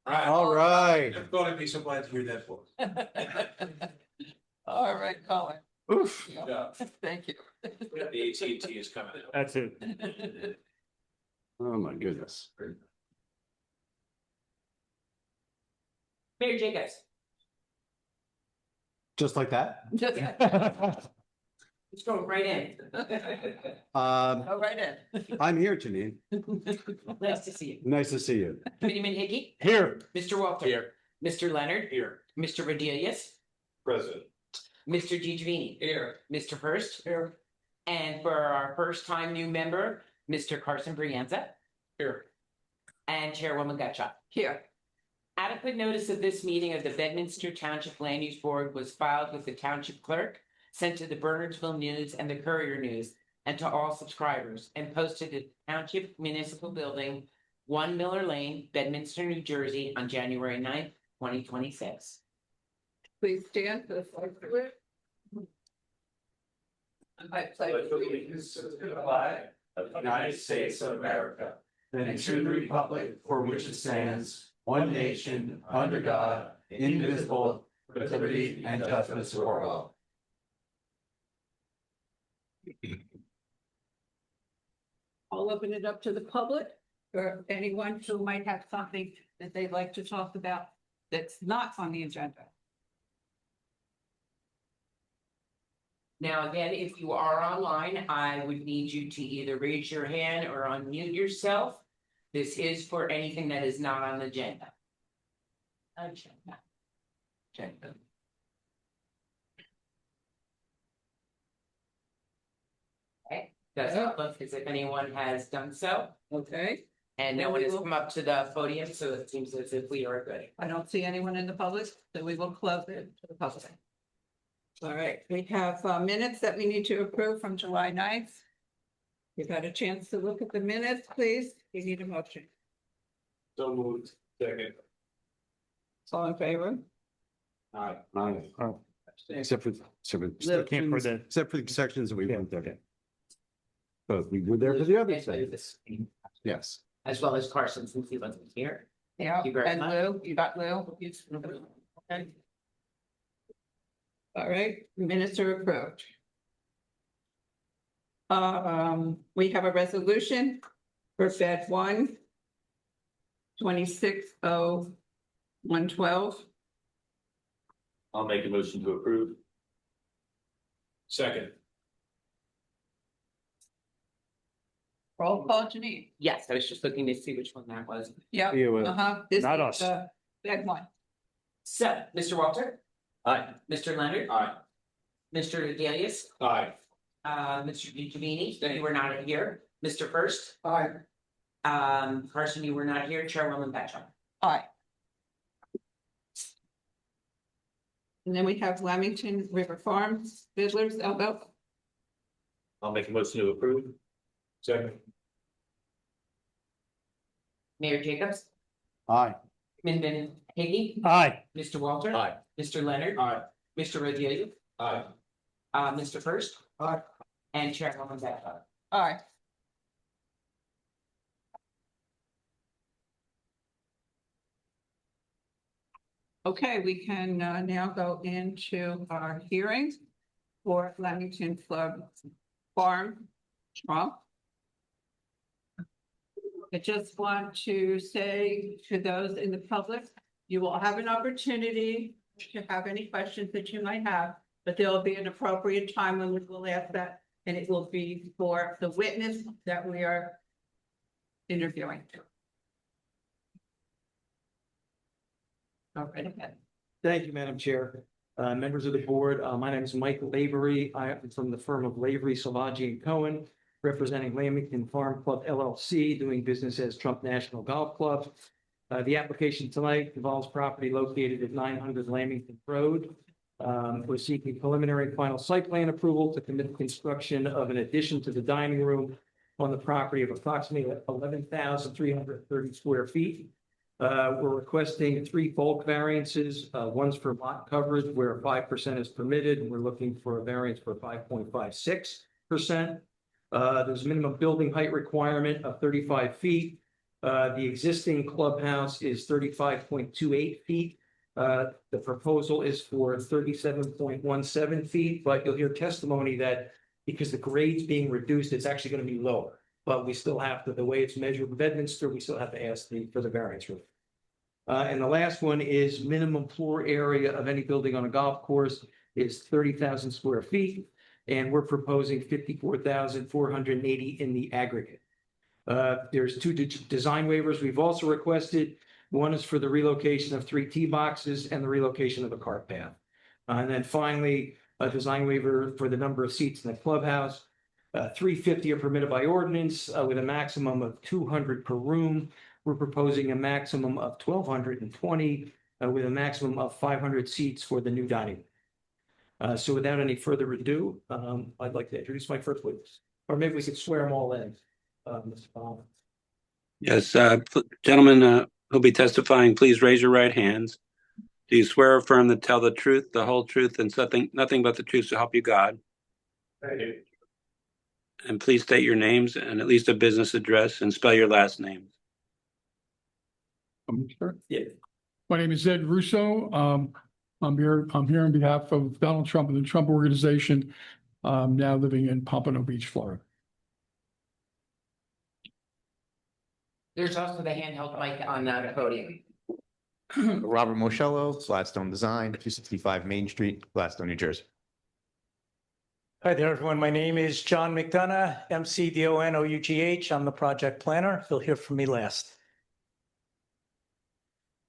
All right. I'm going to be so glad to hear that voice. All right, Colin. Oof. Yeah. Thank you. The AT&T is coming out. That's it. Oh, my goodness. Mayor Jacobs. Just like that? Let's go right in. Go right in. I'm here, Janine. Nice to see you. Nice to see you. Committeeman Hickey, Here. Mr. Walter. Here. Mr. Leonard, Here. Mr. Rodelius, President. Mr. DiGiovanni, Here. Mr. Hurst. Here. And for our first time new member, Mr. Carson Brianza. Here. And Chairwoman Gutschall. Here. Adequate notice of this meeting of the Bedminster Township Land Use Board was filed with the Township Clerk, sent to the Bernardsville News and the Courier News, and to all subscribers, and posted at Township Municipal Building, 1 Miller Lane, Bedminster, New Jersey, on January 9th, 2026. Please stand for the flag salute. I pledge allegiance to the flag of the United States of America and to the republic for which it stands, one nation, under God, indivisible, with liberty and justice for all. I'll open it up to the public or anyone who might have something that they'd like to talk about that's not on the agenda. Now, again, if you are online, I would need you to either raise your hand or unmute yourself. This is for anything that is not on the agenda. Agenda. Okay, does not look as if anyone has done so, Okay, and no one has come up to the podium, so it seems as if we are good. I don't see anyone in the public, so we will close it to the public. All right, we have minutes that we need to approve from July 9th. You've had a chance to look at the minutes, please. You need a motion. So moved. Second. All in favor? Aye. Except for the The- except for the sections that we went there. But we were there for the other thing. Yes. As well as Carson, since he wasn't here. Yeah, Thank you very and much. Lou, you got Lou? Okay. All right, minutes are approved. We have a resolution for Fed 1. 260112. I'll make a motion to approve. Second. Roll call, Janine. Yes, I was just looking to see which one that was. Yep. You will. This Not is, us. Fed 1. So, Mr. Walter, Aye. Mr. Leonard, Aye. Mr. Rodelius, Aye. Mr. DiGiovanni, you were not here. Mr. First, Aye. Carson, you were not here. Chairwoman Gutschall. Aye. And then we have Lamington River Farms, Fiddler's Elbow. I'll make a motion to approve. Second. Mayor Jacobs, Aye. Committeeman Hickey, Aye. Mr. Walter, Aye. Mr. Leonard, Aye. Mr. Rodelius, Aye. Mr. First, Aye. and Chairwoman Gutschall. Aye. Okay, we can now go into our hearings for Lamington Club Farm Trump. I just want to say to those in the public, you will have an opportunity to have any questions that you might have, but there will be an appropriate time when we will ask that, and it will be for the witness that we are interviewing. All right, ahead. Thank you, Madam Chair. Members of the board, my name is Michael Lavery. I am from the firm of Lavery, Salvaggi and Cohen, representing Lamington Farm Club LLC, doing business as Trump National Golf Club. The application tonight involves property located at 900 Lamington Road. We're seeking preliminary and final site plan approval to commit construction of an addition to the dining room on the property of approximately 11,330 square feet. We're requesting 3 bulk variances. One's for lot coverage where 5% is permitted, and we're looking for a variance for 5.56%. There's a minimum building height requirement of 35 feet. The existing clubhouse is 35.28 feet. The proposal is for 37.17 feet, but you'll hear testimony that because the grade's being reduced, it's actually going to be lower. But we still have to, the way it's measured in Bedminster, we still have to ask for the variance roof. And the last one is minimum floor area of any building on a golf course is 30,000 square feet. And we're proposing 54,480 in the aggregate. There's two design waivers we've also requested. One is for the relocation of 3 tee boxes and the relocation of a cart path. And then finally, a design waiver for the number of seats in the clubhouse. 350 are permitted by ordinance with a maximum of 200 per room. We're proposing a maximum of 1,220 with a maximum of 500 seats for the new dining room. So without any further ado, I'd like to introduce my first witness, or maybe we could swear them all in. Yes, gentlemen, who'll be testifying, please raise your right hands. Do you swear or affirm to tell the truth, the whole truth, and nothing but the truth to help you God? I do. And please state your names and at least a business address and spell your last names. Sure. Yeah. My name is Ed Russo. I'm here on behalf of Donald Trump and the Trump Organization. Now living in Pompano Beach, Florida. There's also the handheld mic on the podium. Robert Moscello, Gladstone Design, 265 Main Street, Gladstone, New Jersey. Hi there, everyone. My name is John McDonough, McDonough. I'm the project planner. You'll hear from me last.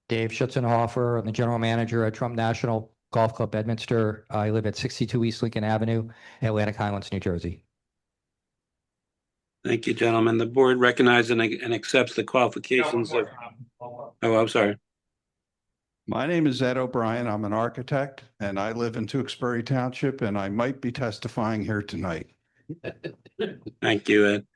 Dave Schutzenhofer. I'm the general manager at Trump National Golf Club Bedminster. I live at 62 East Lincoln Avenue, Atlantic Highlands, New Jersey. Thank you, gentlemen. The board recognizes and accepts the qualifications of. Oh, I'm sorry. My name is Ed O'Brien. I'm an architect and I live in Tewksbury Township and I might be testifying here tonight. Thank you, Ed.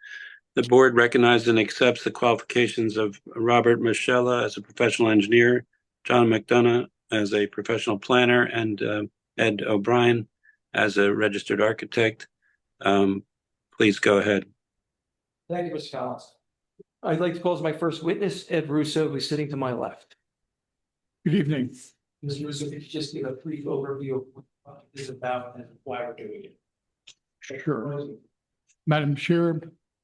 The board recognizes and accepts the qualifications of Robert Michella as a professional engineer, John McDonough as a professional planner, and Ed O'Brien as a registered architect. Please go ahead. Thank you, Mr. Collins. I'd like to call as my first witness, Ed Russo, who's sitting to my left. Good evening. Mr. Russo, could you just give a brief overview of what this is about and why we're doing it? Sure. Madam Chair,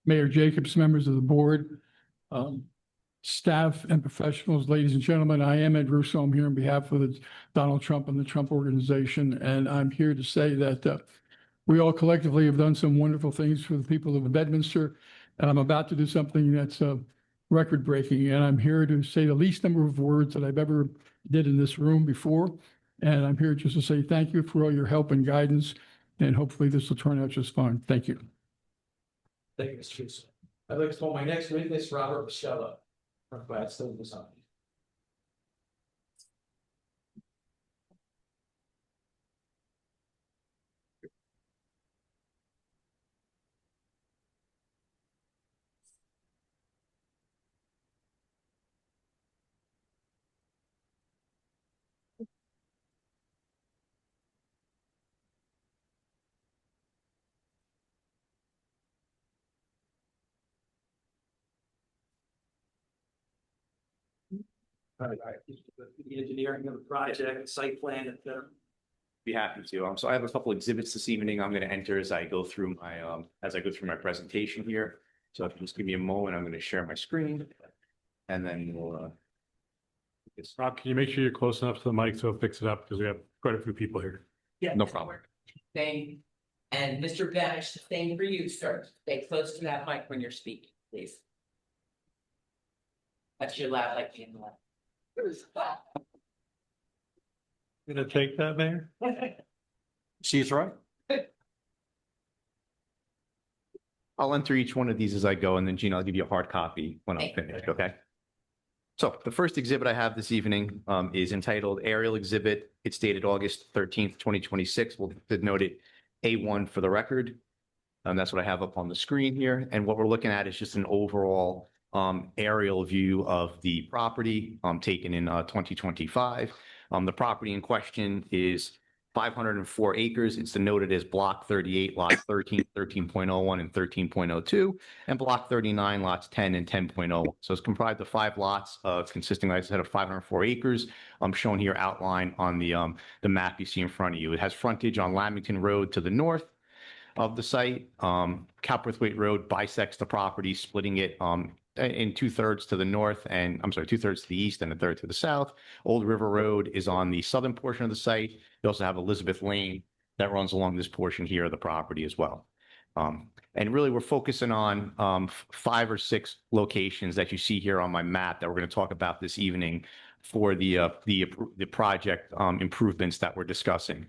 Mayor Jacobs, members of the board, staff and professionals, ladies and gentlemen, I am Ed Russo. I'm here on behalf of the Donald Trump and the Trump Organization, and I'm here to say that we all collectively have done some wonderful things for the people of Bedminster, and I'm about to do something that's record-breaking, and I'm here to say the least number of words that I've ever did in this room before, and I'm here just to say thank you for all your help and guidance, and hopefully this will turn out just fine. Thank you. Thank you, Mr. Russo. I'd like to call my next witness, Robert Michella from Gladstone Design. All right. The engineering of the project, site plan, et cetera. Be happy to. So I have a couple exhibits this evening I'm going to enter as I go through my presentation here. So if you just give me a moment, I'm going to share my screen and then we'll Rob, can you make sure you're close enough to the mic so it picks it up because we have quite a few people here. Yeah. No problem. Same. And Mr. Banish, the same for you, sir. Stay close to that mic when you're speaking, please. That's your loud, like in the left. Gonna take that, Mayor? See, it's right. I'll enter each one of these as I go, and then Gina, I'll give you a hard copy when I'm finished, okay? So the first exhibit I have this evening is entitled Aerial Exhibit. It's dated August 13th, 2026. We'll denote it A1 for the record. That's what I have up on the screen here. And what we're looking at is just an overall aerial view of the property taken in 2025. The property in question is 504 acres. It's denoted as Block 38, lots 13, 13.01, and 13.02, and Block 39, lots 10 and 10.01. So it's comprised of 5 lots, consisting, like I said, of 504 acres. Shown here outlined on the map you see in front of you. It has frontage on Lamington Road to the north of the site. Cowperthwaite Road bisects the property, splitting it in 2/3 to the north, and I'm sorry, 2/3 to the east and 1/3 to the south. Old River Road is on the southern portion of the site. You also have Elizabeth Lane that runs along this portion here of the property as well. And really, we're focusing on 5 or 6 locations that you see here on my map that we're going to talk about this evening for the project improvements that we're discussing.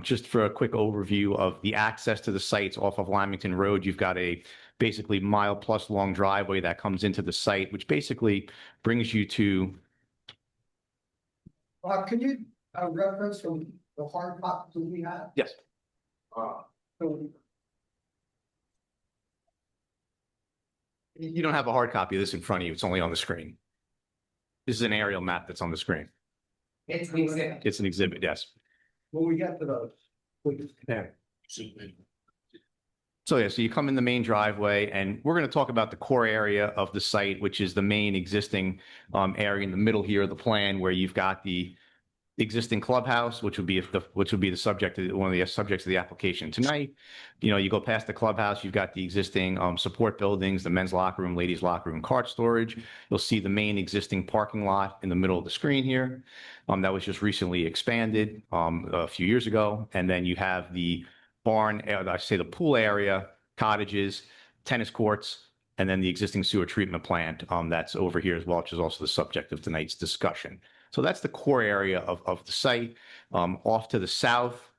Just for a quick overview of the access to the sites off of Lamington Road, you've got a basically mile-plus long driveway that comes into the site, which basically brings you to. Can you reference from the hard copies that we have? Yes. So You don't have a hard copy of this in front of you. It's only on the screen. This is an aerial map that's on the screen. It's an exhibit. It's an exhibit, yes. when we get to those, please. So yeah, so you come in the main driveway, and we're going to talk about the core area of the site, which is the main existing area in the middle here of the plan, where you've got the existing clubhouse, which would be the subject of one of the subjects of the application tonight. You go past the clubhouse, you've got the existing support buildings, the men's locker room, ladies' locker room, cart storage. You'll see the main existing parking lot in the middle of the screen here. That was just recently expanded a few years ago, and then you have the barn, I say the pool area, cottages, tennis courts, and then the existing sewer treatment plant that's over here as well, which is also the subject of tonight's discussion. So that's the core area of the site. Off to the south,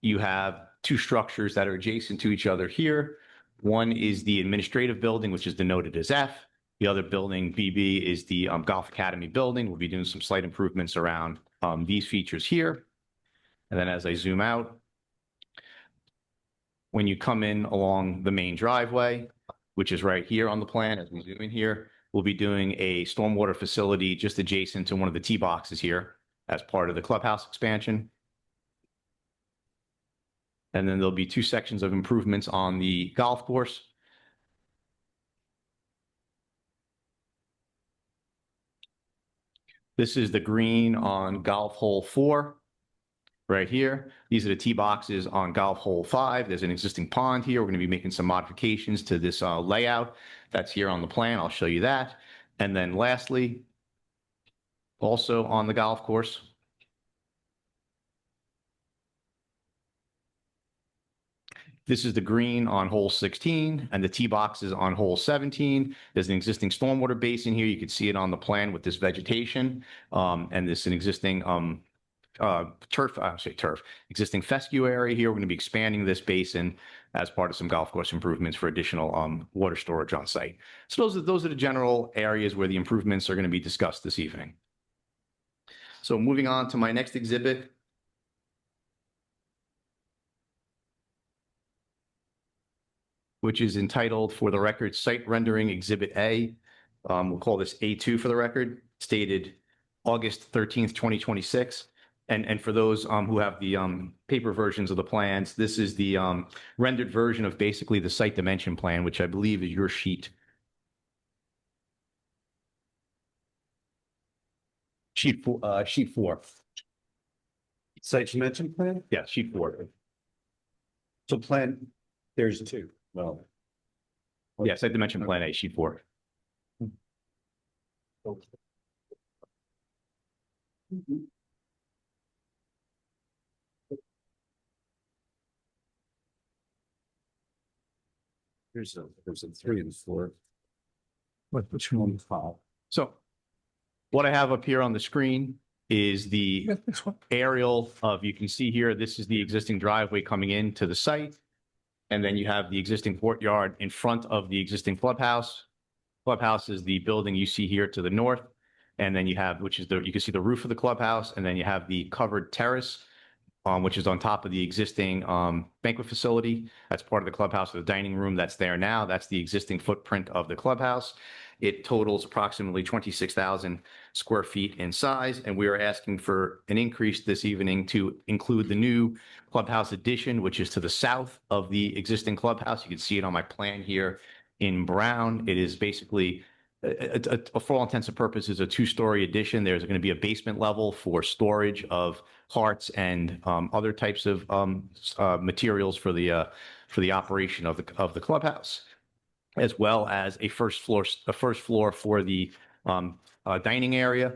you have 2 structures that are adjacent to each other here. One is the administrative building, which is denoted as F. The other building, BB, is the Golf Academy building. We'll be doing some slight improvements around these features here. And then as I zoom out, when you come in along the main driveway, which is right here on the plan as we zoom in here, we'll be doing a stormwater facility just adjacent to one of the tee boxes here as part of the clubhouse expansion. And then there'll be 2 sections of improvements on the golf course. This is the green on golf hole 4. Right here. These are the tee boxes on golf hole 5. There's an existing pond here. We're going to be making some modifications to this layout that's here on the plan. I'll show you that. And then lastly, also on the golf course, this is the green on hole 16 and the tee boxes on hole 17. There's an existing stormwater basin here. You can see it on the plan with this vegetation. And there's an existing existing fescue area here. We're going to be expanding this basin as part of some golf course improvements for additional water storage on site. So those are the general areas where the improvements are going to be discussed this evening. So moving on to my next exhibit. Which is entitled, for the record, Site Rendering Exhibit A. We'll call this A2 for the record, stated August 13th, 2026. And for those who have the paper versions of the plans, this is the rendered version of basically the site dimension plan, which I believe is your sheet. Sheet 4. Site dimension plan? Yeah, sheet 4. So plan, there's 2. Well. Yeah, site dimension plan A, sheet 4. There's a 3 and 4. Which one? 5. So what I have up here on the screen is the aerial of, you can see here, this is the existing driveway coming into the site. And then you have the existing courtyard in front of the existing clubhouse. Clubhouse is the building you see here to the north. And then you have, which is you can see the roof of the clubhouse, and then you have the covered terrace, which is on top of the existing banquet facility. That's part of the clubhouse, the dining room that's there now. That's the existing footprint of the clubhouse. It totals approximately 26,000 square feet in size, and we are asking for an increase this evening to include the new clubhouse addition, which is to the south of the existing clubhouse. You can see it on my plan here in brown. It is basically, for all intents and purposes, a two-story addition. There's going to be a basement level for storage of parts and other types of materials for the operation of the clubhouse, as well as a first floor for the dining area.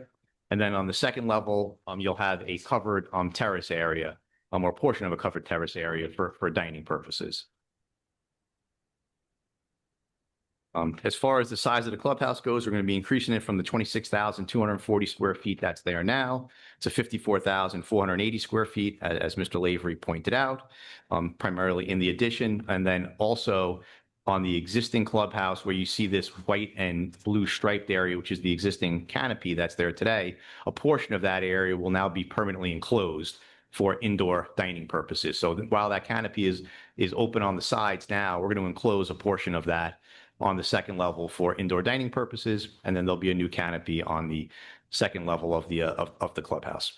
And then on the second level, you'll have a covered terrace area, or a portion of a covered terrace area for dining purposes. As far as the size of the clubhouse goes, we're going to be increasing it from the 26,240 square feet that's there now to 54,480 square feet, as Mr. Lavery pointed out, primarily in the addition. And then also on the existing clubhouse where you see this white and blue striped area, which is the existing canopy that's there today, a portion of that area will now be permanently enclosed for indoor dining purposes. So while that canopy is open on the sides now, we're going to enclose a portion of that on the second level for indoor dining purposes, and then there'll be a new canopy on the second level of the clubhouse.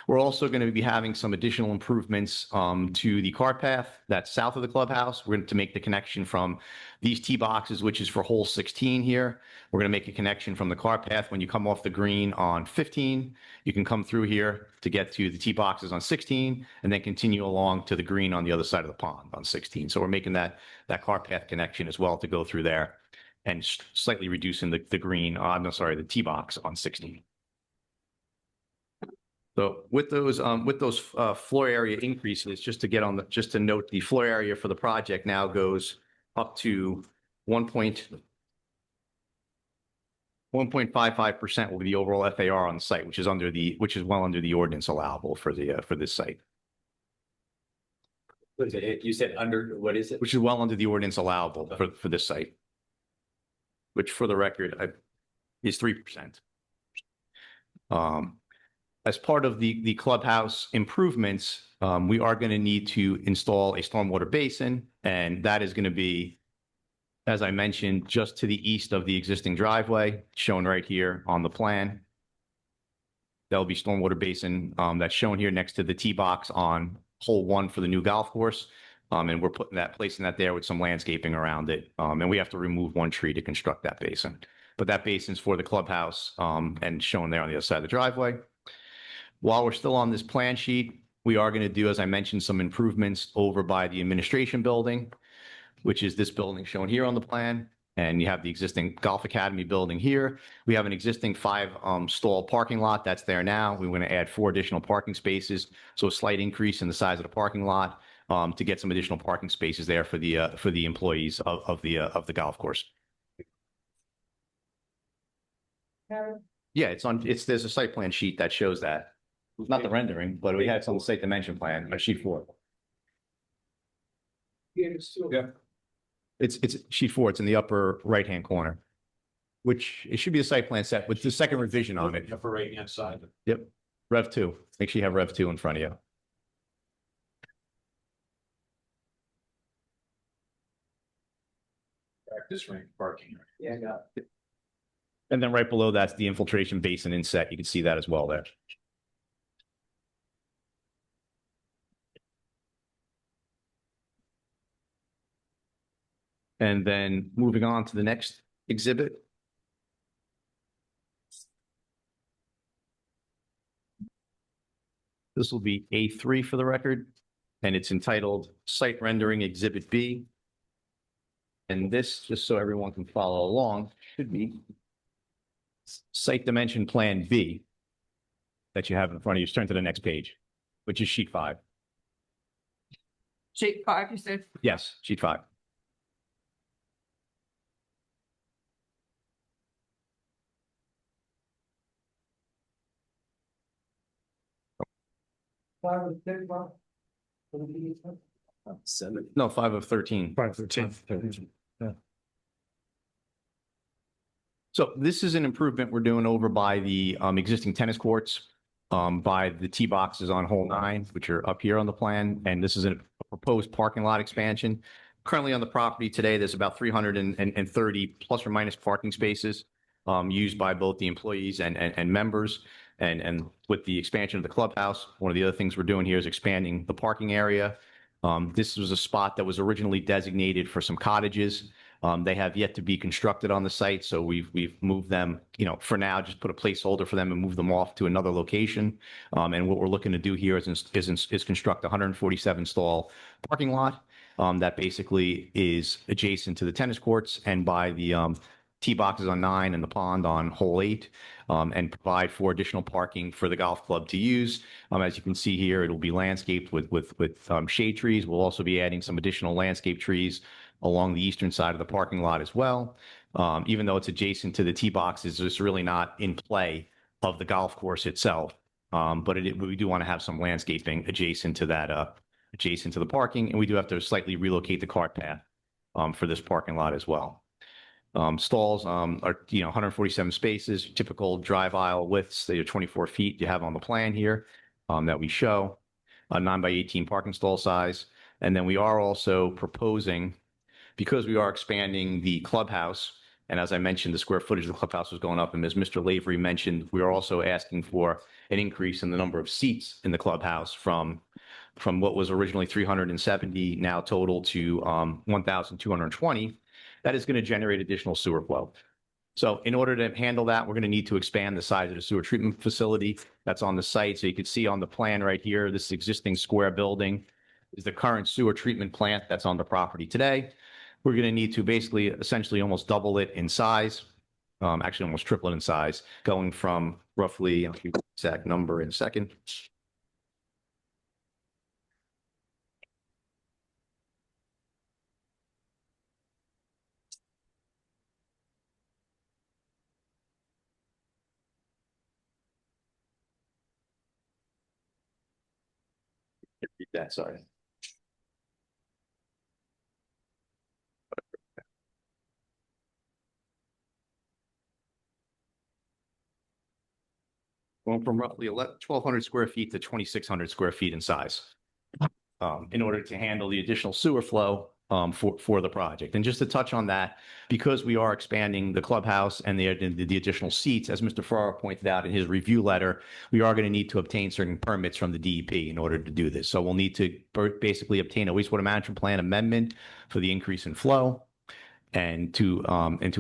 We're also going to be having some additional improvements to the cart path that's south of the clubhouse. We're going to make the connection from these tee boxes, which is for hole 16 here. We're going to make a connection from the cart path when you come off the green on 15. You can come through here to get to the tee boxes on 16 and then continue along to the green on the other side of the pond on 16. So we're making that cart path connection as well to go through there and slightly reducing the the tee box on 16. So with those floor area increases, just to note, the floor area for the project now goes up to 1.55% will be the overall FAR on the site, which is well under the ordinance allowable for this site. What is it? You said under, what is it? Which is well under the ordinance allowable for this site, which for the record is 3%. As part of the clubhouse improvements, we are going to need to install a stormwater basin, and that is going to be, as I mentioned, just to the east of the existing driveway, shown right here on the plan. There'll be stormwater basin that's shown here next to the tee box on hole 1 for the new golf course, and we're placing that there with some landscaping around it, and we have to remove one tree to construct that basin. But that basin's for the clubhouse, and shown there on the other side of the driveway. While we're still on this plan sheet, we are going to do, as I mentioned, some improvements over by the administration building, which is this building shown here on the plan. And you have the existing Golf Academy building here. We have an existing 5-stall parking lot that's there now. We want to add 4 additional parking spaces. So a slight increase in the size of the parking lot to get some additional parking spaces there for the employees of the golf course. Yeah, there's a site plan sheet that shows that. Not the rendering, but we had some site dimension plan, sheet 4. Yeah. It's sheet 4. It's in the upper right-hand corner, which it should be a site plan set with the second revision on it. Upper right-hand side. Yep. Rev 2. Make sure you have Rev 2 in front of you. Practice range parking. Yeah, I got it. And then right below that's the infiltration basin inset. You can see that as well there. And then moving on to the next exhibit. This will be A3 for the record, and it's entitled Site Rendering Exhibit B. And this, just so everyone can follow along, should be Site Dimension Plan B that you have in front of you. Just turn to the next page, which is sheet 5. Sheet 5, you said? Yes, sheet 5. No, 5 of 13. 5 of 13. Yeah. So this is an improvement we're doing over by the existing tennis courts, by the tee boxes on hole 9, which are up here on the plan. And this is a proposed parking lot expansion. Currently on the property today, there's about 330 plus or minus parking spaces used by both the employees and members. And with the expansion of the clubhouse, one of the other things we're doing here is expanding the parking area. This was a spot that was originally designated for some cottages. They have yet to be constructed on the site, so we've moved them, for now, just put a placeholder for them and move them off to another location. And what we're looking to do here is construct a 147 stall parking lot that basically is adjacent to the tennis courts and by the tee boxes on 9 and the pond on hole 8, and provide for additional parking for the golf club to use. As you can see here, it'll be landscaped with shade trees. We'll also be adding some additional landscape trees along the eastern side of the parking lot as well. Even though it's adjacent to the tee boxes, it's really not in play of the golf course itself. But we do want to have some landscaping adjacent to that, adjacent to the parking, and we do have to slightly relocate the cart path for this parking lot as well. Stalls are 147 spaces, typical drive aisle widths. They are 24 feet. You have on the plan here that we show a 9 by 18 parking stall size, and then we are also proposing, because we are expanding the clubhouse, and as I mentioned, the square footage of the clubhouse was going up, and as Mr. Lavery mentioned, we are also asking for an increase in the number of seats in the clubhouse from what was originally 370 now total to 1,220. That is going to generate additional sewer flow. So in order to handle that, we're going to need to expand the size of the sewer treatment facility that's on the site. So you can see on the plan right here, this existing square building is the current sewer treatment plant that's on the property today. We're going to need to basically essentially almost double it in size, actually almost triple it in size, going from roughly, I'll give you the exact number in a second. Repeat that, sorry. Going from roughly 1,200 square feet to 2,600 square feet in size, in order to handle the additional sewer flow for the project. And just to touch on that, because we are expanding the clubhouse and the additional seats, as Mr. Farrar pointed out in his review letter, we are going to need to obtain certain permits from the DEP in order to do this. So we'll need to basically obtain a wastewater management plan amendment for the increase in flow and to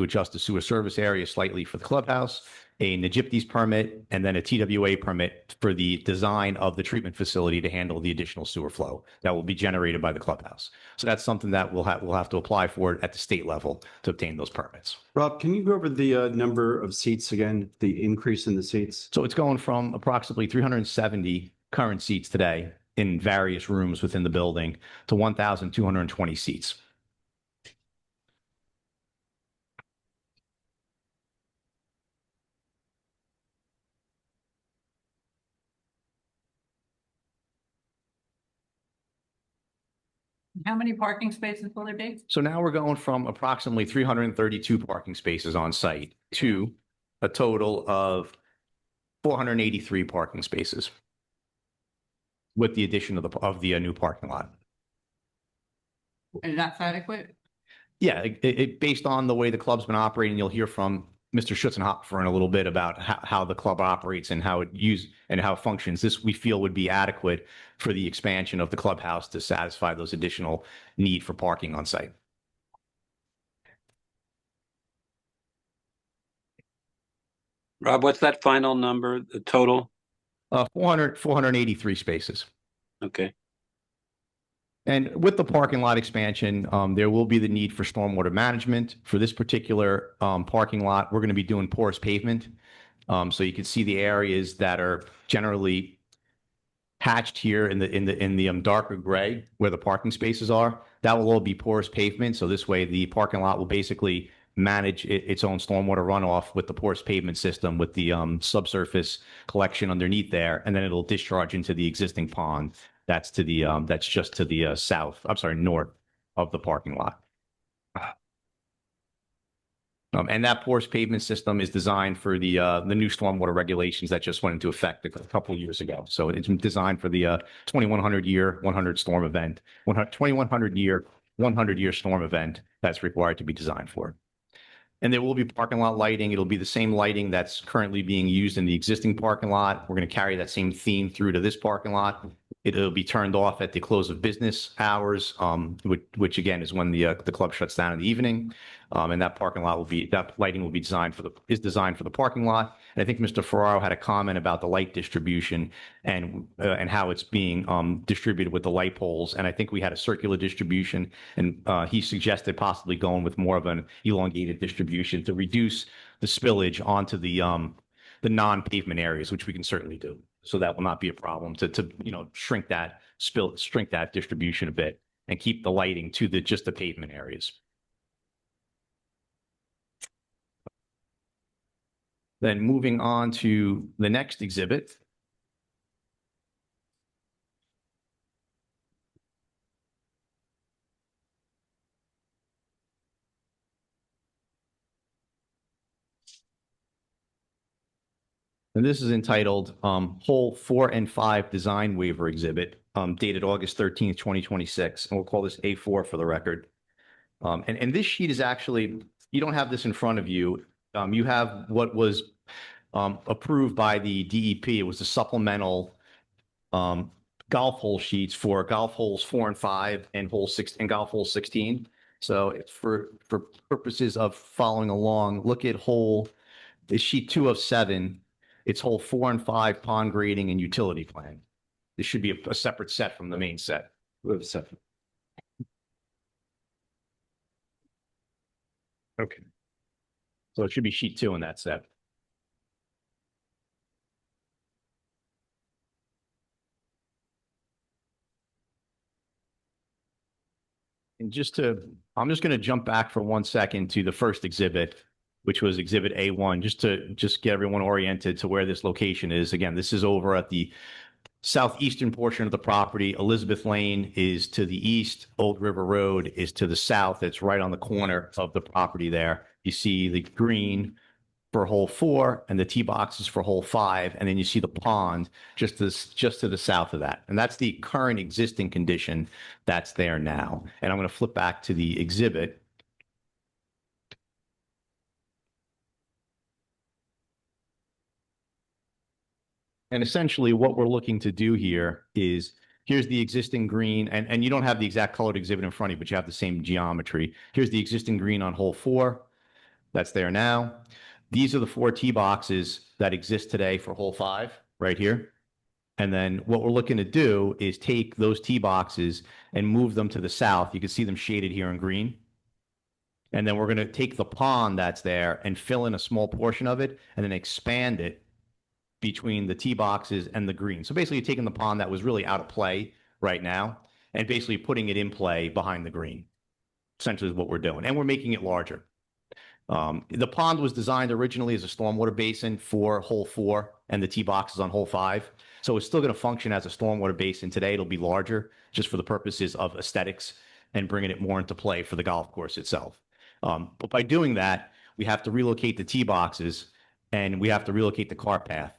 adjust the sewer service area slightly for the clubhouse, a NGIPD's permit, and then a TWA permit for the design of the treatment facility to handle the additional sewer flow that will be generated by the clubhouse. So that's something that we'll have to apply for at the state level to obtain those permits. Rob, can you go over the number of seats again, the increase in the seats? So it's going from approximately 370 current seats today in various rooms within the building to 1,220 seats. How many parking spaces will there be? So now we're going from approximately 332 parking spaces on site to a total of 483 parking spaces with the addition of the new parking lot. And that's adequate? Yeah, based on the way the club's been operating, you'll hear from Mr. Schutzenhofer in a little bit about how the club operates and how it functions. This we feel would be adequate for the expansion of the clubhouse to satisfy those additional need for parking on site. Rob, what's that final number, the total? 483 spaces. Okay. And with the parking lot expansion, there will be the need for stormwater management. For this particular parking lot, we're going to be doing porous pavement. So you can see the areas that are generally hatched here in the darker gray where the parking spaces are. That will all be porous pavement. So this way, the parking lot will basically manage its own stormwater runoff with the porous pavement system with the subsurface collection underneath there, and then it'll discharge into the existing pond. That's just to the north of the parking lot. And that porous pavement system is designed for the new stormwater regulations that just went into effect a couple of years ago. So it's designed for the 2100 year 100 storm event, 2100 year 100-year storm event that's required to be designed for. And there will be parking lot lighting. It'll be the same lighting that's currently being used in the existing parking lot. We're going to carry that same theme through to this parking lot. It'll be turned off at the close of business hours, which again is when the club shuts down in the evening. And that lighting will be designed for the parking lot. And I think Mr. Ferraro had a comment about the light distribution and how it's being distributed with the light poles. And I think we had a circular distribution, and he suggested possibly going with more of an elongated distribution to reduce the spillage onto the non-pavement areas, which we can certainly do. So that will not be a problem to shrink that distribution a bit and keep the lighting to just the pavement areas. Then moving on to the next exhibit. And this is entitled Hole 4 and 5 Design Waiver Exhibit, dated August 13th, 2026. And we'll call this A4 for the record. And this sheet is actually, you don't have this in front of you. You have what was approved by the DEP. It was the supplemental golf hole sheets for golf holes 4 and 5 and golf hole 16. So it's for purposes of following along, look at sheet 2 of 7. It's hole 4 and 5 pond grading and utility plan. This should be a separate set from the main set. We have a second. Okay. So it should be sheet 2 in that set. And I'm just going to jump back for 1 second to the first exhibit, which was exhibit A1, just to get everyone oriented to where this location is. Again, this is over at the southeastern portion of the property. Elizabeth Lane is to the east. Old River Road is to the south. It's right on the corner of the property there. You see the green for hole 4 and the tee boxes for hole 5. And then you see the pond just to the south of that. And that's the current existing condition that's there now. And I'm going to flip back to the exhibit. And essentially what we're looking to do here is, here's the existing green, and you don't have the exact colored exhibit in front of you, but you have the same geometry. Here's the existing green on hole 4. That's there now. These are the 4 tee boxes that exist today for hole 5 right here. And then what we're looking to do is take those tee boxes and move them to the south. You can see them shaded here in green. And then we're going to take the pond that's there and fill in a small portion of it and then expand it between the tee boxes and the green. So basically, you're taking the pond that was really out of play right now and basically putting it in play behind the green. Essentially is what we're doing. And we're making it larger. The pond was designed originally as a stormwater basin for hole 4 and the tee boxes on hole 5. So it's still going to function as a stormwater basin. Today, it'll be larger just for the purposes of aesthetics and bringing it more into play for the golf course itself. But by doing that, we have to relocate the tee boxes and we have to relocate the cart path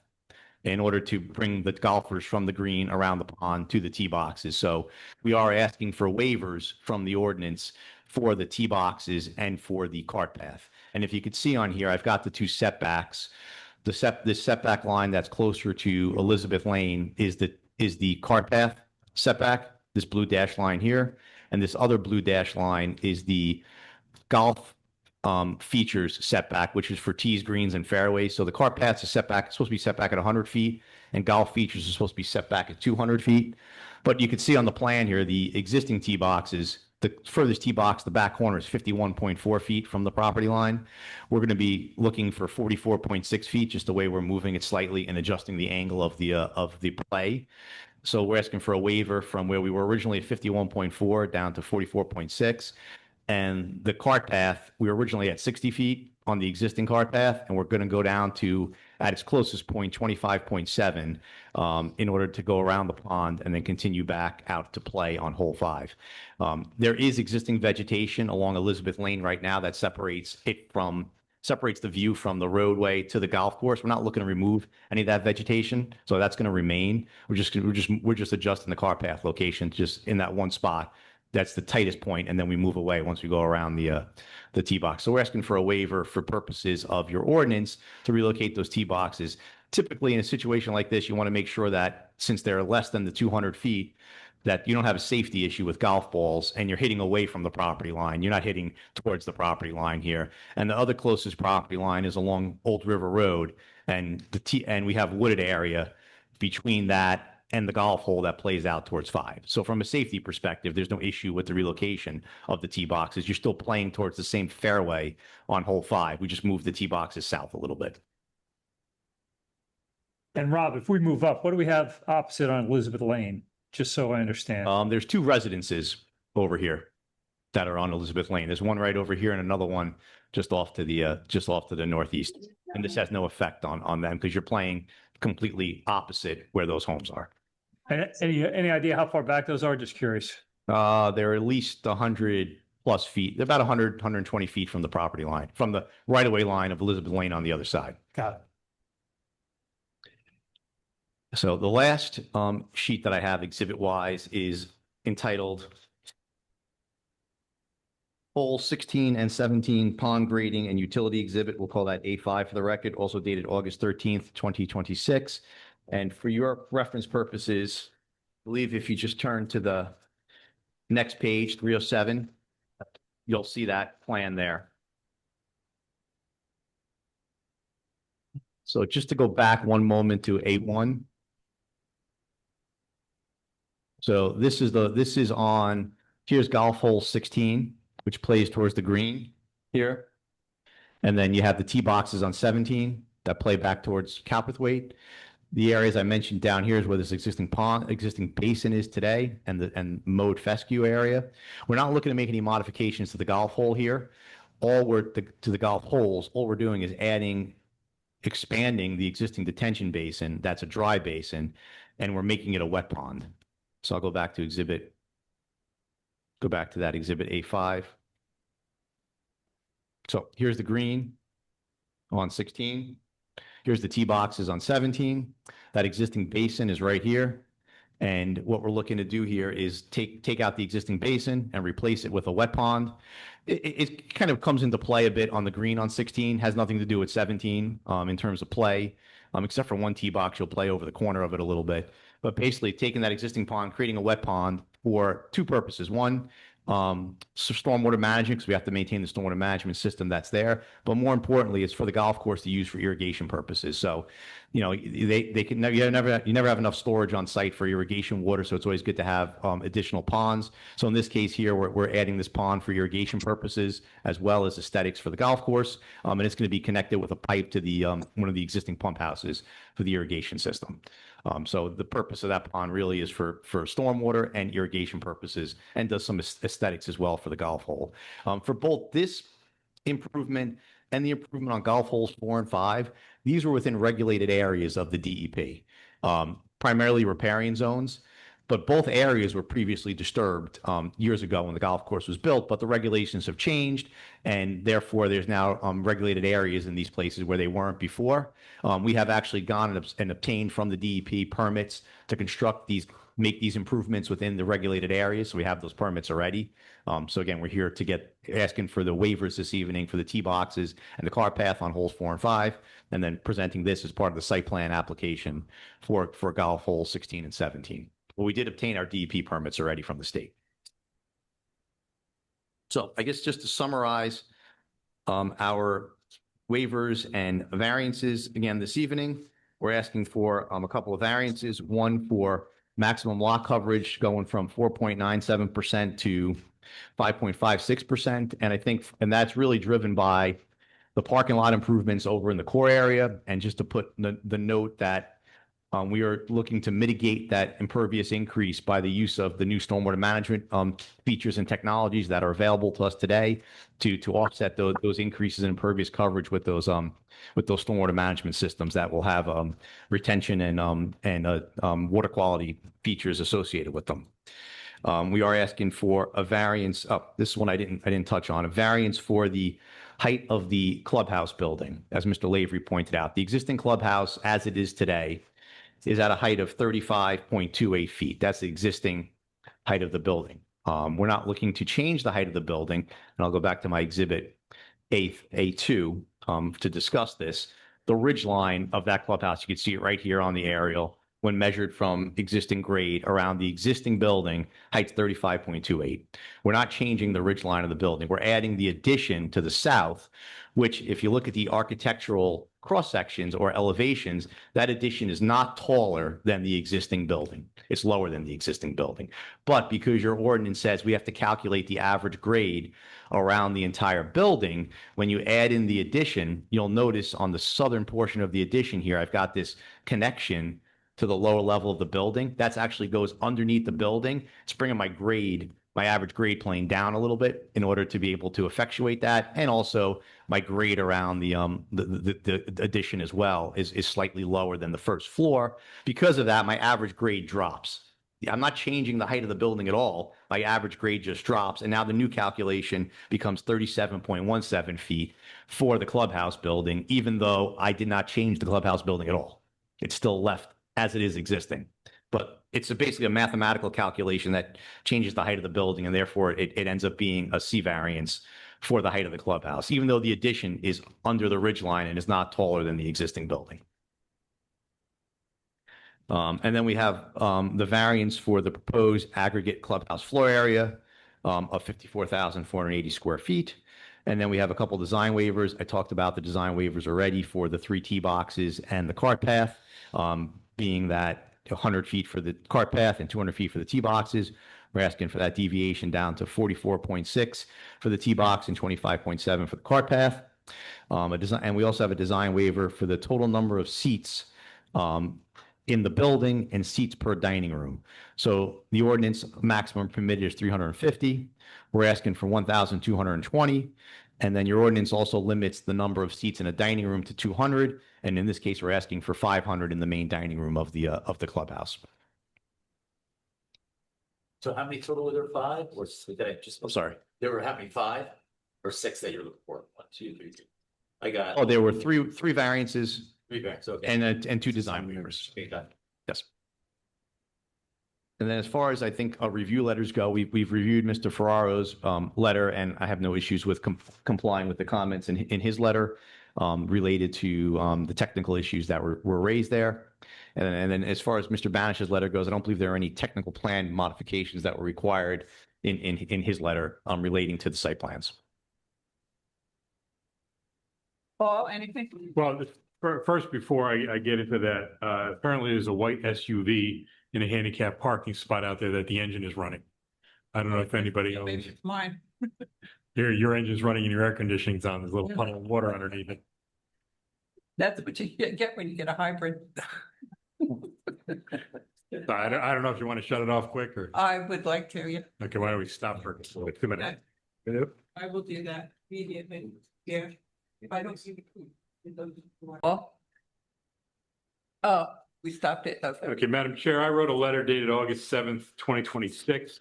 in order to bring the golfers from the green around the pond to the tee boxes. So we are asking for waivers from the ordinance for the tee boxes and for the cart path. And if you could see on here, I've got the 2 setbacks. This setback line that's closer to Elizabeth Lane is the cart path setback, this blue dash line here. And this other blue dash line is the golf features setback, which is for tees, greens, and fairways. So the cart path's it's supposed to be set back at 100 feet, and golf features is supposed to be set back at 200 feet. But you can see on the plan here, the existing tee boxes, the furthest tee box, the back corner is 51.4 feet from the property line. We're going to be looking for 44.6 feet, just the way we're moving it slightly and adjusting the angle of the play. So we're asking for a waiver from where we were originally at 51.4 down to 44.6. And the cart path, we were originally at 60 feet on the existing cart path, and we're going to go down to, at its closest point, 25.7 in order to go around the pond and then continue back out to play on hole 5. There is existing vegetation along Elizabeth Lane right now that separates the view from the roadway to the golf course. We're not looking to remove any of that vegetation, so that's going to remain. We're just adjusting the cart path location just in that one spot That's the tightest point, and then we move away once we go around the tee box. So we're asking for a waiver for purposes of your ordinance to relocate those tee boxes. Typically, in a situation like this, you want to make sure that since they're less than the 200 feet, that you don't have a safety issue with golf balls and you're hitting away from the property line. You're not hitting towards the property line here. And the other closest property line is along Old River Road, and we have wooded area between that and the golf hole that plays out towards 5. So from a safety perspective, there's no issue with the relocation of the tee boxes. You're still playing towards the same fairway on hole 5. We just moved the tee boxes south a little bit. And Rob, if we move up, what do we have opposite on Elizabeth Lane? Just so I understand. There's 2 residences over here that are on Elizabeth Lane. There's one right over here and another one just off to the northeast. And this has no effect on them because you're playing completely opposite where those homes are. And any idea how far back those are? Just curious. They're at least 100 plus feet. They're about 100, 120 feet from the property line, from the right-of-way line of Elizabeth Lane on the other side. Got it. So the last sheet that I have exhibit-wise is entitled Hole 16 and 17 Pond Grading and Utility Exhibit. We'll call that A5 for the record, also dated August 13th, 2026. And for your reference purposes, I believe if you just turn to the next page, 307, you'll see that plan there. So just to go back one moment to A1. So this is on, here's golf hole 16, which plays towards the green here. And then you have the tee boxes on 17 that play back towards Cowperthwaite. The areas I mentioned down here is where this existing basin is today, and mowed fescue area. We're not looking to make any modifications to the golf hole here. To the golf holes, all we're doing is expanding the existing detention basin. That's a dry basin, and we're making it a wet pond. So I'll go back to that exhibit A5. So here's the green on 16. Here's the tee boxes on 17. That existing basin is right here. And what we're looking to do here is take out the existing basin and replace it with a wet pond. It kind of comes into play a bit on the green on 16, has nothing to do with 17 in terms of play, except for one tee box, you'll play over the corner of it a little bit. But basically taking that existing pond, creating a wet pond for 2 purposes. One, stormwater management, because we have to maintain the stormwater management system that's there. But more importantly, it's for the golf course to use for irrigation purposes. So, you know, you never have enough storage on site for irrigation water. So it's always good to have additional ponds. So in this case here, we're adding this pond for irrigation purposes as well as aesthetics for the golf course. And it's going to be connected with a pipe to the one of the existing pump houses for the irrigation system. So the purpose of that pond really is for stormwater and irrigation purposes, and does some aesthetics as well for the golf hole. For both this improvement and the improvement on golf holes 4 and 5, these were within regulated areas of the DEP, primarily riparian zones. But both areas were previously disturbed years ago when the golf course was built, but the regulations have changed, and therefore there's now regulated areas in these places where they weren't before. We have actually gone and obtained from the DEP permits to make these improvements within the regulated areas. So we have those permits already. So again, we're here asking for the waivers this evening for the tee boxes and the car path on holes 4 and 5, and then presenting this as part of the site plan application for golf holes 16 and 17. Well, we did obtain our DEP permits already from the state. So I guess just to summarize our waivers and variances again this evening, we're asking for a couple of variances. One for maximum lot coverage going from 4.97% to 5.56%. And that's really driven by the parking lot improvements over in the core area. And just to put the note that we are looking to mitigate that impervious increase by the use of the new stormwater management features and technologies that are available to us today to offset those increases in impervious coverage with those stormwater management systems that will have retention and water quality features associated with them. We are asking for a variance. Oh, this is one I didn't touch on. A variance for the height of the clubhouse building, as Mr. Lavery pointed out. The existing clubhouse, as it is today, is at a height of 35.28 feet. That's the existing height of the building. We're not looking to change the height of the building. And I'll go back to my exhibit A2 to discuss this. The ridge line of that clubhouse, you can see it right here on the aerial. When measured from existing grade around the existing building, height's 35.28. We're not changing the ridge line of the building. We're adding the addition to the south, which if you look at the architectural cross sections or elevations, that addition is not taller than the existing building. It's lower than the existing building. But because your ordinance says we have to calculate the average grade around the entire building, when you add in the addition, you'll notice on the southern portion of the addition here, I've got this connection to the lower level of the building. That's actually goes underneath the building. It's bringing my grade, my average grade plane down a little bit in order to be able to effectuate that. And also my grade around the addition as well is slightly lower than the first floor. Because of that, my average grade drops. I'm not changing the height of the building at all. My average grade just drops. And now the new calculation becomes 37.17 feet for the clubhouse building, even though I did not change the clubhouse building at all. It's still left as it is existing. But it's basically a mathematical calculation that changes the height of the building, and therefore it ends up being a C variance for the height of the clubhouse, even though the addition is under the ridge line and is not taller than the existing building. And then we have the variance for the proposed aggregate clubhouse floor area of 54,480 square feet. And then we have a couple design waivers. I talked about the design waivers already for the 3 tee boxes and the cart path, being that 100 feet for the cart path and 200 feet for the tee boxes. We're asking for that deviation down to 44.6 for the tee box and 25.7 for the cart path. And we also have a design waiver for the total number of seats in the building and seats per dining room. So the ordinance maximum permitted is 350. We're asking for 1,220. And then your ordinance also limits the number of seats in a dining room to 200. And in this case, we're asking for 500 in the main dining room of the clubhouse. So how many total were there? 5 or 6? I'm sorry. There were how many? 5 or 6 that you're looking for? 1, 2, 3, 4. I got. Oh, there were three variances 3 variants. Okay. and 2 design waivers. Okay, got it. Yes. And then as far as I think review letters go, we've reviewed Mr. Ferraro's letter, and I have no issues with complying with the comments in his letter related to the technical issues that were raised there. And then as far as Mr. Banish's letter goes, I don't believe there are any technical plan modifications that were required in his letter relating to the site plans. Paul, anything? Well, first, before I get into that, apparently there's a white SUV in a handicap parking spot out there that the engine is running. I don't know if anybody owns. Maybe it's mine. Your engine's running and your air conditioning's on. There's a little puddle of water underneath it. That's what you get when you get a hybrid. So I don't know if you want to shut it off quick or. I would like to, yeah. Okay, why don't we stop for 2 minutes? I will do that immediately. Yeah. If I don't see the. Oh, we stopped it. Okay, Madam Chair, I wrote a letter dated August 7th, 2026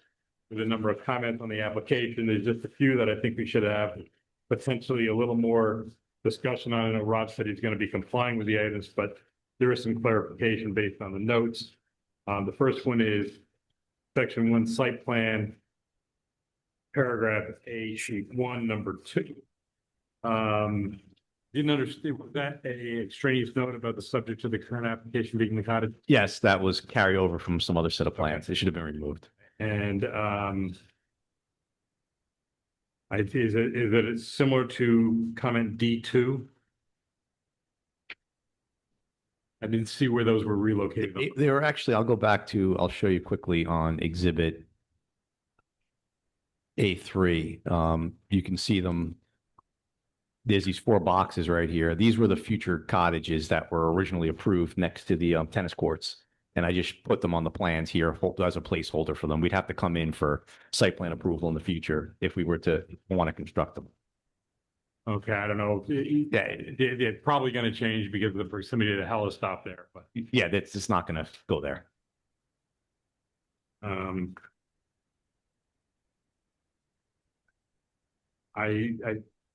with a number of comments on the application. There's just a few that I think we should have potentially a little more discussion on. I know Rob said he's going to be complying with the items, but there is some clarification based on the notes. The first one is section 1 site plan, paragraph A, sheet 1, number 2. Didn't understand, was that a extraneous note about the subject of the current application being the cottage? Yes, that was carryover from some other set of plans. They should have been removed. And is it similar to comment D2? I didn't see where those were relocated. They were actually, I'll show you quickly on exhibit A3. You can see them. There's these 4 boxes right here. These were the future cottages that were originally approved next to the tennis courts. And I just put them on the plans here as a placeholder for them. We'd have to come in for site plan approval in the future if we were to want to construct them. Okay, I don't know. It's probably going to change because of the proximity to the helistop there. But yeah, that's just not going to go there.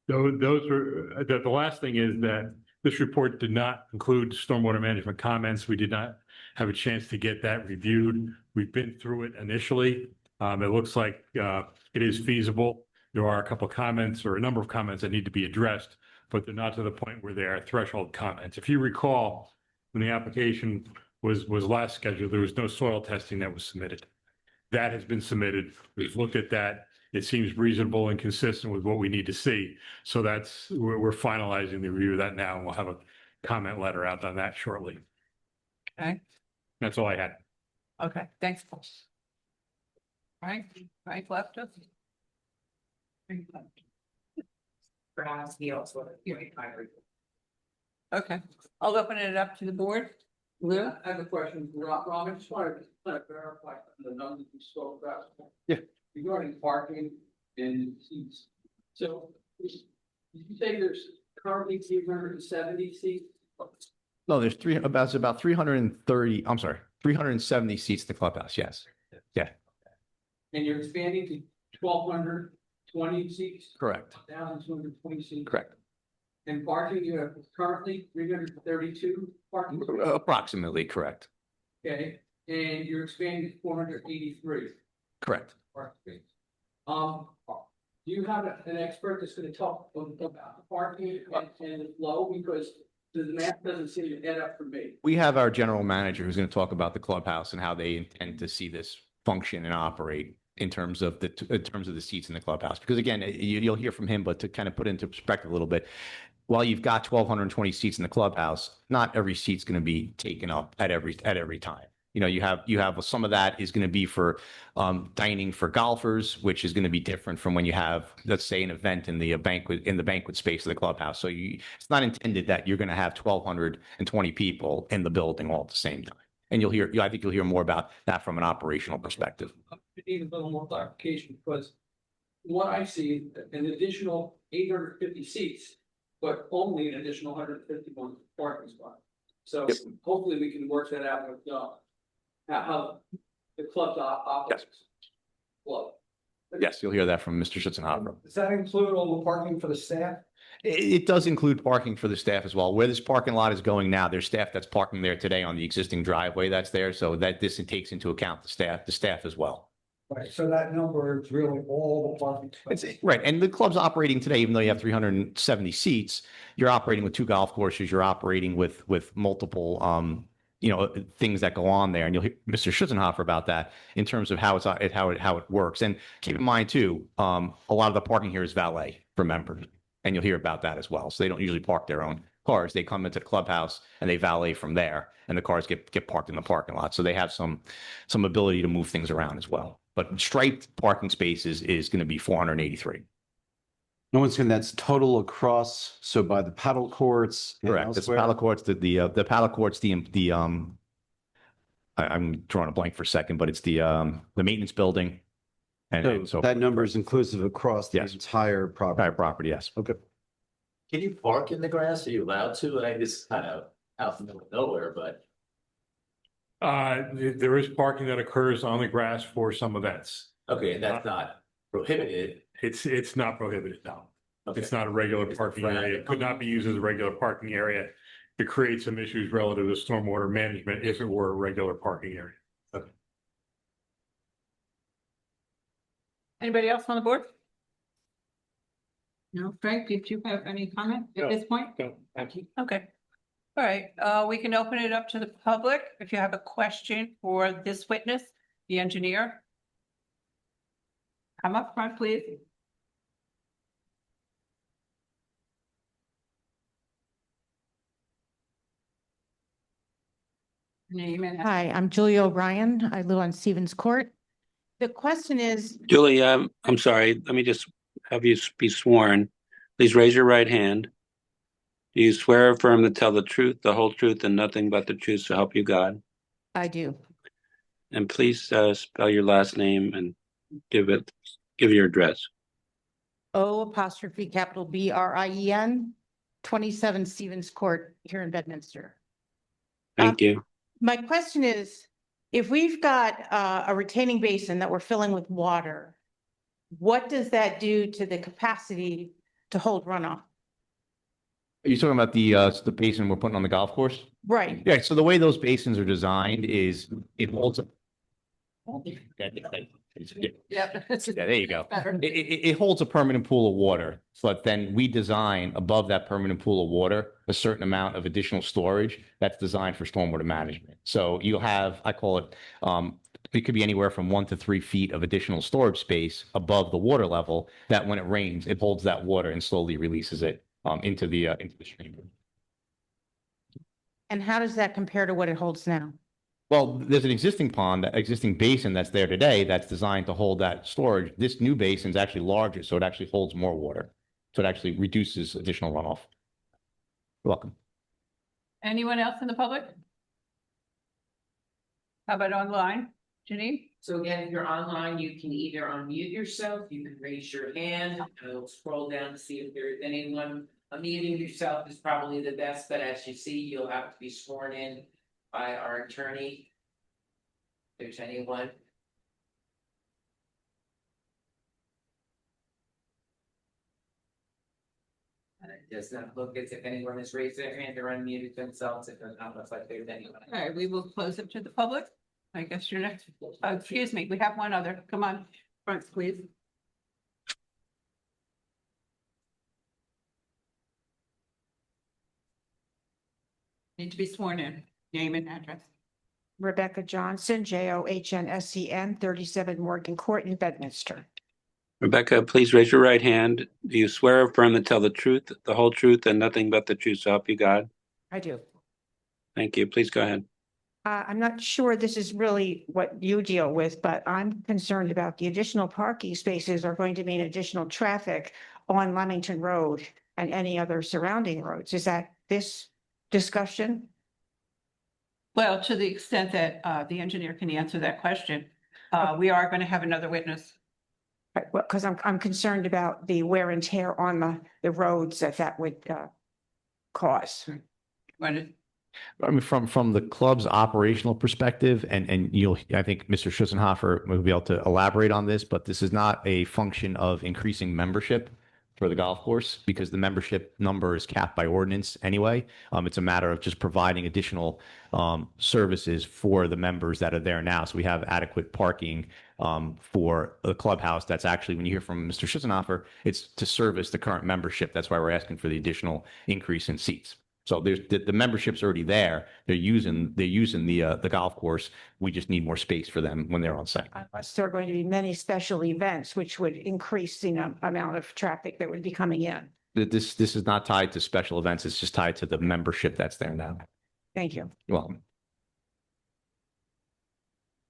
Those were the last thing is that this report did not include stormwater management comments. We did not have a chance to get that reviewed. We've been through it initially. It looks like it is feasible. There are a couple of comments or a number of comments that need to be addressed, but they're not to the point where they are threshold comments. If you recall, when the application was last scheduled, there was no soil testing that was submitted. That has been submitted. We've looked at that. It seems reasonable and consistent with what we need to see. So we're finalizing the review of that now, and we'll have a comment letter out on that shortly. Okay, That's all I had. okay, thanks, Paul. Frank left us. Frank left. Perhaps he also. Okay, I'll open it up to the board. Lou? I have a question, Robin, just wanted to kind of verify the numbers you spoke about. Yeah. Regarding parking and seats. So, did you say there's currently 370 seats? No, there's about 330, I'm sorry, 370 seats in the clubhouse, yes. Yeah, And you're expanding to 1,220 seats? correct, 1,220 seats? correct. And parking, you have currently 332 parking spaces? Approximately correct, Okay, and you're expanding to 483 correct. parking spaces. Do you have an expert that's gonna talk about the parking and the flow? Because the math doesn't seem to add up for me. We have our general manager who's going to talk about the clubhouse and how they intend to see this function and operate in terms of the seats in the clubhouse. Because again, you'll hear from him, but to kind of put into perspective a little bit, while you've got 1,220 seats in the clubhouse, not every seat's going to be taken up at every time. You know, you have some of that is going to be for dining for golfers, which is going to be different from when you have, let's say, an event in the banquet space of the clubhouse. So it's not intended that you're going to have 1,220 people in the building all at the same time. And I think you'll hear more about that from an operational perspective. I need a little more clarification because what I see, an additional 850 seats, but only an additional 151 parking spots. So Yep. hopefully we can work that out with how the club's operates. Club. Yes, you'll hear that from Mr. Schutzenhofer. Does that include all the parking for the staff? It does include parking for the staff as well. Where this parking lot is going now, there's staff that's parking there today on the existing driveway that's there. So that this takes into account the staff as well. Right, so that number is really all the parking spaces. Right. And the club's operating today, even though you have 370 seats, you're operating with 2 golf courses, you're operating with multiple, things that go on there. And you'll hear Mr. Schutzenhofer about that in terms of how it works. And keep in mind too, a lot of the parking here is valet for members. And you'll hear about that as well. So they don't usually park their own cars. They come into the clubhouse and they valet from there, and the cars get parked in the parking lot. So they have some ability to move things around as well. But striped parking spaces is going to be 483. No one's going, that's total across, so by the paddle courts. and Correct. It's elsewhere? paddle courts, the paddle courts, I'm drawing a blank for a second, but it's the maintenance building. And So so that number is inclusive across the Yes. entire property. entire property, yes. Okay. Can you park in the grass? Are you allowed to? I just kind of out in the middle of nowhere, but. There is parking that occurs on the grass for some events. Okay, and that's not prohibited. It's not prohibited, no. Okay. It's not a regular It's parking flat. area. It could not be used as a regular parking area. It creates some issues relative to stormwater management if it were a regular parking area. Anybody else on the board? No, Frank, did you have any comment at No. this point? So, thank you. Okay. All right, we can open it up to the public. If you have a question for this witness, the engineer. Come up front, please. Name and. Hi, I'm Julia O'Brien. I live on Stevens Court. The question is, Julie, I'm sorry. Let me just have you be sworn. Please raise your right hand. Do you swear or affirm to tell the truth, the whole truth, and nothing but the truth so help you God? I do. And please spell your last name and give your address. O''BRIEN, 27 Stevens Court here in Bedminster. Thank you. My question is, if we've got a retaining basin that we're filling with water, what does that do to the capacity to hold runoff? Are you talking about the basin we're putting on the golf course? Right. Yeah, so the way those basins are designed is it holds up. Yeah, Yep. there you go. Better. It holds a permanent pool of water, but then we design above that permanent pool of water, a certain amount of additional storage that's designed for stormwater management. So you'll have, I call it, it could be anywhere from 1 to 3 feet of additional storage space above the water level that when it rains, it holds that water and slowly releases it into the stream. And how does that compare to what it holds now? Well, there's an existing pond, that existing basin that's there today that's designed to hold that storage. This new basin is actually larger, so it actually holds more water. So it actually reduces additional runoff. You're welcome. Anyone else in the public? How about online? Janine? So again, if you're online, you can either unmute yourself, you can raise your hand, and I'll scroll down to see if there's anyone. Unmuting yourself is probably the best, but as you see, you'll have to be sworn in by our attorney. If there's anyone. It does not look as if anyone has raised their hand or unmuted themselves. It does not look like there's anyone. All right, we will close it to the public. I guess you're next. Oh, excuse me, we have one other. Come on, front, please. Need to be sworn in. Name and address. Rebecca Johnson, JOHNSCN, 37 Morgan Court in Bedminster. Rebecca, please raise your right hand. Do you swear or affirm to tell the truth, the whole truth, and nothing but the truth, so help you God? I do. Thank you. Please go ahead. I'm not sure this is really what you deal with, but I'm concerned about the additional parking spaces are going to mean additional traffic on Leamington Road and any other surrounding roads. Is that this discussion? Well, to the extent that the engineer can answer that question, we are going to have another witness. Right, well, because I'm concerned about the wear and tear on the roads that would cause. I mean, from the club's operational perspective, and I think Mr. Schutzenhofer will be able to elaborate on this, but this is not a function of increasing membership for the golf course because the membership number is capped by ordinance anyway. It's a matter of just providing additional services for the members that are there now. So we have adequate parking for the clubhouse. That's actually, when you hear from Mr. Schutzenhofer, it's to service the current membership. That's why we're asking for the additional increase in seats. So there's the membership's already there. They're using the golf course. We just need more space for them when they're on site. Unless there are going to be many special events, which would increase the amount of traffic that would be coming in. This is not tied to special events. It's just tied to the membership that's there now. Thank you. You're welcome.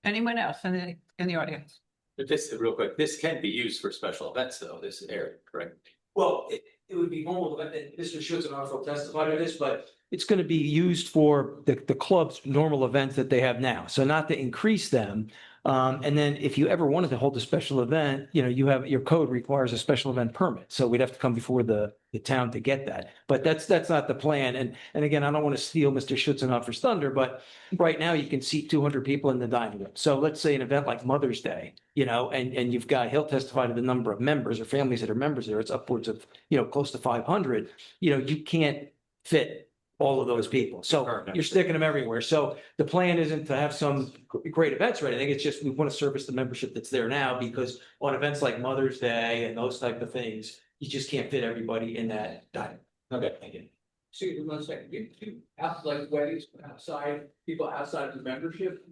Anyone else in the audience? Just real quick, this can be used for special events though, this area, correct? Well, it would be normal, and Mr. Schutzenhofer will testify to this, but it's going to be used for the club's normal events that they have now. So not to increase them. And then if you ever wanted to hold a special event, your code requires a special event permit. So we'd have to come before the town to get that. But that's not the plan. And again, I don't want to steal Mr. Schutzenhofer's thunder, but right now you can seat 200 people in the dining room. So let's say an event like Mother's Day, and he'll testify to the number of members or families that are members there. It's upwards of, close to 500. You can't fit all of those people. So you're sticking them everywhere. So the plan isn't to have some great events or anything. It's just we want to service the membership that's there now, because on events like Mother's Day and those type of things, you just can't fit everybody in that dining. Okay, thank you. Excuse me 1 second. You have like weddings outside, people outside of the membership?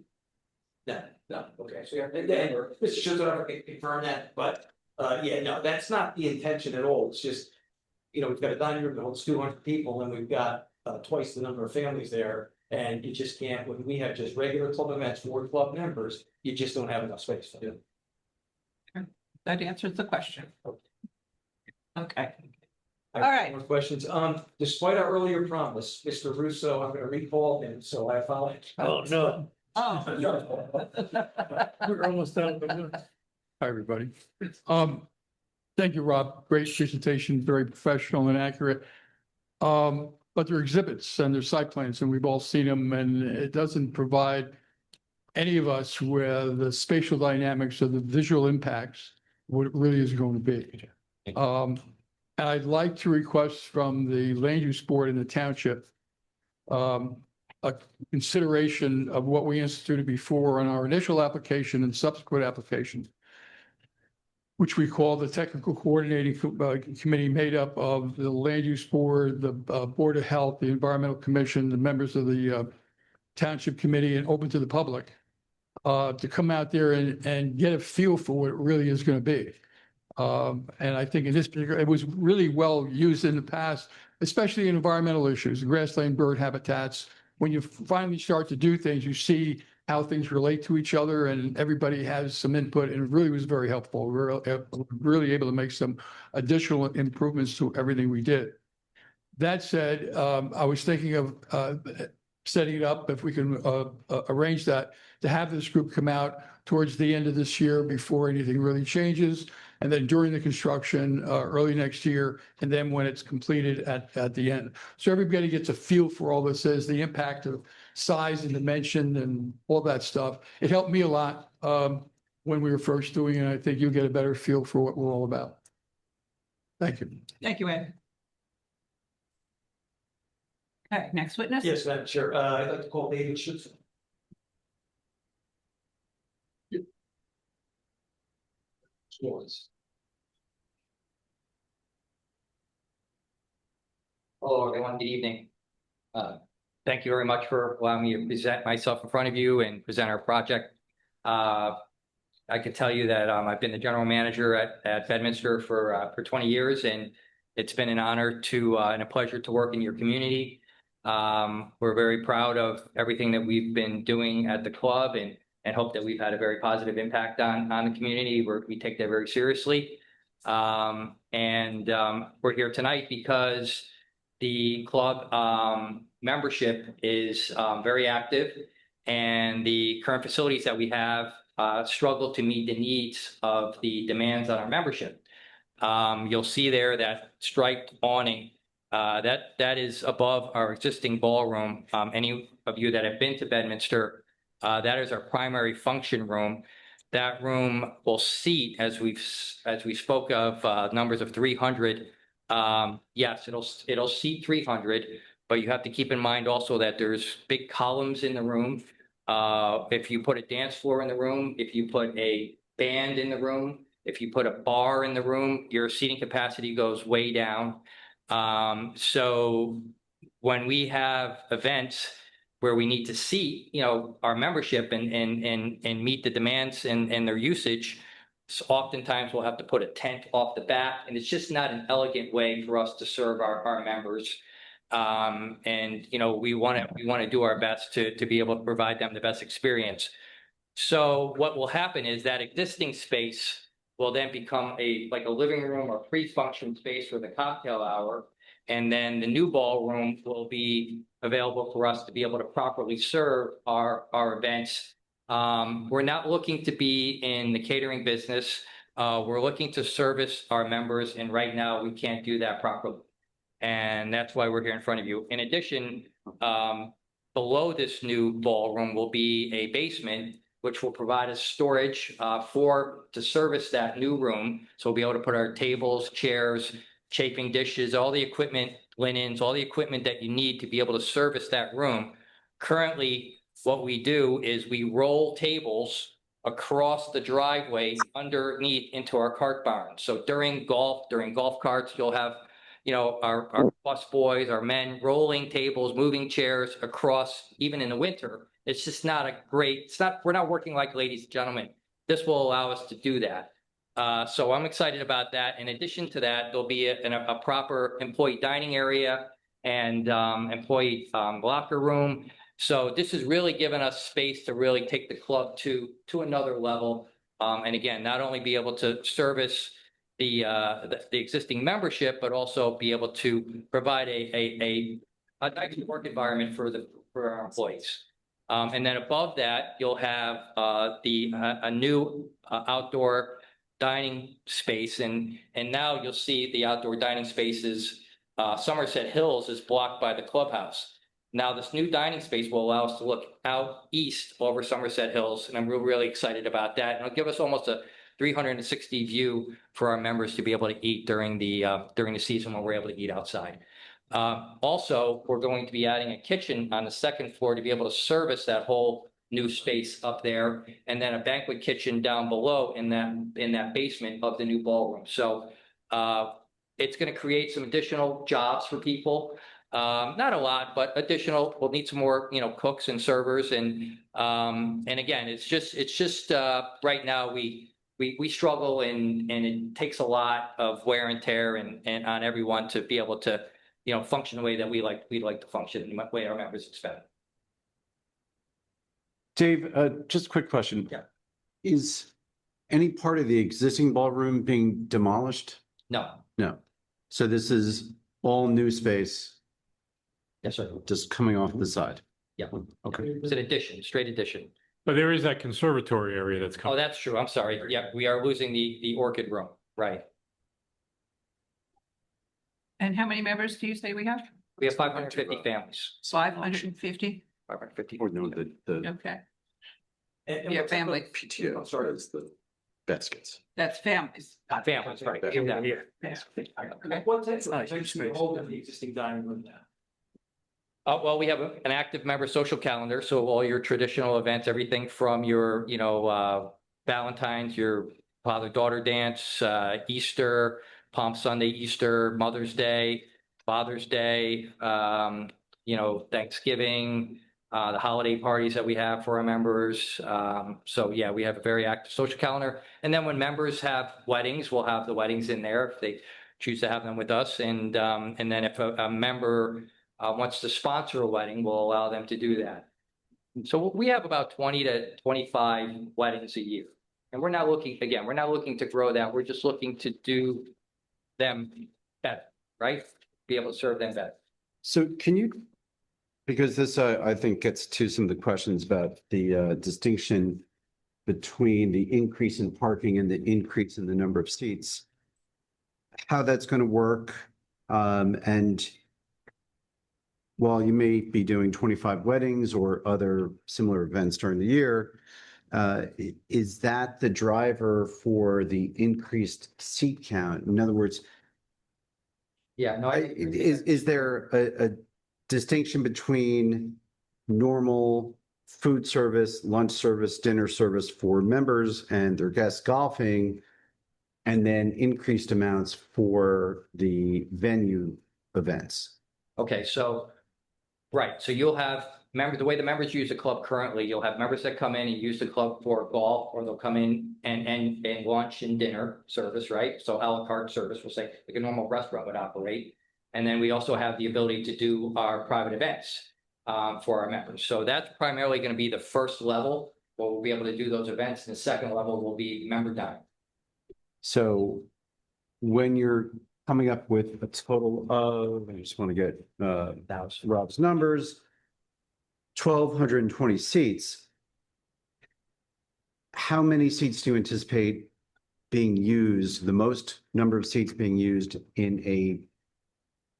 No. Okay, so you have. Mr. Schutzenhofer can confirm that, but no, that's not the intention at all. It's just, we've got a dining room that holds 200 people and we've got twice the number of families there, and you just can't, when we have just regular club events for club members, you just don't have enough space for them. That answers the question. Okay. All right. More questions. Despite our earlier promise, Mr. Russo, I'm going to recall him, so I apologize. Oh, no. Oh. We're almost done. Hi, everybody. Thank you, Rob. Great presentation, very professional and accurate. But they're exhibits and they're site plans, and we've all seen them, and it doesn't provide any of us with the spatial dynamics or the visual impacts, what it really is going to be. And I'd like to request from the land use board in the township a consideration of what we instituted before on our initial application and subsequent applications, which we call the Technical Coordinating Committee, made up of the Land Use Board, the Board of Health, the Environmental Commission, the members of the Township Committee, and open to the public to come out there and get a feel for what it really is going to be. And I think in this particular, it was really well used in the past, especially in environmental issues, grassland bird habitats. When you finally start to do things, you see how things relate to each other, and everybody has some input, and it really was very helpful. We were really able to make some additional improvements to everything we did. That said, I was thinking of setting it up, if we can arrange that, to have this group come out towards the end of this year before anything really changes, and then during the construction early next year, and then when it's completed at the end. So everybody gets a feel for all this is, the impact of size and dimension and all that stuff. It helped me a lot when we were first doing it. I think you'll get a better feel for what we're all about. Thank you. Thank you, Ed. Okay, next witness? Yes, Madam Chair. I'd like to call David Schutz. Hello, everyone. Good evening. Thank you very much for allowing me to present myself in front of you and present our project. I can tell you that I've been the general manager at Bedminster for 20 years, and it's been an honor and a pleasure to work in your community. We're very proud of everything that we've been doing at the club, and hope that we've had a very positive impact on the community. We take that very seriously. We're here tonight because the club membership is very active, and the current facilities that we have struggle to meet the needs of the demands on our membership. You'll see there that striped awning that is above our existing ballroom. Any of you that have been to Bedminster, that is our primary function room. That room will seat, as we spoke of, numbers of 300. Yes, it'll seat 300, but you have to keep in mind also that there's big columns in the room. If you put a dance floor in the room, if you put a band in the room, if you put a bar in the room, your seating capacity goes way down. So when we have events where we need to seat, our membership and meet the demands and their usage, so oftentimes we'll have to put a tent off the back, and it's just not an elegant way for us to serve our members. We want to do our best to be able to provide them the best experience. So what will happen is that existing space will then become like a living room or pre-function space for the cocktail hour. And then the new ballroom will be available for us to be able to properly serve our events. We're not looking to be in the catering business. We're looking to service our members, and right now we can't do that properly. And that's why we're here in front of you. In addition, below this new ballroom will be a basement, which will provide us storage to service that new room. So we'll be able to put our tables, chairs, chafing dishes, all the equipment, linens, all the equipment that you need to be able to service that room. Currently, what we do is we roll tables across the driveway underneath into our cart barn. So during golf carts, you'll have, our bus boys, our men rolling tables, moving chairs across, even in the winter. It's just not we're not working like ladies and gentlemen. This will allow us to do that. So I'm excited about that. In addition to that, there'll be a proper employee dining area and employee locker room. So this has really given us space to really take the club to another level. And again, not only be able to service the existing membership, but also be able to provide a nice work environment for our employees. And then above that, you'll have a new outdoor dining space, and now you'll see the outdoor dining spaces. Somerset Hills is blocked by the clubhouse. Now this new dining space will allow us to look out east over Somerset Hills, and I'm really excited about that. And it'll give us almost a 360 view for our members to be able to eat during the season when we're able to eat outside. Also, we're going to be adding a kitchen on the second floor to be able to service that whole new space up there, and then a banquet kitchen down below in that basement of the new ballroom. So it's going to create some additional jobs for people. Not a lot, but additional. We'll need some more, cooks and servers, and again, it's just right now we struggle, and it takes a lot of wear and tear and on everyone to be able to, function the way that we like to function, and the way our members expect. Dave, just a quick question. Yeah. Is any part of the existing ballroom being demolished? No. No. So this is all new space? Yes, sir. Just coming off the side? Yeah. Okay. It's an addition, straight addition. But there is that conservatory area that's Oh, coming. that's true. I'm sorry. Yeah, we are losing the orchid room. Right. And how many members do you say we have? We have 550 families. 550? 550. Or no, the Okay, And your family, PTO, I'm sorry, is the baskets. that's families. Families, right. Give that. What's it? Hold the existing dining room now. Well, we have an active member social calendar, so all your traditional events, everything from your, Valentine's, your father-daughter dance, Easter, Palm Sunday, Easter, Mother's Day, Father's Day, Thanksgiving, the holiday parties that we have for our members. So yeah, we have a very active social calendar. And then when members have weddings, we'll have the weddings in there if they choose to have them with us. And then if a member wants to sponsor a wedding, we'll allow them to do that. So we have about 20 to 25 weddings a year. And we're not looking to grow that. We're just looking to do them better, right? Be able to serve them better. So can you, because this, I think, gets to some of the questions about the distinction between the increase in parking and the increase in the number of seats, how that's going to work. And while you may be doing 25 weddings or other similar events during the year, is that the driver for the increased seat count? In other words, Yeah, no, is there a distinction between normal food service, lunch service, dinner service for members and their guests golfing, and then increased amounts for the venue events? Okay, so, right, so you'll have the way the members use the club currently, you'll have members that come in and use the club for golf, or they'll come in and lunch and dinner service, right? So a la carte service, we'll say, like a normal restaurant would operate. And then we also have the ability to do our private events for our members. So that's primarily going to be the first level where we'll be able to do those events. And the second level will be member dining. So when you're coming up with a total of, I just want to get Rob's numbers, 1,220 seats, how many seats do you anticipate being used, the most number of seats being used in a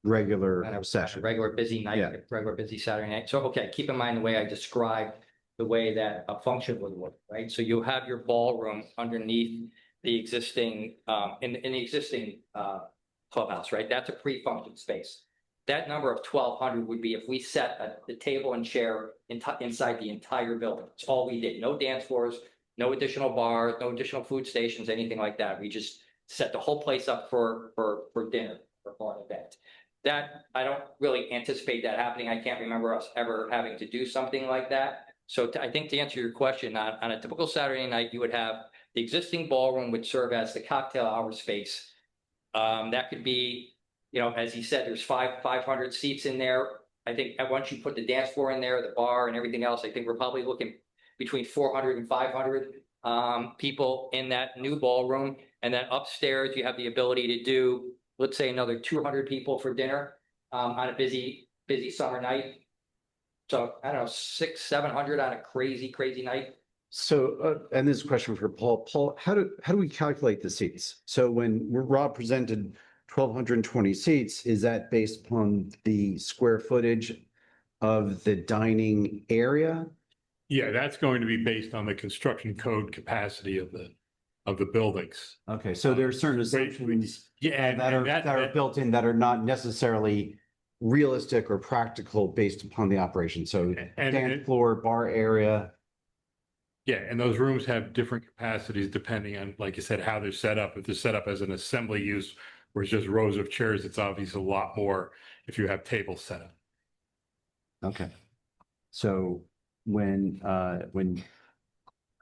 regular session? Regular busy night, Yeah. regular busy Saturday night. So, okay, keep in mind the way I described the way that a function would work, right? So you have your ballroom underneath the existing, in the existing clubhouse, right? That's a pre-function space. That number of 1,200 would be if we set the table and chair inside the entire building. It's all we did. No dance floors, no additional bars, no additional food stations, anything like that. We just set the whole place up for dinner or for an event. That, I don't really anticipate that happening. I can't remember us ever having to do something like that. So I think to answer your question, on a typical Saturday night, you would have the existing ballroom would serve as the cocktail hour space. That could be, as he said, there's 500 seats in there. I think once you put the dance floor in there, the bar and everything else, I think we're probably looking between 400 and 500 people in that new ballroom. And then upstairs, you have the ability to do, let's say, another 200 people for dinner on a busy summer night. So I don't know, 600-700 on a crazy night. So, and this is a question for Paul. Paul, how do we calculate the seats? So when Rob presented 1,220 seats, is that based upon the square footage of the dining area? Yeah, that's going to be based on the construction code capacity of the buildings. Okay, so there are certain assumptions that are built in that are not necessarily realistic or practical based upon the operation. So dance floor, bar area. Yeah, and those rooms have different capacities depending on, like you said, how they're set up. If they're set up as an assembly use, where it's just rows of chairs, it's obviously a lot more if you have tables set up. Okay. So when Mr.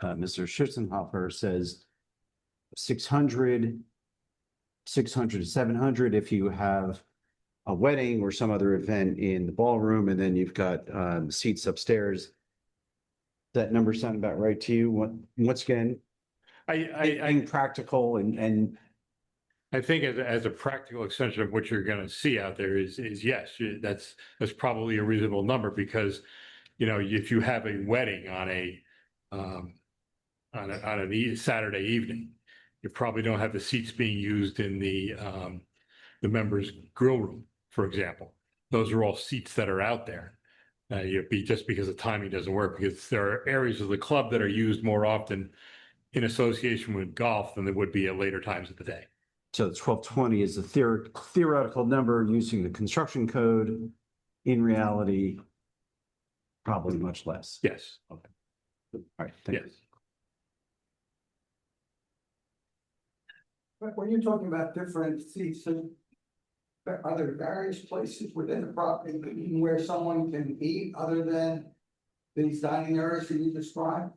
Schutzenhofer says 600 to 700, if you have a wedding or some other event in the ballroom, and then you've got seats upstairs. That number sound about right to you? Once again, being practical and I think as a practical extension of what you're going to see out there is yes, that's probably a reasonable number because, you know, if you have a wedding on a Saturday evening, you probably don't have the seats being used in the members' grill room, for example. Those are all seats that are out there. You'd be just because the timing doesn't work, because there are areas of the club that are used more often in association with golf than there would be at later times of the day. so 1220 is a theoretical number using the construction code. In reality, probably much less. Yes. Okay. All right. Thank you. But when you're talking about different seats, are there various places within the property where someone can eat other than these dining areas that you described?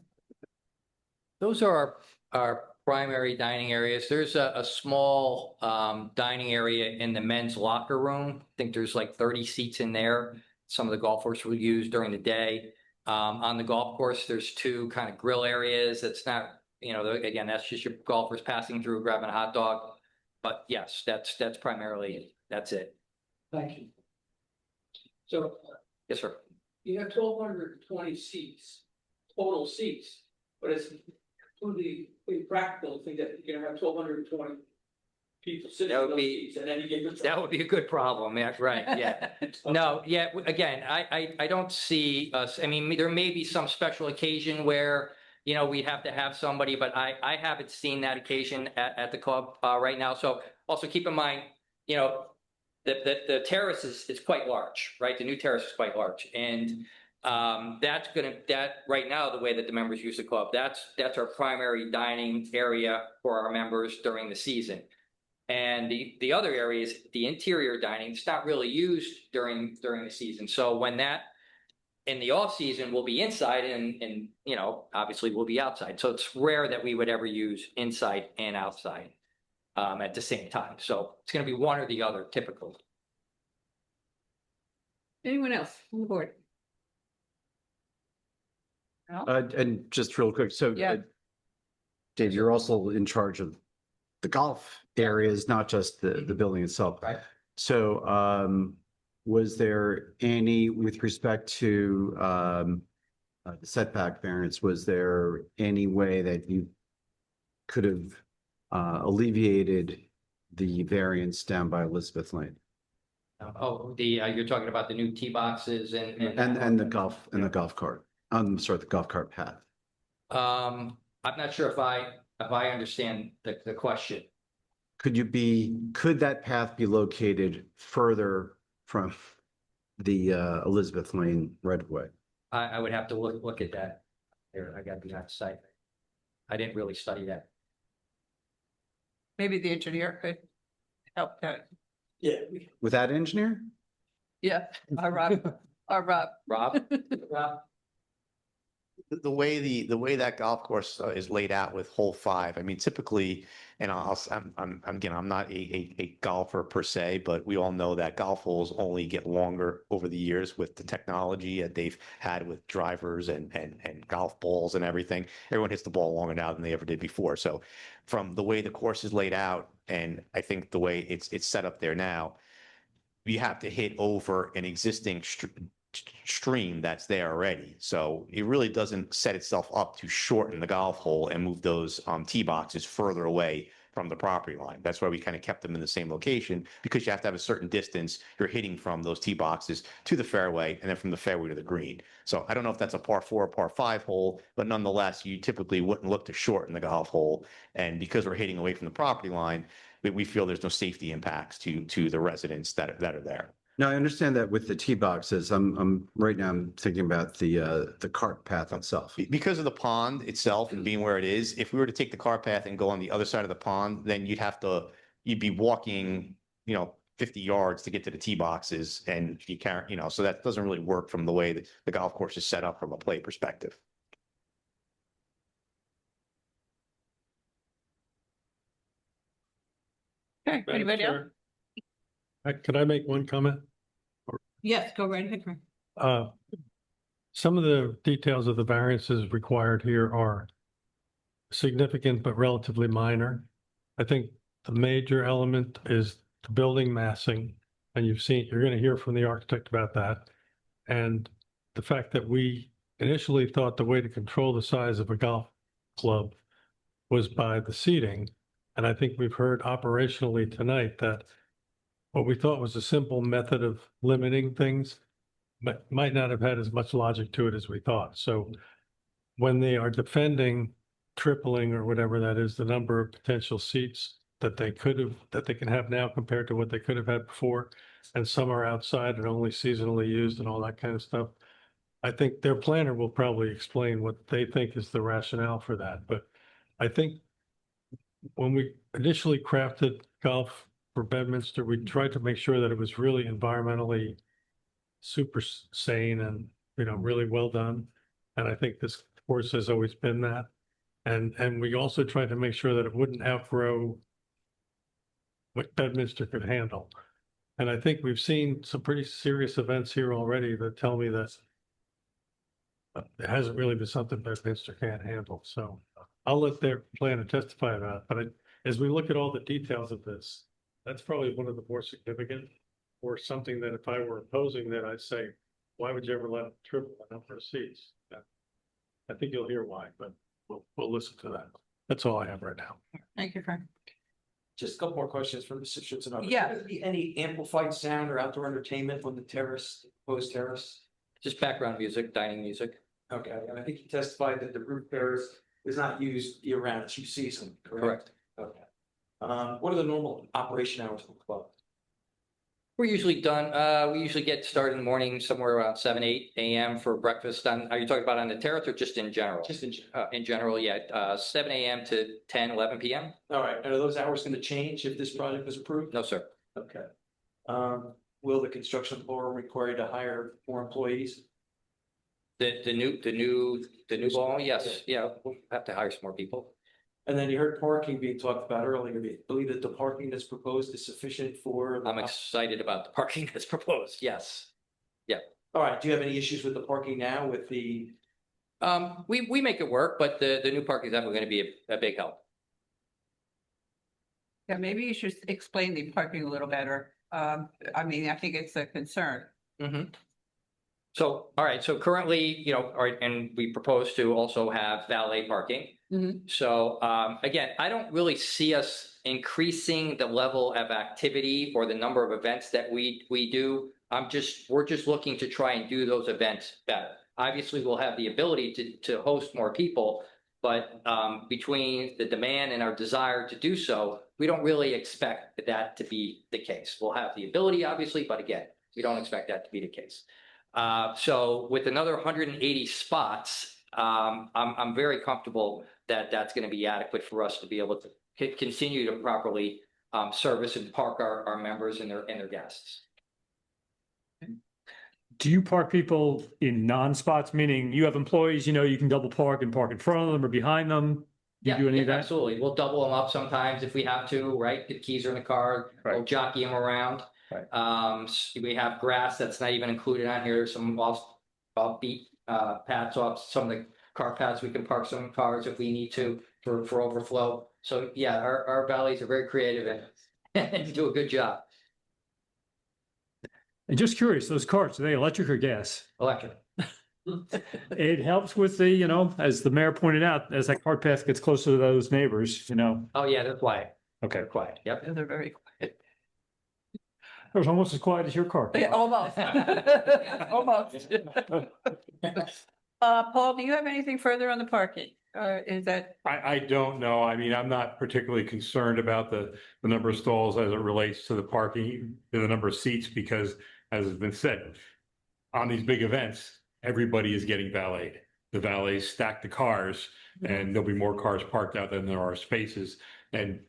Those are our primary dining areas. There's a small dining area in the men's locker room. I think there's like 30 seats in there. Some of the golfers will use during the day. On the golf course, there's two kind of grill areas. That's not, you know, again, that's just your golfers passing through, grabbing a hot dog. But yes, that's primarily it. That's it. Thank you. So Yes, sir. you have 1,220 seats, total seats, but it's completely impractical to think that you're gonna have 1,220 people sitting That in would those be- seats and then you get. That would be a good problem. Yeah, right. Yeah. No, yeah, again, I don't see us, I mean, there may be some special occasion where, you know, we'd have to have somebody, but I haven't seen that occasion at the club right now. So also keep in mind, you know, the terrace is quite large, right? The new terrace is quite large. And that right now, the way that the members use the club, that's our primary dining area for our members during the season. And the other areas, the interior dining, it's not really used during the season. So when that in the off season will be inside and you know, obviously we'll be outside. So it's rare that we would ever use inside and outside at the same time. So it's going to be one or the other typically. Anyone else on the board? No? And just real quick, so Yeah. Dave, you're also in charge of the golf areas, not just the building itself. Right. So was there any, with respect to the setback variance, was there any way that you could have alleviated the variance down by Elizabeth Lane? Oh, you're talking about the new tee boxes And the golf cart. I'm sorry, the golf cart path. I'm not sure if I understand the question. Could that path be located further from the Elizabeth Lane right of way? I would have to look at that. There, I got to be on site. I didn't really study that. Maybe the engineer could help that. Yeah. With that engineer? Yeah, our Rob. Rob? The way that golf course is laid out with hole 5, I mean, typically, and I'm not a golfer per se, but we all know that golf holes only get longer over the years with the technology that they've had with drivers and golf balls and everything. Everyone hits the ball longer now than they ever did before. So from the way the course is laid out, and I think the way it's set up there now, you have to hit over an existing stream that's there already. So it really doesn't set itself up to shorten the golf hole and move those tee boxes further away from the property line. That's why we kind of kept them in the same location, because you have to have a certain distance you're hitting from those tee boxes to the fairway and then from the fairway to the green. So I don't know if that's a par 4 or par 5 hole, but nonetheless, you typically wouldn't look to shorten the golf hole. And because we're hitting away from the property line, we feel there's no safety impacts to the residents that are there. No, I understand that with the tee boxes. Right now I'm thinking about the cart path itself. Because of the pond itself and being where it is, if we were to take the car path and go on the other side of the pond, then you'd be walking, 50 yards to get to the tee boxes and you can't, so that doesn't really work from the way that the golf course is set up from a play perspective. Okay, anybody else? Could I make one comment? Yes, go right ahead. Some of the details of the variances required here are significant but relatively minor. I think the major element is the building massing, and you're going to hear from the architect about that. And the fact that we initially thought the way to control the size of a golf club was by the seating. And I think we've heard operationally tonight that what we thought was a simple method of limiting things might not have had as much logic to it as we thought. So when they are defending tripling or whatever that is, the number of potential seats that they can have now compared to what they could have had before, and some are outside and only seasonally used and all that kind of stuff. I think their planner will probably explain what they think is the rationale for that. But I think when we initially crafted golf for Bedminster, we tried to make sure that it was really environmentally super sane and, really well done. And I think this course has always been that. And we also tried to make sure that it wouldn't outgrow what Bedminster could handle. And I think we've seen some pretty serious events here already that tell me that it hasn't really been something Bedminster can't handle. So I'll let their planner testify about it. But as we look at all the details of this, that's probably one of the more significant, or something that if I were opposing that, I'd say, why would you ever let them triple the number of seats? I think you'll hear why, but we'll listen to that. That's all I have right now. Thank you, Frank. Just a couple more questions for Mr. Schutzenhofer. Yeah. Will there be any amplified sound or outdoor entertainment on the terrace, proposed terrace? Just background music, dining music. Okay, and I think you testified that the roof terrace is not used year round, it's used seasonally, correct? Okay. What are the normal operation hours of the club? We're usually done, we usually get started in the morning somewhere around 7, 8 a.m. for breakfast. Are you talking about on the terrace or just in general? Just in general, yeah, 7 a.m. to 10, 11 p.m. All right, and are those hours going to change if this project is approved? No, sir. Okay. Will the construction floor require to hire more employees? The new ball, yes, yeah, we'll have to hire some more people. And then you heard parking being talked about earlier. Do you believe that the parking that's proposed is sufficient for? I'm excited about the parking that's proposed, yes. Yeah. All right, do you have any issues with the parking now with the? We make it work, but the new parking is definitely going to be a big help. Yeah, maybe you should explain the parking a little better. I think it's a concern. Mm-hmm. So, all right, so currently, and we propose to also have valet parking. Mm-hmm. So, again, I don't really see us increasing the level of activity or the number of events that we do. We're just looking to try and do those events better. Obviously, we'll have the ability to host more people, but between the demand and our desire to do so, we don't really expect that to be the case. We'll have the ability, obviously, but again, we don't expect that to be the case. So with another 180 spots, I'm very comfortable that that's going to be adequate for us to be able to continue to properly service and park our members and their guests. Do you park people in non-spots, meaning you have employees, you can double park and park in front of them or behind them? Do you do any of that? Absolutely. We'll double them up sometimes if we have to, right? The keys are in the car, we'll jockey them around. Right. We have grass that's not even included on here. Some offbeat pads off some of the car paths. We can park some cars if we need to for overflow. So yeah, our valleys are very creative and do a good job. And just curious, those cars, are they electric or gas? Electric. It helps with the, as the mayor pointed out, as that cart path gets closer to those neighbors, Oh yeah, they're quiet. Okay. They're quiet. Yep. They're very quiet. It was almost as quiet as your car. Yeah, almost. Almost. Paul, do you have anything further on the parking? Is that? I don't know. I'm not particularly concerned about the number of stalls as it relates to the parking, the number of seats, because as has been said, on these big events, everybody is getting valeted. The valets stack the cars and there'll be more cars parked out than there are spaces. And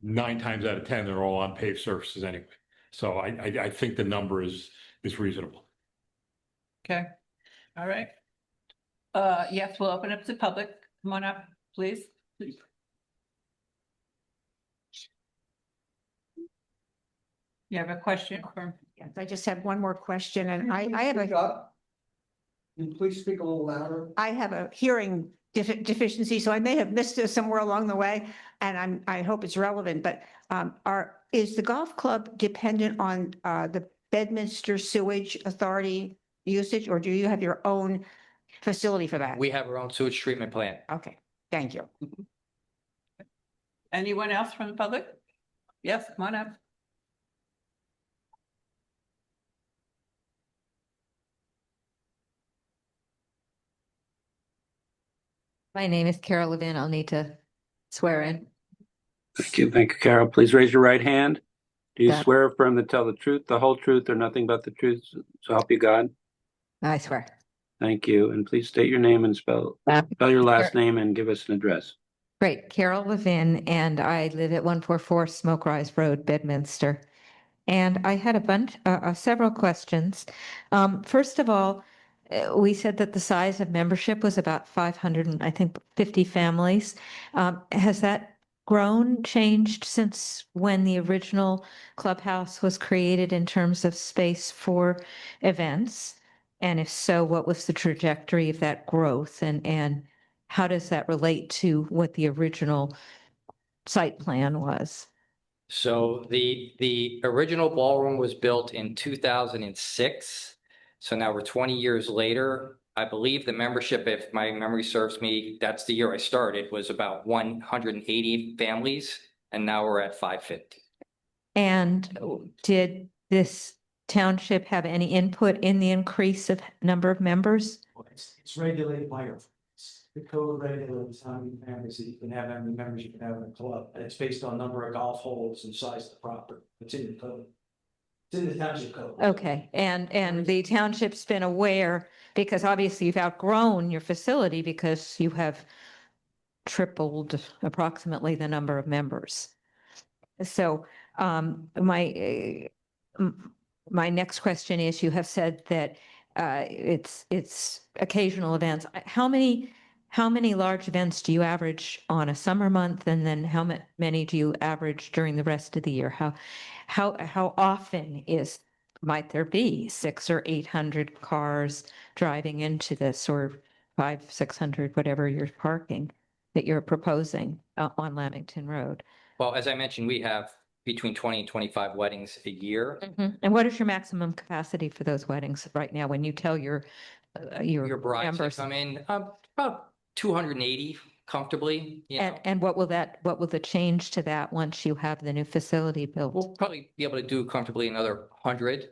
9 times out of 10, they're all on paved surfaces anyway. So I think the number is reasonable. Okay, all right. Yes, we'll open up to public. Come on up, please. You have a question for? Yes, I just have one more question and I have Speak a, up. Can you please speak a little louder? I have a hearing deficiency, so I may have missed it somewhere along the way. And I hope it's relevant, but is the golf club dependent on the Bedminster Sewage Authority usage, or do you have your own facility for that? We have our own sewage treatment plant. Okay, thank you. Anyone else from the public? Yes, come on up. My name is Carol Levin. I'll need to swear in. Thank you, Carol. Please raise your right hand. Do you Yeah. swear or affirm to tell the truth, the whole truth, or nothing but the truth, so help you God? I swear. Thank you. And please state your name and spell your last name and give us an address. Great. Carol Levin, and I live at 144 Smoke Rise Road, Bedminster. And I had a bunch, several questions. First of all, we said that the size of membership was about 500 and I think 50 families. Has that grown, changed since when the original clubhouse was created in terms of space for events? And if so, what was the trajectory of that growth and how does that relate to what the original site plan was? So the original ballroom was built in 2006. So now we're 20 years later. I believe the membership, if my memory serves me, that's the year I started, was about 180 families, and now we're at 550. And did this township have any input in the increase of number of members? It's regulated by your, the code regulates how many families that you can have, how many members you can have in a club. And it's based on number of golf holes and size of the property. It's in the code. It's in the township code. Okay, and the township's been aware, because obviously you've outgrown your facility because you have tripled approximately the number of members. So my next question is, you have said that it's occasional events. How many large events do you average on a summer month, and then how many do you average during the rest of the year? How often might there be 600 or 800 cars driving into this, or 500-600, whatever you're parking that you're proposing on Lamington Road? Well, as I mentioned, we have between 20 and 25 weddings a year. And what is your maximum capacity for those weddings right now when you tell your brides to members? come in about 280 comfortably. You know. And what will the change to that once you have the new facility built? We'll probably be able to do comfortably another 100.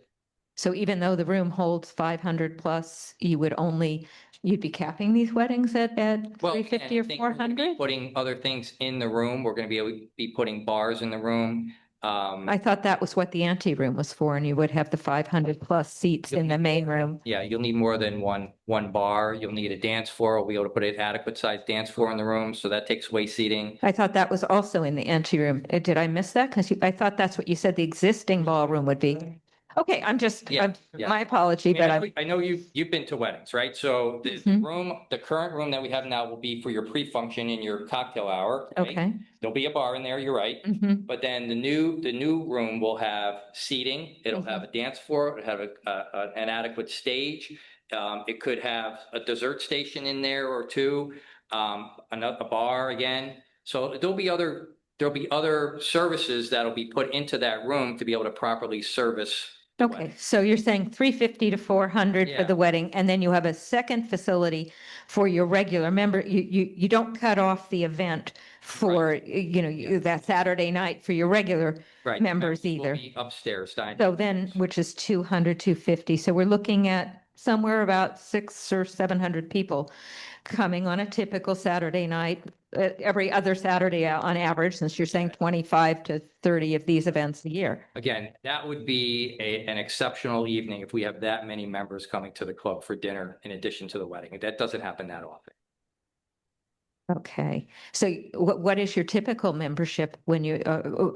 So even though the room holds 500 plus, you'd be capping these weddings at 350 or 400? Putting other things in the room. We're going to be able to be putting bars in the room. I thought that was what the ante room was for, and you would have the 500 plus seats in the main room. Yeah, you'll need more than one bar. You'll need a dance floor. We'll be able to put an adequate sized dance floor in the room, so that takes away seating. I thought that was also in the ante room. Did I miss that? Because I thought that's what you said the existing ballroom would be. Okay, my apology, but I know you've been to weddings, right? So the current room that we have now will be for your pre-function and your cocktail hour. Right? Okay. There'll be a bar in there, you're right. But then the new room will have seating. It'll have a dance floor. It'll have an adequate stage. It could have a dessert station in there or two, a bar again. So there'll be other services that'll be put into that room to be able to properly service. Okay, so you're saying 350 to 400 for the wedding, and then you have a second facility for your regular member. You don't cut off the event for, that Saturday night for your regular members either. Will be upstairs dining. So then, which is 200, 250. So we're looking at somewhere about 600 or 700 people coming on a typical Saturday night, every other Saturday on average, since you're saying 25 to 30 of these events a year. Again, that would be an exceptional evening if we have that many members coming to the club for dinner in addition to the wedding. That doesn't happen that often. Okay, so what is your typical membership when you,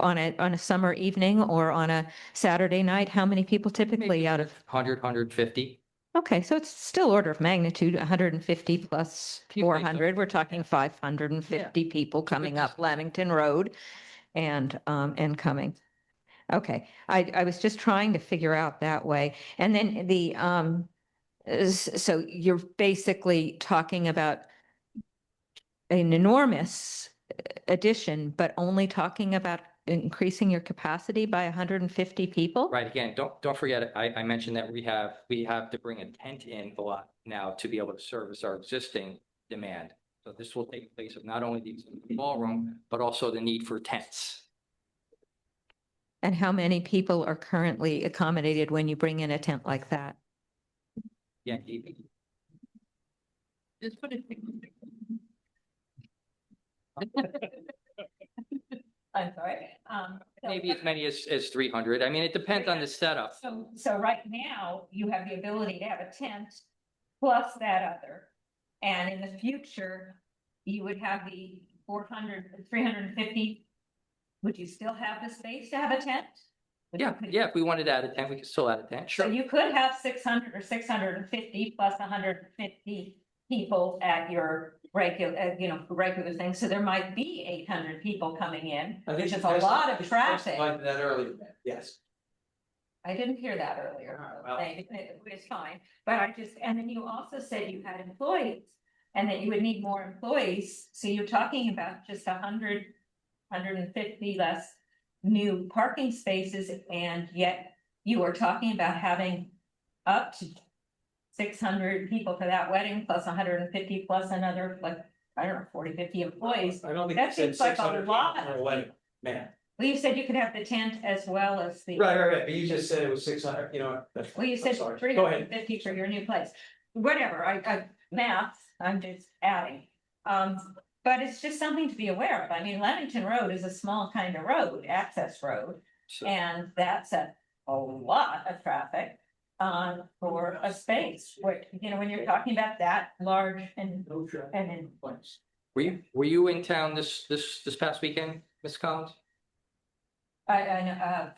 on a summer evening or on a Saturday night? How many people typically out of? 100, 150. Okay, so it's still order of magnitude, 150 plus 400. We're talking 550 people coming up Lamington Road and coming. Okay, I was just trying to figure out that way. And then so you're basically talking about an enormous addition, but only talking about increasing your capacity by 150 people? Right. Again, don't forget, I mentioned that we have to bring a tent in a lot now to be able to service our existing demand. So this will take place of not only the ballroom, but also the need for tents. And how many people are currently accommodated when you bring in a tent like that? Yeah. Just put it. I'm sorry. Maybe as many as 300. I mean, it depends on the setup. So right now you have the ability to have a tent plus that other. And in the future, you would have the 400, 350. Would you still have the space to have a tent? Yeah, if we wanted to add a tent, we could still add a tent. So Sure. you could have 600 or 650 plus 150 people at your regular thing. So there might be 800 people coming in, which is a lot of traffic. That earlier, yes. I didn't hear that earlier. It's fine, but and then you also said you had employees and that you would need more employees. So you're talking about just 100, 150 less new parking spaces, and yet you are talking about having up to 600 people for that wedding, plus 150 plus another, like, I don't know, 40, 50 employees. I don't think That you said seems like a 600 lot. for a wedding, man. Well, you said you could have the tent as well as the. Right, but you just said it was 600, Well, you said sorry. three Go hundred ahead. and fifty for your new place. Whatever, I math, I'm just adding. But it's just something to be aware of. I mean, Lamington Road is a small kind of road, access road. So- And that's a lot of traffic for a space, which, when you're talking about that large and in place. Were you in town this past weekend, Ms. Collins? I know,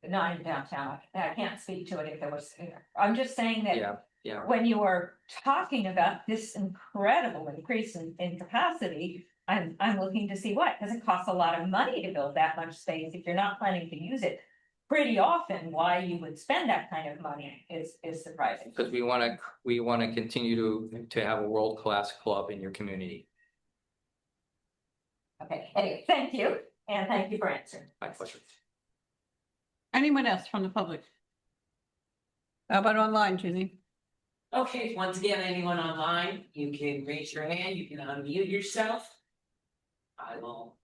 not in downtown. I can't speak to it if there was, I'm just saying that. Yeah. When you are talking about this incredible increase in capacity, I'm looking to see what, because it costs a lot of money to build that much space. If you're not planning to use it pretty often, why you would spend that kind of money is surprising. Because we want to continue to have a world-class club in your community. Okay, anyway, thank you, and thank you for answering. My pleasure. Anyone else from the public? How about online, Ginny? Okay, once again, anyone online, you can raise your hand, you can unmute yourself. I will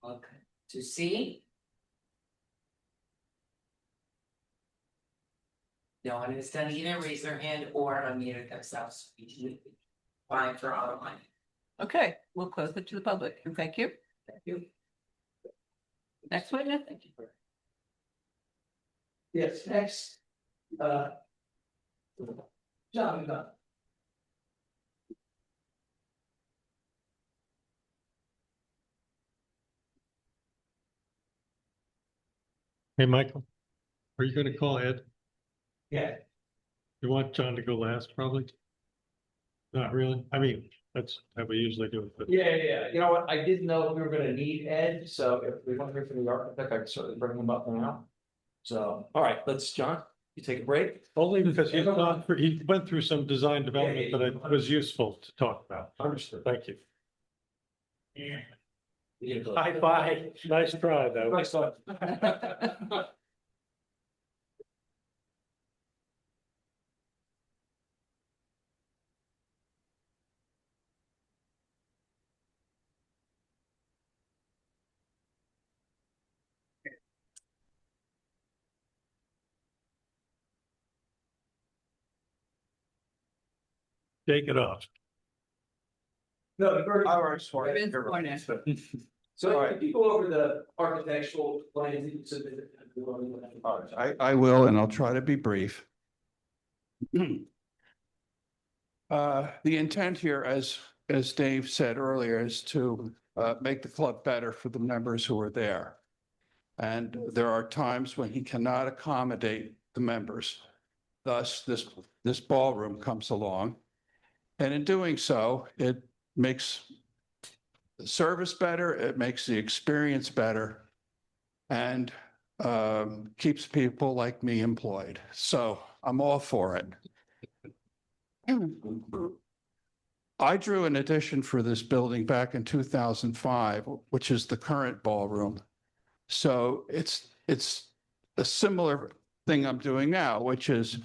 look to see. No one has done either raise their hand or unmuted themselves. Fine for online. Okay, we'll close it to the public, and thank you. Thank you. Next witness. Thank you. Yes, next. John, done. Hey, Michael, are you gonna call Ed? Yeah. You want John to go last, probably? Not really. I mean, that's how we usually do it, but Yeah. You know what? I didn't know we were gonna need Ed, so if we want to hear from the architect, I can certainly bring him up now. So, all right, John, you take a break. only because he went through some design development that it was useful to talk about. Understood. Thank you. High five. Nice try, though. Nice thought. Shake it off. No, the vertical. Vince pointed. So if you go over the architectural plans that you submitted. I will, and I'll try to be brief. The intent here, as Dave said earlier, is to make the club better for the members who are there. And there are times when he cannot accommodate the members. Thus, this ballroom comes along. And in doing so, it makes the service better, it makes the experience better, and keeps people like me employed. So I'm all for it. I drew an addition for this building back in 2005, which is the current ballroom. So it's a similar thing I'm doing now, which is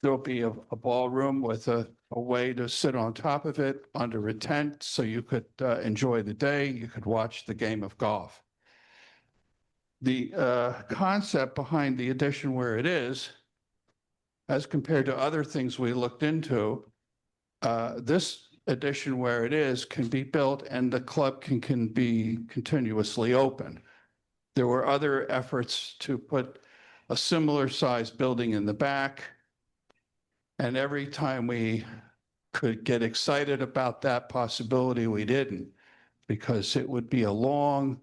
there'll be a ballroom with a way to sit on top of it under a tent so you could enjoy the day, you could watch the game of golf. The concept behind the addition where it is, as compared to other things we looked into, this addition where it is can be built and the club can be continuously open. There were other efforts to put a similar size building in the back. And every time we could get excited about that possibility, we didn't, because it would be a long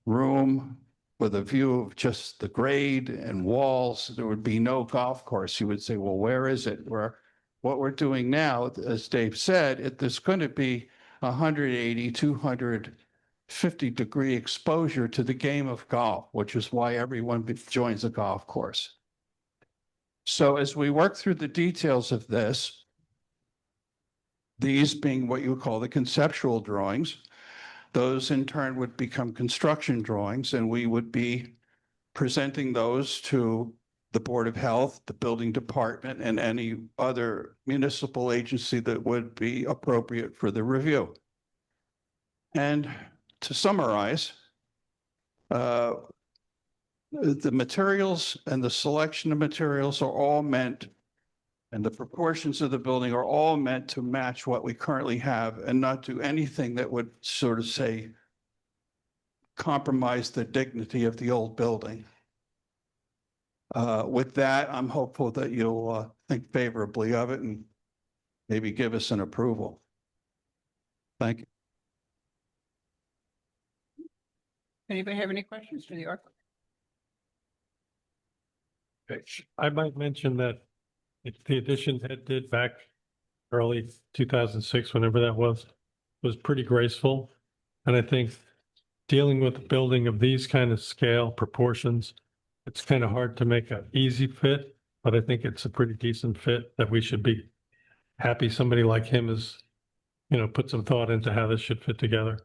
room with a view of just the grade and walls. There would be no golf course. You would say, well, where is it? What we're doing now, as Dave said, there's going to be 180, 250-degree exposure to the game of golf, which is why everyone joins a golf course. So as we work through the details of this, these being what you would call the conceptual drawings, those in turn would become construction drawings, and we would be presenting those to the Board of Health, the building department, and any other municipal agency that would be appropriate for the review. And to summarize, the materials and the selection of materials are all meant, and the proportions of the building are all meant to match what we currently have and not do anything that would sort of say compromise the dignity of the old building. With that, I'm hopeful that you'll think favorably of it and maybe give us an approval. Thank you. Anybody have any questions for the architect? I might mention that the addition Ed did back early 2006, whenever that was pretty graceful. And I think dealing with a building of these kind of scale proportions, it's kind of hard to make an easy fit, but I think it's a pretty decent fit that we should be happy somebody like him is, put some thought into how this should fit together.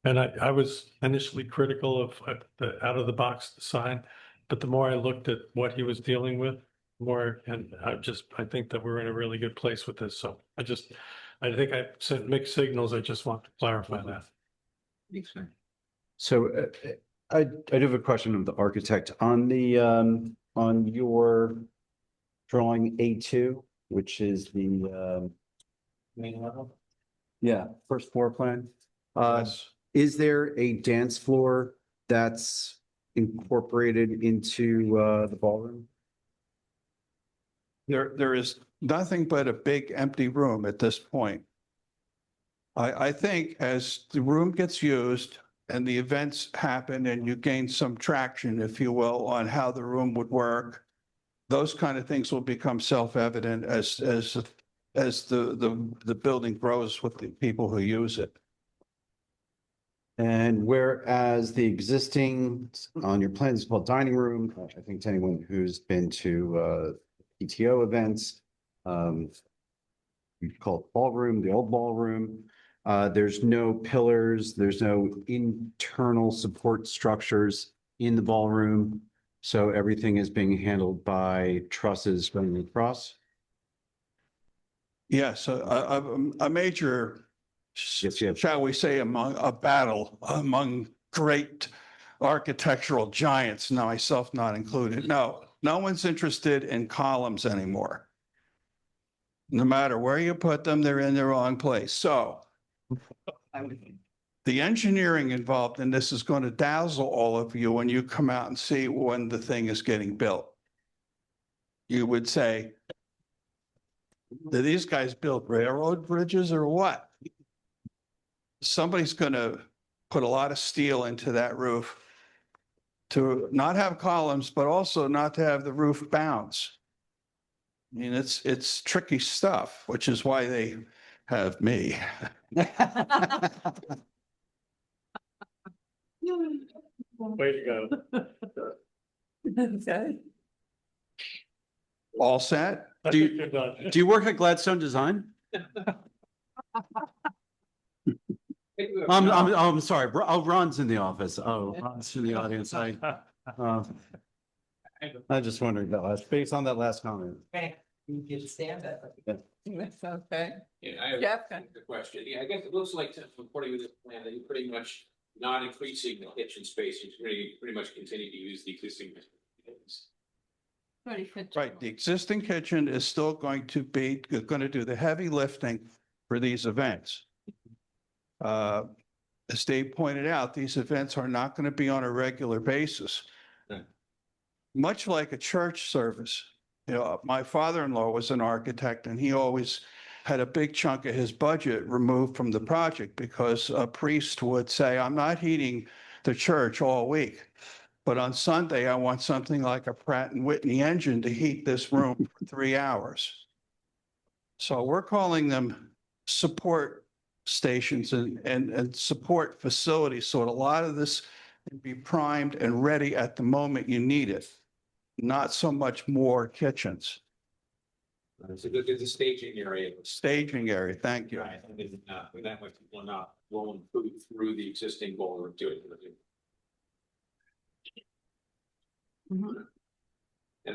And I was initially critical of the out of the box design, but the more I looked at what he was dealing with, and I think that we're in a really good place with this. So I think I sent mixed signals. I just want to clarify that. So I do have a question of the architect on the on your drawing A2, which is the main level. Yeah, first floor plan. Is there a dance floor that's incorporated into the ballroom? There is nothing but a big empty room at this point. I think as the room gets used and the events happen and you gain some traction, if you will, on how the room would work, those kind of things will become self-evident as the building grows with the people who use it. And whereas the existing on your plans is called dining room, I think to anyone who's been to PTO events, we call it ballroom, the old ballroom. There's no pillars, there's no internal support structures in the ballroom. So everything is being handled by trusses running across. Yes, a major, shall we say, among a battle among great architectural giants, now myself not included. No one's interested in columns anymore. No matter where you put them, they're in the wrong place. So the engineering involved in this is going to dazzle all of you when you come out and see when the thing is getting built. You would say, do these guys build railroad bridges or what? Somebody's going to put a lot of steel into that roof to not have columns, but also not to have the roof bounce. I mean, it's tricky stuff, which is why they have me. Way to go. Okay. All set? I Do think you, you're done. do you work at Gladstone Design? I'm sorry. Ron's in the office. Oh, Ron's in the audience. I just wondered based on that last comment. You can stand up. That's okay. Yeah, I have Jeff? a question. Yeah, I guess it looks like, according to this plan, that you're pretty much not increasing the kitchen space. You pretty much continue to use the existing. Right, the existing kitchen is still going to do the heavy lifting for these events. As Dave pointed out, these events are not going to be on a regular basis. Much like a church service, you know, my father-in-law was an architect and he always had a big chunk of his budget removed from the project because a priest would say, I'm not heating the church all week, but on Sunday, I want something like a Pratt and Whitney engine to heat this room for 3 hours. So we're calling them support stations and support facilities. So a lot of this can be primed and ready at the moment you need it, not so much more kitchens. It's a good, it's a staging area. Staging area, thank you. Right, and then, with that much people are not rolling food through the existing ballroom to it. And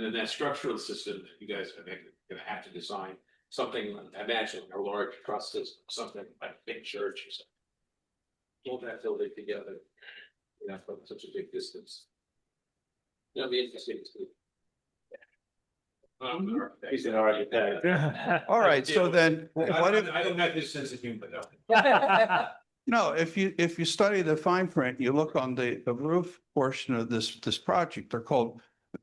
then that structural system that you guys are gonna have to design something, I imagine a large truss system, something like a big church or something. Pull that building together, you know, from such a big distance. It'll be interesting to see. He's an architect. All right, so then, what if, I don't have this sense of humor though. no, if you study the fine print, you look on the roof portion of this project, they're called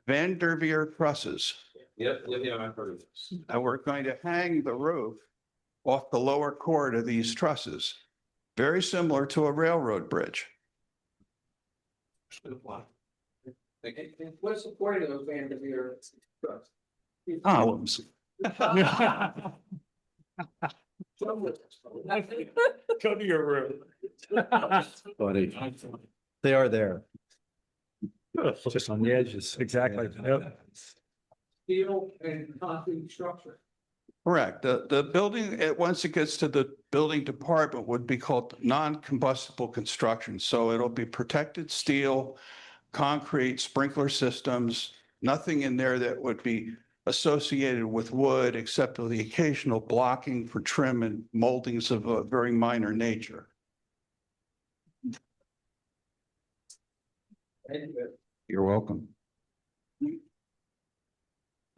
Van der Veer trusses. Yep, I've heard of this. And we're going to hang the roof off the lower chord of these trusses, very similar to a railroad bridge. What's the point of Van der Veer truss? Columns. Go to your room. Buddy, they are there. Just on the edges, exactly. Yep. Steel and concrete structure. Correct. The building, once it gets to the building department, would be called non-combustible construction. So it'll be protected steel, concrete, sprinkler systems, nothing in there that would be associated with wood, except for the occasional blocking for trim and moldings of a very minor nature. You're welcome.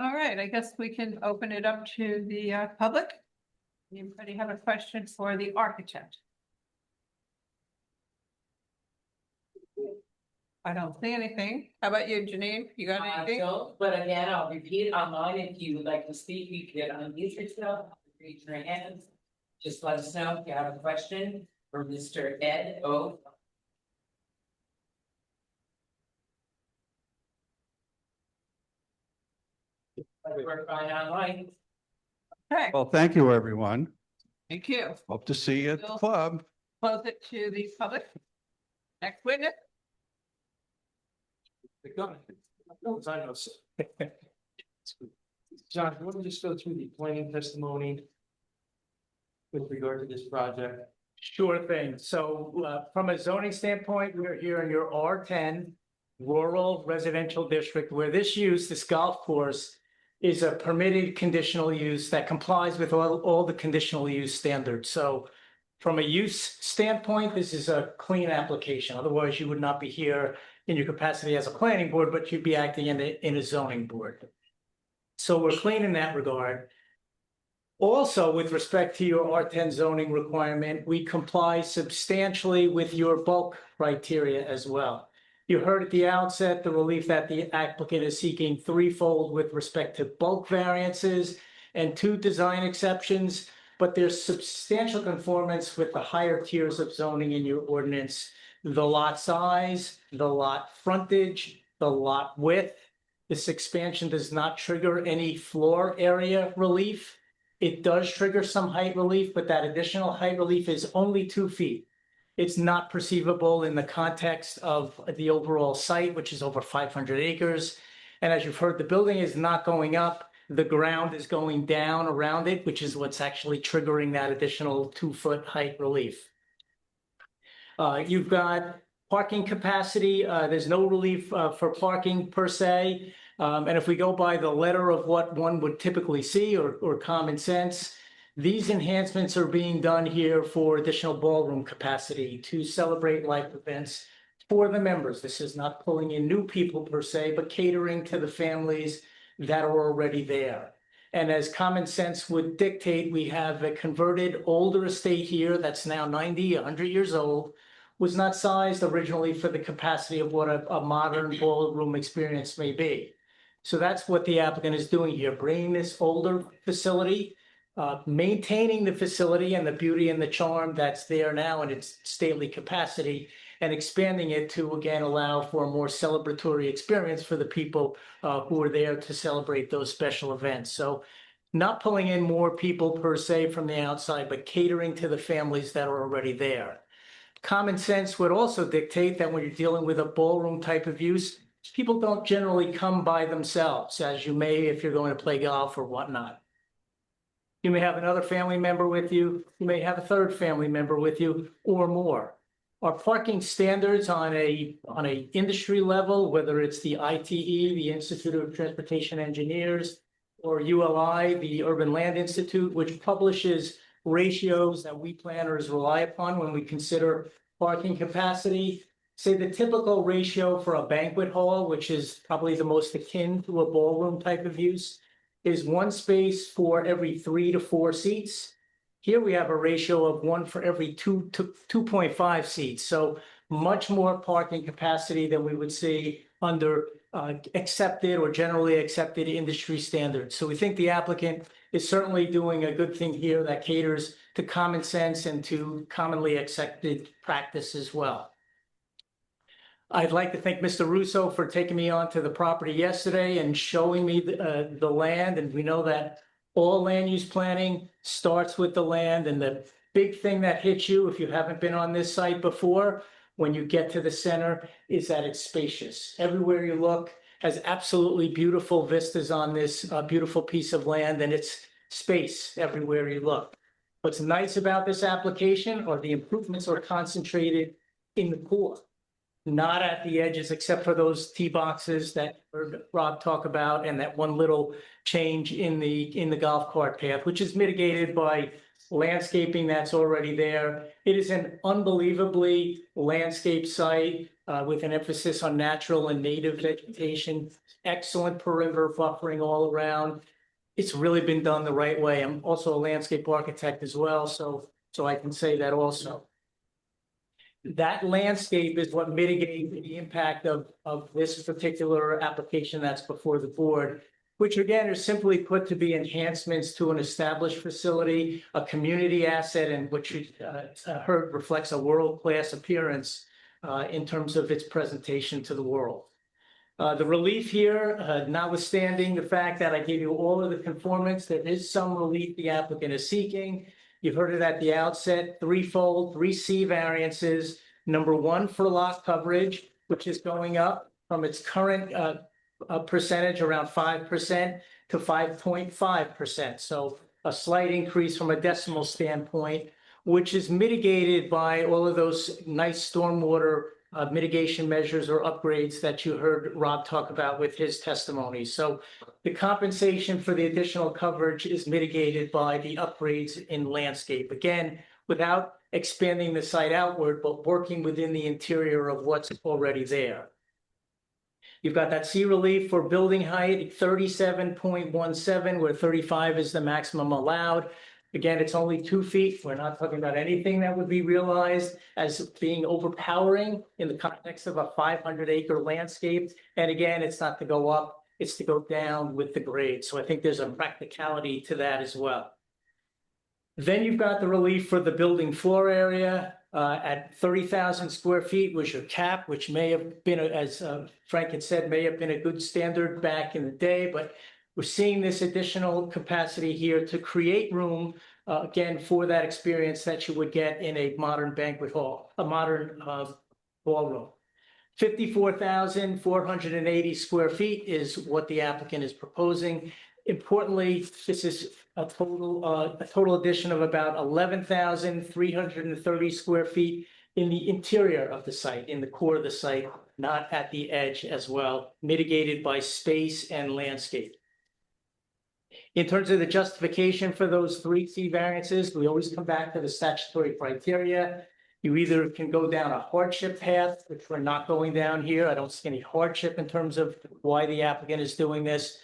All right, I guess we can open it up to the public. Anybody have a question for the architect? I don't see anything. How about you, Janine? You got anything? So, but again, I'll repeat it online. If you would like to speak, you can unmute yourself, raise your hands. Just let us know if you have a question for Mr. Ed O. We're fine online. Okay, Well, thank you, everyone. thank you. Hope to see you at the club. Close it to the public. Next witness. John, you want to just go through the planning testimony with regard to this project? Sure thing. So from a zoning standpoint, we're here in your R10 rural residential district where this use, this golf course, is a permitted conditional use that complies with all the conditional use standards. So from a use standpoint, this is a clean application. Otherwise, you would not be here in your capacity as a planning board, but you'd be acting in a zoning board. So we're clean in that regard. Also, with respect to your R10 zoning requirement, we comply substantially with your bulk criteria as well. You heard at the outset the relief that the applicant is seeking threefold with respect to bulk variances and 2 design exceptions, but there's substantial conformance with the higher tiers of zoning in your ordinance: the lot size, the lot frontage, the lot width. This expansion does not trigger any floor area relief. It does trigger some height relief, but that additional height relief is only 2 feet. It's not perceivable in the context of the overall site, which is over 500 acres. And as you've heard, the building is not going up. The ground is going down around it, which is what's actually triggering that additional 2-foot height relief. You've got parking capacity. There's no relief for parking per se. And if we go by the letter of what one would typically see or common sense, these enhancements are being done here for additional ballroom capacity to celebrate life events for the members. This is not pulling in new people per se, but catering to the families that are already there. And as common sense would dictate, we have a converted older estate here that's now 90, 100 years old, was not sized originally for the capacity of what a modern ballroom experience may be. So that's what the applicant is doing here, bringing this older facility, maintaining the facility and the beauty and the charm that's there now in its stately capacity, and expanding it to, again, allow for a more celebratory experience for the people who are there to celebrate those special events. So not pulling in more people per se from the outside, but catering to the families that are already there. Common sense would also dictate that when you're dealing with a ballroom type of use, people don't generally come by themselves, as you may if you're going to play golf or whatnot. You may have another family member with you. You may have a third family member with you or more. Our parking standards on a industry level, whether it's the ITE, the Institute of Transportation Engineers, or ULI, the Urban Land Institute, which publishes ratios that we planners rely upon when we consider parking capacity. Say the typical ratio for a banquet hall, which is probably the most akin to a ballroom type of use, is 1 space for every 3 to 4 seats. Here we have a ratio of 1 for every 2 to 2.5 seats. So much more parking capacity than we would see under accepted or generally accepted industry standards. So we think the applicant is certainly doing a good thing here that caters to common sense and to commonly accepted practice as well. I'd like to thank Mr. Russo for taking me onto the property yesterday and showing me the land. And we know that all land use planning starts with the land. And the big thing that hits you, if you haven't been on this site before, when you get to the center, is that it's spacious. Everywhere you look has absolutely beautiful vistas on this beautiful piece of land, and it's space everywhere you look. What's nice about this application are the improvements are concentrated in the core, not at the edges, except for those tee boxes that you heard Rob talk about, and that one little change in the golf cart path, which is mitigated by landscaping that's already there. It is an unbelievably landscaped site with an emphasis on natural and native vegetation, excellent perimeter buffering all around. It's really been done the right way. I'm also a landscape architect as well, so I can say that also. That landscape is what mitigates the impact of this particular application that's before the board, which again are simply put to be enhancements to an established facility, a community asset, and which you heard reflects a world-class appearance in terms of its presentation to the world. The relief here, notwithstanding the fact that I gave you all of the conformance, there is some relief the applicant is seeking. You've heard it at the outset, threefold, 3C variances. Number 1 for lot coverage, which is going up from its current percentage around 5% to 5.5%. So a slight increase from a decimal standpoint, which is mitigated by all of those nice stormwater mitigation measures or upgrades that you heard Rob talk about with his testimony. So the compensation for the additional coverage is mitigated by the upgrades in landscape. Again, without expanding the site outward, but working within the interior of what's already there. You've got that C relief for building height, 37.17, where 35 is the maximum allowed. Again, it's only 2 feet. We're not talking about anything that would be realized as being overpowering in the context of a 500-acre landscape. And again, it's not to go up, it's to go down with the grade. So I think there's a practicality to that as well. Then you've got the relief for the building floor area at 30,000 square feet was your cap, which may have been, as Frank had said, may have been a good standard back in the day, but we're seeing this additional capacity here to create room, again, for that experience that you would get in a modern banquet hall, a modern ballroom. 54,480 square feet is what the applicant is proposing. Importantly, this is a total addition of about 11,330 square feet in the interior of the site, in the core of the site, not at the edge as well, mitigated by space and landscape. In terms of the justification for those 3 C variances, we always come back to the statutory criteria. You either can go down a hardship path, which we're not going down here. I don't see any hardship in terms of why the applicant is doing this.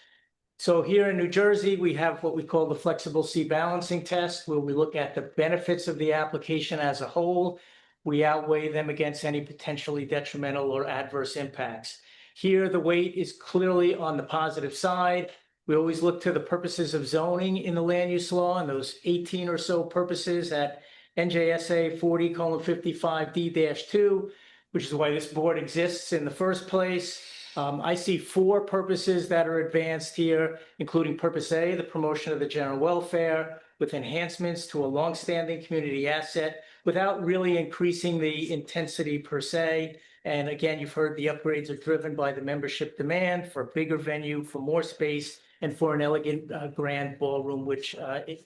So here in New Jersey, we have what we call the flexible C balancing test, where we look at the benefits of the application as a whole. We outweigh them against any potentially detrimental or adverse impacts. Here, the weight is clearly on the positive side. We always look to the purposes of zoning in the land use law and those 18 or so purposes at NJSA 40:55D-2, which is why this board exists in the first place. I see 4 purposes that are advanced here, including Purpose A, the promotion of the general welfare, with enhancements to a longstanding community asset without really increasing the intensity per se. And again, you've heard the upgrades are driven by the membership demand for a bigger venue, for more space, and for an elegant grand ballroom, which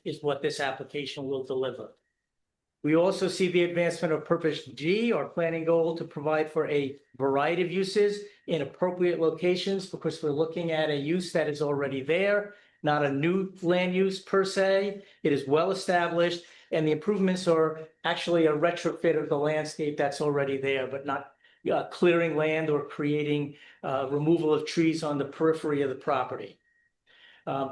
is what this application will deliver. We also see the advancement of Purpose G, our planning goal to provide for a variety of uses in appropriate locations, because we're looking at a use that is already there, not a new land use per se. It is well established, and the improvements are actually a retrofit of the landscape that's already there, but not clearing land or creating removal of trees on the periphery of the property.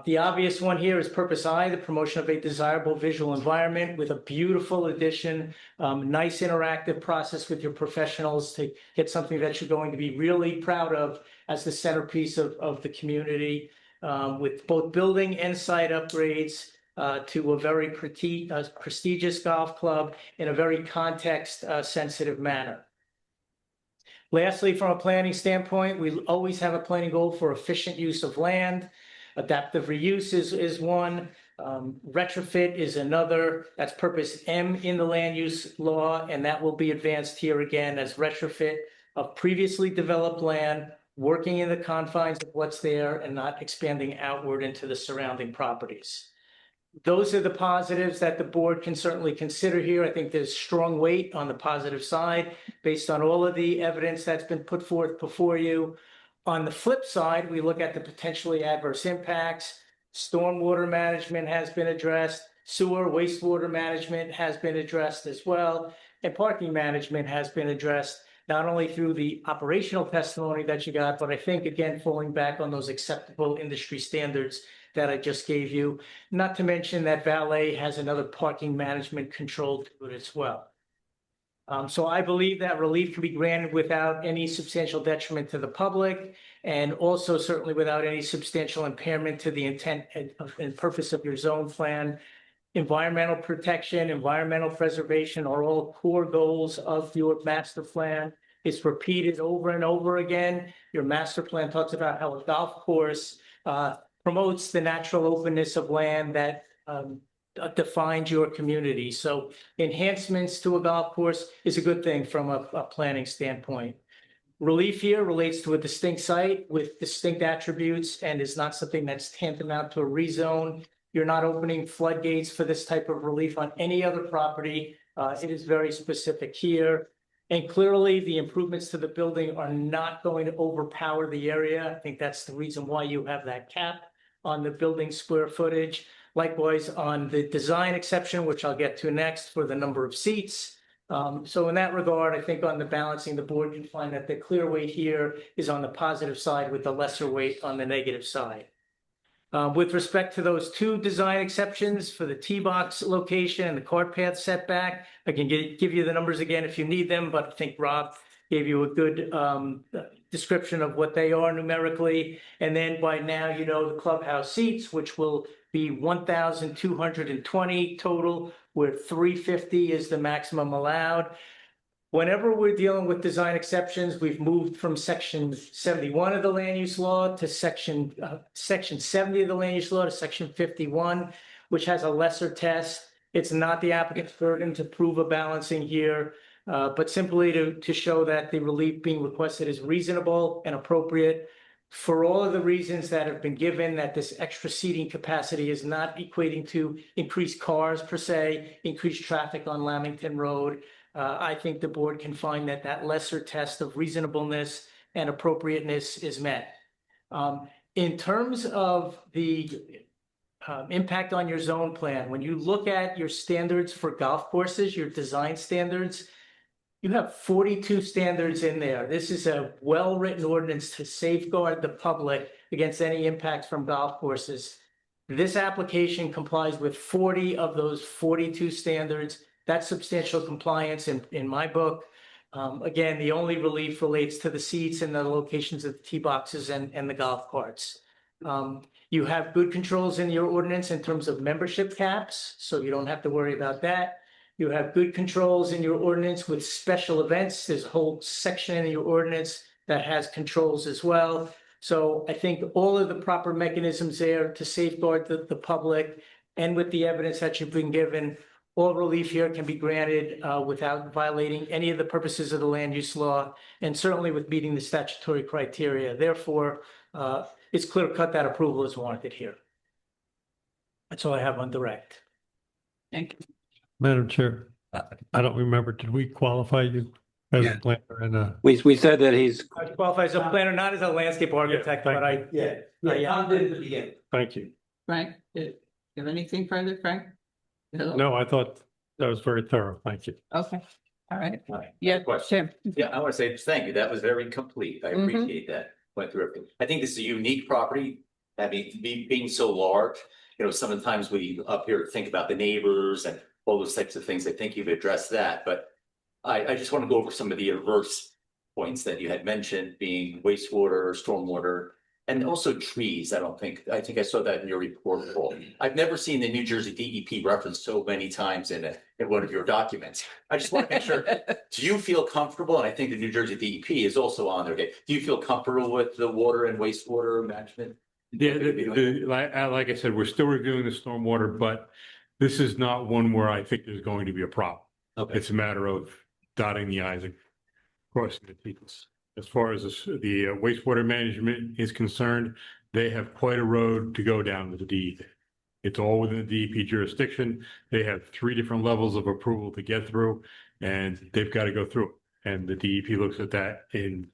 The obvious one here is Purpose I, the promotion of a desirable visual environment with a beautiful addition, nice interactive process with your professionals to get something that you're going to be really proud of as the centerpiece of the community, with both building and site upgrades to a very prestigious golf club in a very context sensitive manner. Lastly, from a planning standpoint, we always have a planning goal for efficient use of land. Adaptive reuse is one. Retrofit is another. That's Purpose M in the land use law, and that will be advanced here again as retrofit of previously developed land, working in the confines of what's there and not expanding outward into the surrounding properties. Those are the positives that the board can certainly consider here. I think there's strong weight on the positive side based on all of the evidence that's been put forth before you. On the flip side, we look at the potentially adverse impacts. Stormwater management has been addressed. Sewer, wastewater management has been addressed as well. And parking management has been addressed, not only through the operational testimony that you got, but I think, again, falling back on those acceptable industry standards that I just gave you. Not to mention that valet has another parking management control to it as well. So I believe that relief can be granted without any substantial detriment to the public, and also certainly without any substantial impairment to the intent and purpose of your zone plan. Environmental protection, environmental preservation are all core goals of your master plan. It's repeated over and over again. Your master plan talks about how a golf course promotes the natural openness of land that defines your community. So enhancements to a golf course is a good thing from a planning standpoint. Relief here relates to a distinct site with distinct attributes and is not something that's tantamount to a rezone. You're not opening floodgates for this type of relief on any other property. It is very specific here. And clearly the improvements to the building are not going to overpower the area. I think that's the reason why you have that cap on the building square footage. Likewise, on the design exception, which I'll get to next for the number of seats, So in that regard, I think on the balancing, the board can find that the clear weight here is on the positive side with the lesser weight on the negative side. With respect to those two design exceptions for the tee box location and the cart path setback, I can give you the numbers again if you need them, but I think Rob gave you a good description of what they are numerically. And then by now, you know, the clubhouse seats, which will be 1,220 total, where 350 is the maximum allowed. Whenever we're dealing with design exceptions, we've moved from section 71 of the land use law to section 70 of the land use law to section 51, which has a lesser test. It's not the applicant's burden to prove a balancing here, but simply to show that the relief being requested is reasonable and appropriate for all of the reasons that have been given, that this extra seating capacity is not equating to increased cars per se, increased traffic on Lamington Road. I think the board can find that that lesser test of reasonableness and appropriateness is met. In terms of the impact on your zone plan, when you look at your standards for golf courses, your design standards, you have 42 standards in there. This is a well-written ordinance to safeguard the public against any impacts from golf courses. This application complies with 40 of those 42 standards. That's substantial compliance in my book. Again, the only relief relates to the seats and the locations of the tee boxes and the golf carts. You have good controls in your ordinance in terms of membership caps, so you don't have to worry about that. You have good controls in your ordinance with special events. There's a whole section in your ordinance that has controls as well. So I think all of the proper mechanisms there to safeguard the public, and with the evidence that you've been given, all relief here can be granted without violating any of the purposes of the land use law, and certainly with meeting the statutory criteria. Therefore, it's clear cut that approval is warranted here. That's all I have on direct. Thank you. Madam Chair, I don't remember, did we qualify you as Yeah. a planner and a? We said that he's, I qualify as a planner, not as a landscape architect, thank but I, Tom did at the beginning. Thank you. Frank, you have anything further, Frank? No, I thought that was very thorough. Thank you. Okay, all right. Hi. Yeah, Question. Tim. Yeah, I want to say thank you. That was very complete. I Mhm. appreciate that. Went through everything. I think this is a unique property, being so large. You know, sometimes we up here think about the neighbors and all those types of things. I think you've addressed that, but I just want to go over some of the adverse points that you had mentioned, being wastewater, stormwater, and also trees. I think I saw that in your report, Paul. I've never seen the New Jersey DEP referenced so many times in one of your documents. I just want to make sure, do you feel comfortable? And I think the New Jersey DEP is also on there. Do you feel comfortable with the water and wastewater management? Yeah, like I said, we're still reviewing the stormwater, but this is not one where I think there's going to be a problem. Okay. It's a matter of dotting the i's and crossing the t's. As far as the wastewater management is concerned, they have quite a road to go down with the DEP. It's all within the DEP jurisdiction. They have 3 different levels of approval to get through, and they've got to go through it. And the DEP looks at that in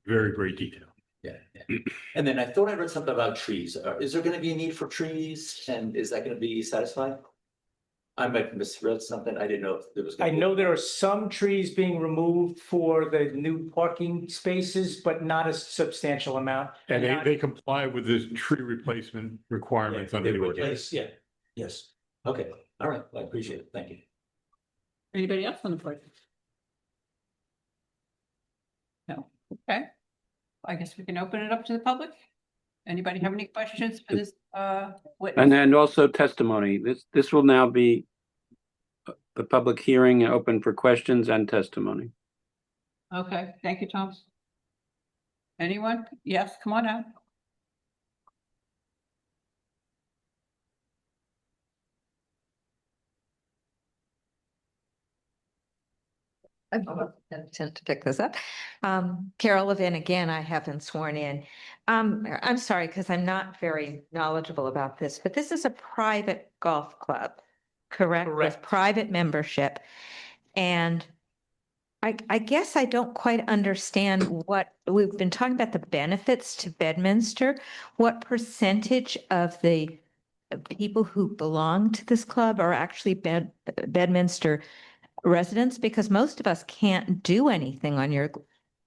very great detail. Yeah. And then I thought I read something about trees. Is there going to be a need for trees, and is that going to be satisfied? I might have misread something. I didn't know if there was. I know there are some trees being removed for the new parking spaces, but not a substantial amount. And they comply with the tree replacement requirements under the ordinance. Yeah, yes. Okay, all right. I appreciate it. Thank you. Anybody else on the board? No, okay. I guess we can open it up to the public. Anybody have any questions for this witness? and then also testimony. This will now be the public hearing open for questions and testimony. Okay, thank you, Tom. Anyone? Yes, come on out. I tend to pick this up. Carol Levin, again, I haven't sworn in. I'm sorry, because I'm not very knowledgeable about this, but this is a private golf club, correct? Correct. With private membership. And I guess I don't quite understand what, we've been talking about the benefits to Bedminster. What percentage of the people who belong to this club are actually Bedminster residents? Because most of us can't do anything on your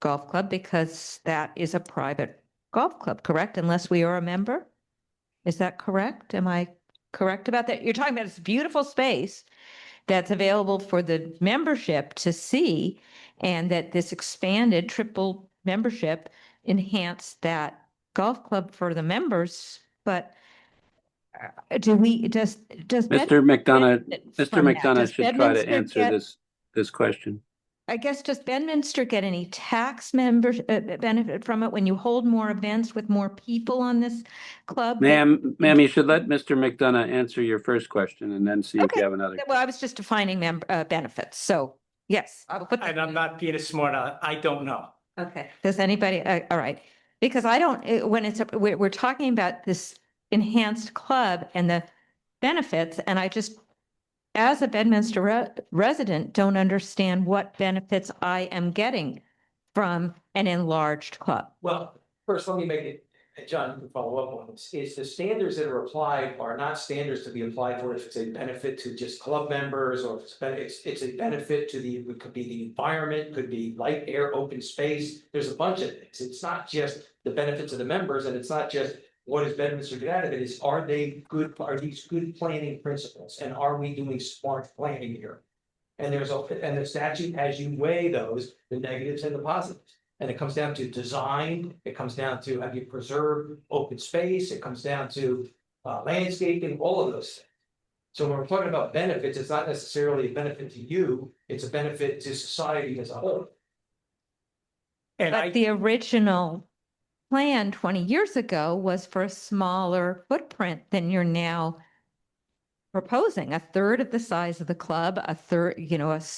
golf club because that is a private golf club, correct? Unless we are a member? Is that correct? Am I correct about that? You're talking about this beautiful space that's available for the membership to see, and that this expanded triple membership enhanced that golf club for the members, but does Mr. McDonough, benefit Mr. from that? McDonough Does should try to Bedminster answer get- this question. I guess, does Bedminster get any tax members benefit from it when you hold more events with more people on this club? Ma'am, you should let Mr. McDonough answer your first question and then see if you have another. Well, I was just defining benefits, so yes, I will put. And I'm not being a smart aleck. I don't know. Okay, does anybody, all right, because I don't, when it's, we're talking about this enhanced club and the benefits, and I just, as a Bedminster resident, don't understand what benefits I am getting from an enlarged club. Well, first, let me make it, and John, you can follow up on this, is the standards that are applied are not standards to be applied for if it's a benefit to just club members, or if it's a benefit to the, it could be the environment, could be light, air, open space. There's a bunch of things. It's not just the benefits of the members, and it's not just what is Bedminster get out of it, is are these good planning principles, and are we doing smart planning here? And and the statute, as you weigh those, the negatives and the positives. And it comes down to design, it comes down to have you preserved open space, it comes down to landscaping, all of those things. So when we're talking about benefits, it's not necessarily a benefit to you, it's a benefit to society as a whole. But the original plan 20 years ago was for a smaller footprint than you're now proposing, a third of the size of the club, a third,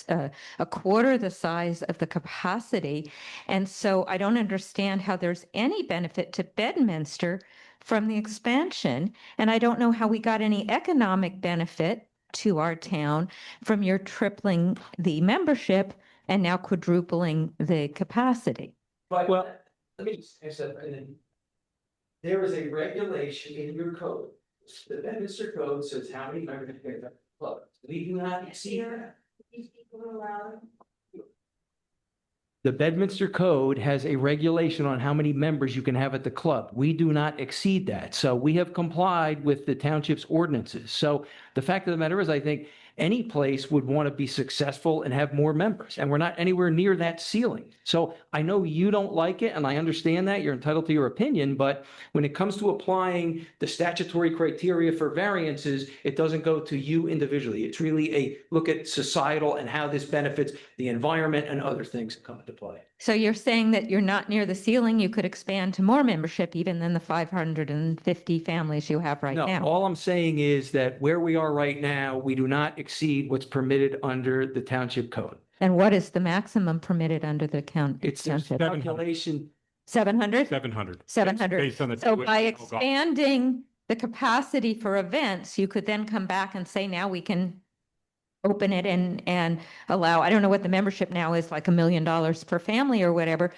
a quarter the size of the capacity. And so I don't understand how there's any benefit to Bedminster from the expansion. And I don't know how we got any economic benefit to our town from your tripling the membership and now quadrupling the capacity. But well, let me just answer that, and then there is a regulation in your code. The Bedminster Code says how many members you can have a club. We do not exceed that. The Bedminster Code has a regulation on how many members you can have at the club. We do not exceed that. So we have complied with the township's ordinances. So the fact of the matter is, I think any place would want to be successful and have more members, and we're not anywhere near that ceiling. So I know you don't like it, and I understand that. You're entitled to your opinion, but when it comes to applying the statutory criteria for variances, it doesn't go to you individually. It's really a look at societal and how this benefits the environment and other things that come into play. So you're saying that you're not near the ceiling, you could expand to more membership even than the 550 families you have right No, now? all I'm saying is that where we are right now, we do not exceed what's permitted under the township code. And what is the maximum permitted under the It's a township? calculation. 700? 700. 700. Based on the So two by additional golf- expanding the capacity for events, you could then come back and say, now we can open it and allow, I don't know what the membership now is, like $1 million per family or whatever,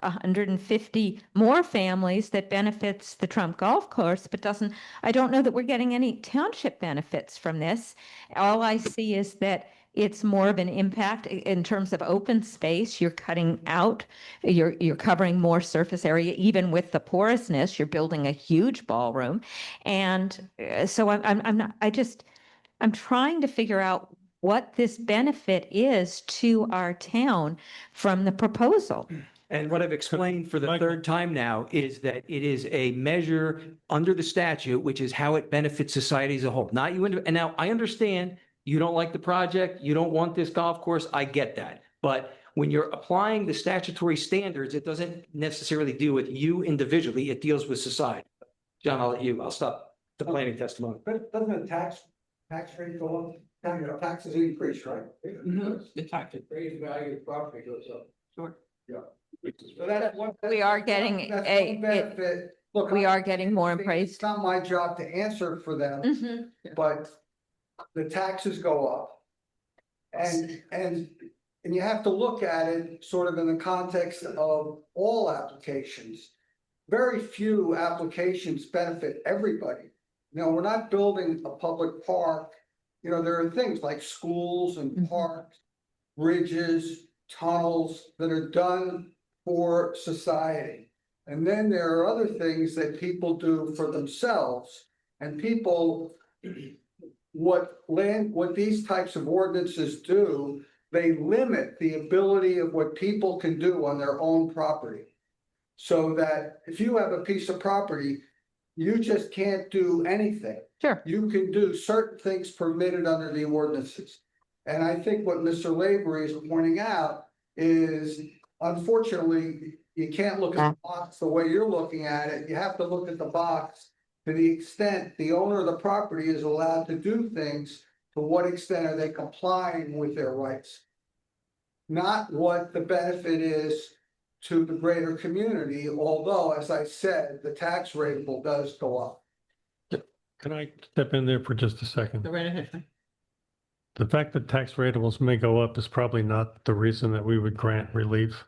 150 more families that benefits the Trump Golf Course, but I don't know that we're getting any township benefits from this. All I see is that it's more of an impact in terms of open space. You're cutting out, you're covering more surface area, even with the porousness, you're building a huge ballroom. And so I'm trying to figure out what this benefit is to our town from the proposal. And what I've explained for the third time now is that it is a measure under the statute, which is how it benefits society as a whole, not you. And now I understand you don't like the project, you don't want this golf course, I get that. But when you're applying the statutory standards, it doesn't necessarily deal with you individually, it deals with society. John, I'll stop the planning testimony. But doesn't the tax rate go up? Taxes increase, right? The tax. Raise value of property goes up. Sure. Yeah. So that's one. We are getting that's a- one benefit. Look, We are getting more appraised. It's not my job to answer for them, Mhm. but the taxes go up. And you have to look at it sort of in the context of all applications. Very few applications benefit everybody. You know, we're not building a public park you know, there are things like schools and parks, bridges, tunnels that are done for society. And then there are other things that people do for themselves. And people, what these types of ordinances do, they limit the ability of what people can do on their own property. So that if you have a piece of property, you just can't do anything. Sure. You can do certain things permitted under the ordinances. And I think what Mr. Lavery is pointing out is, unfortunately, you can't look at the box the way you're looking at it. You have to look at the box to the extent the owner of the property is allowed to do things. To what extent are they complying with their rights? Not what the benefit is to the greater community, although, as I said, the tax rate does go up. Can I step in there for just a second? Go right ahead. The fact that tax ratables may go up is probably not the reason that we would grant relief.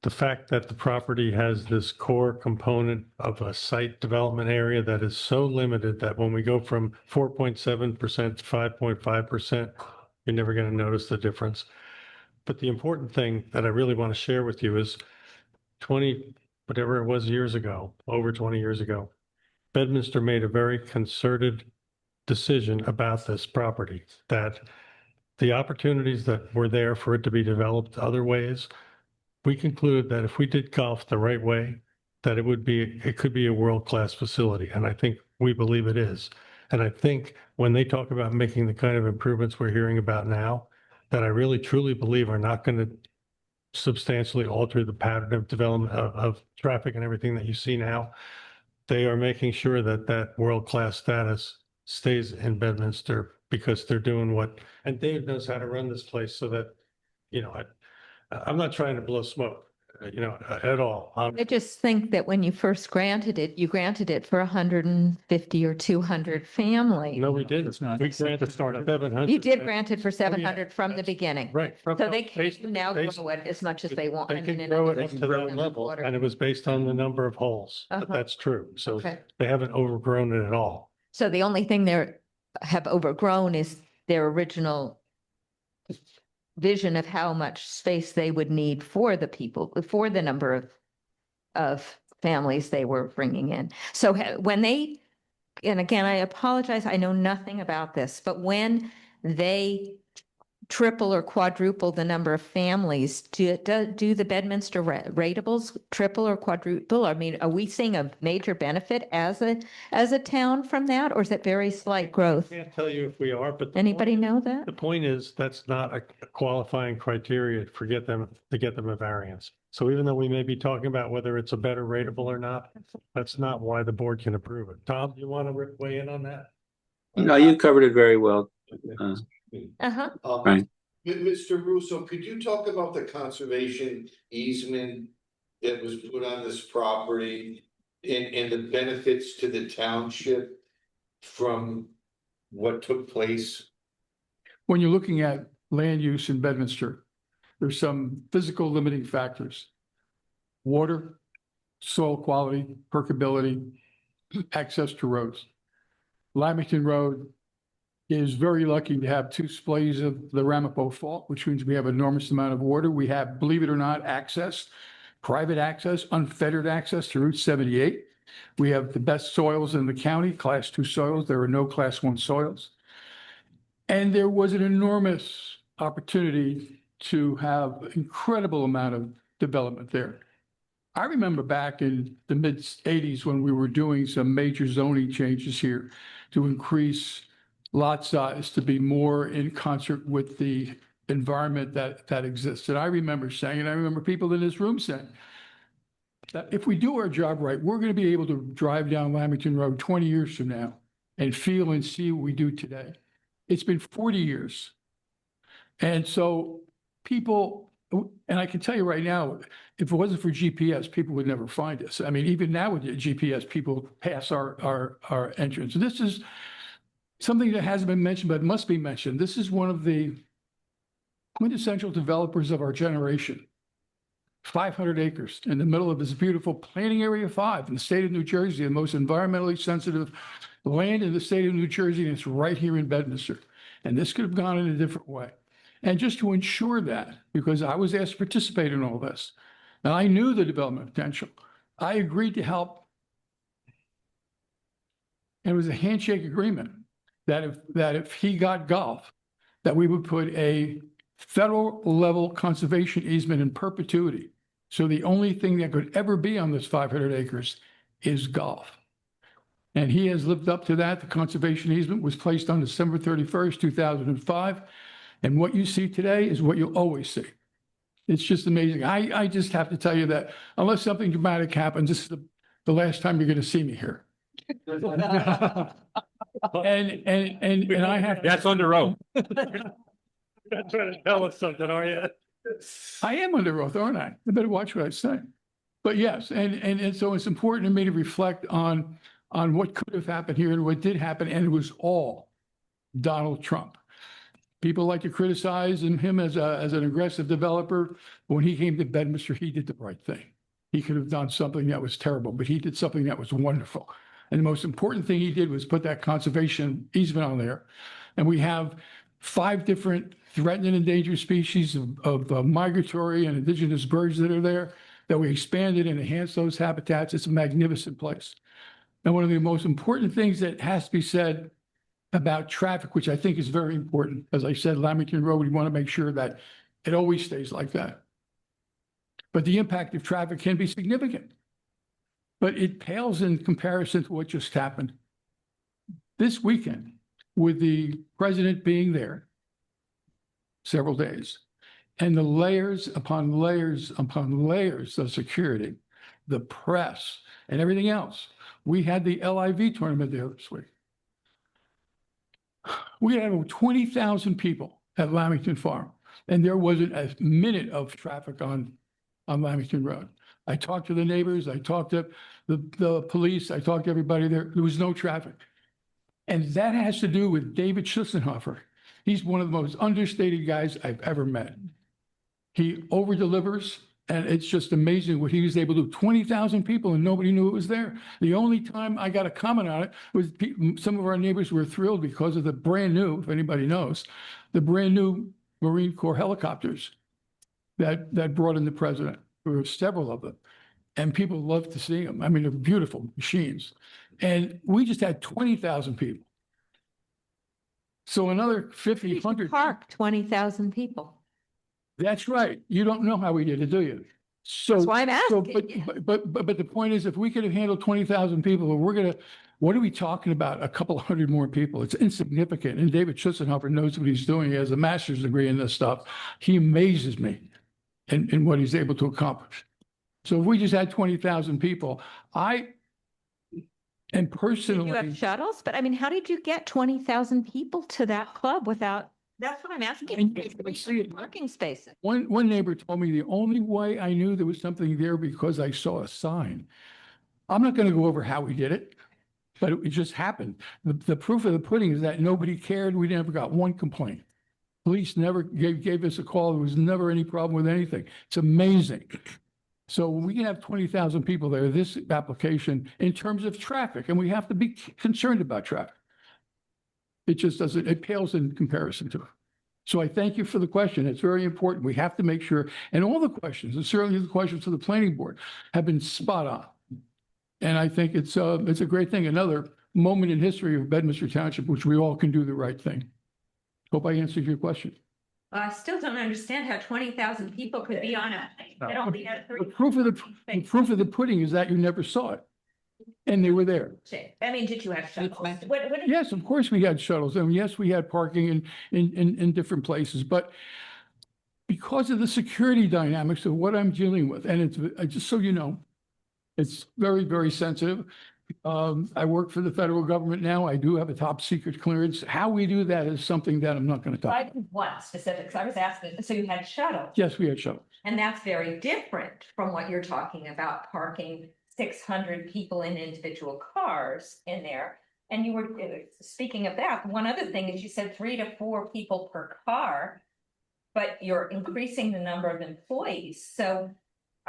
The fact that the property has this core component of a site development area that is so limited that when we go from 4.7% to 5.5%, you're never going to notice the difference. But the important thing that I really want to share with you is 20, whatever it was years ago, over 20 years ago, Bedminster made a very concerted decision about this property, that the opportunities that were there for it to be developed other ways, we concluded that if we did golf the right way, that it could be a world-class facility. And I think we believe it is. And I think when they talk about making the kind of improvements we're hearing about now, that I really truly believe are not going to substantially alter the pattern of development of traffic and everything that you see now, they are making sure that that world-class status stays in Bedminster, because they're doing what, and Dave knows how to run this place so that, you know, I'm not trying to blow smoke, you know, at all. I just think that when you first granted it, you granted it for 150 or 200 families. No, we didn't. It's not. We granted 700. You did grant it for 700 from the beginning. Right. So they can now grow it as much as they want. They I can mean, grow it in up to that level, and it was based on the number of holes. But that's true. So Okay. they haven't overgrown it at all. So the only thing they have overgrown is their original vision of how much space they would need for the people, for the number of families they were bringing in. So when they, and again, I apologize, I know nothing about this, but when they triple or quadruple the number of families, do the Bedminster ratables triple or quadruple? I mean, are we seeing a major benefit as a town from that, or is it very slight growth? I can't tell you if we are, but Anybody know that? the point is that's not a qualifying criteria to get them a variance. So even though we may be talking about whether it's a better rateable or not, that's not why the board can approve it. Tom, do you want to weigh in on that? No, you covered it very well. Uh-huh. Right. Mr. Russo, could you talk about the conservation easement that was put on this property and the benefits to the township from what took place? When you're looking at land use in Bedminster, there's some physical limiting factors. Water, soil quality, permeability, access to roads. Lamington Road is very lucky to have two splays of the Ramapo Fault, which means we have enormous amount of water. We have, believe it or not, access, private access, unfettered access to Route 78. We have the best soils in the county, Class 2 soils. There are no Class 1 soils. And there was an enormous opportunity to have incredible amount of development there. I remember back in the mid-'80s when we were doing some major zoning changes here to increase lot size to be more in concert with the environment that exists. And I remember saying, and I remember people in this room saying, that if we do our job right, we're going to be able to drive down Lamington Road 20 years from now and feel and see what we do today. It's been 40 years. And so people, and I can tell you right now, if it wasn't for GPS, people would never find us. I mean, even now with GPS, people pass our entrance. This is something that hasn't been mentioned, but must be mentioned. This is one of the quintessential developers of our generation. 500 acres in the middle of this beautiful planning area 5 in the state of New Jersey, the most environmentally sensitive land in the state of New Jersey, and it's right here in Bedminster. And this could have gone in a different way. And just to ensure that, because I was asked to participate in all this, and I knew the development potential, I agreed to help. And it was a handshake agreement that if he got golf, that we would put a federal level conservation easement in perpetuity. So the only thing that could ever be on this 500 acres is golf. And he has lived up to that. The conservation easement was placed on December 31st, 2005. And what you see today is what you'll always see. It's just amazing. I just have to tell you that unless something dramatic happens, this is the last time you're going to see me here. And I have. That's under oath. You're not trying to tell us something, are you? I am under oath, aren't I? I better watch what I say. But yes, and so it's important to me to reflect on what could have happened here and what did happen, and it was all Donald Trump. People like to criticize him as an aggressive developer. When he came to Bedminster, he did the right thing. He could have done something that was terrible, but he did something that was wonderful. And the most important thing he did was put that conservation easement on there. And we have 5 different threatened and endangered species of migratory and indigenous birds that are there, that we expanded and enhanced those habitats. It's a magnificent place. And one of the most important things that has to be said about traffic, which I think is very important, as I said, Lamington Road, we want to make sure that it always stays like that. But the impact of traffic can be significant. But it pales in comparison to what just happened this weekend, with the president being there several days, and the layers upon layers upon layers of security, the press and everything else. We had the LIV tournament there this week. We had over 20,000 people at Lamington Farm, and there wasn't a minute of traffic on Lamington Road. I talked to the neighbors, I talked to the police, I talked to everybody there. There was no traffic. And that has to do with David Schussenhofer. He's one of the most understated guys I've ever met. He over-delivers, and it's just amazing what he was able to do. 20,000 people and nobody knew it was there. The only time I got a comment on it was some of our neighbors were thrilled because of the brand new, if anybody knows, the brand new Marine Corps helicopters that brought in the president. There were several of them, and people loved to see them. I mean, they're beautiful machines. And we just had 20,000 people. So another 50, 100. Park 20,000 people. That's right. You don't know how we did it, do you? So That's why I'm asking. But the point is, if we could have handled 20,000 people, what are we talking about? A couple hundred more people. It's insignificant. And David Schussenhofer knows what he's doing. He has a master's degree in this stuff. He amazes me in what he's able to accomplish. So if we just had 20,000 people, and personally. You have shuttles, but I mean, how did you get 20,000 people to that club without? That's what I'm asking. And you can see it. Parking spaces. One neighbor told me the only way I knew there was something there because I saw a sign. I'm not going to go over how we did it, but it just happened. The proof of the pudding is that nobody cared. We never got one complaint. Police never gave us a call. There was never any problem with anything. It's amazing. So we can have 20,000 people there, this application, in terms of traffic, and we have to be concerned about traffic. It just doesn't, it pales in comparison to it. So I thank you for the question. It's very important. We have to make sure, and all the questions, and certainly the questions to the planning board, have been spot on. And I think it's a great thing. Another moment in history of Bedminster Township, which we all can do the right thing. Hope I answered your question. I still don't understand how 20,000 people could be on a. The proof of the pudding is that you never saw it, and they were there. I mean, did you have shuttles? Yes, of course we had shuttles, and yes, we had parking in different places, but because of the security dynamics of what I'm dealing with, and it's just so you know, it's very, very sensitive. I work for the federal government now. I do have a top secret clearance. How we do that is something that I'm not going to talk about. What specifics? I was asking, so you had shuttles. Yes, we had shuttles. And that's very different from what you're talking about, parking 600 people in individual cars in there. And you were speaking of that. One other thing is you said 3 to 4 people per car, but you're increasing the number of employees. So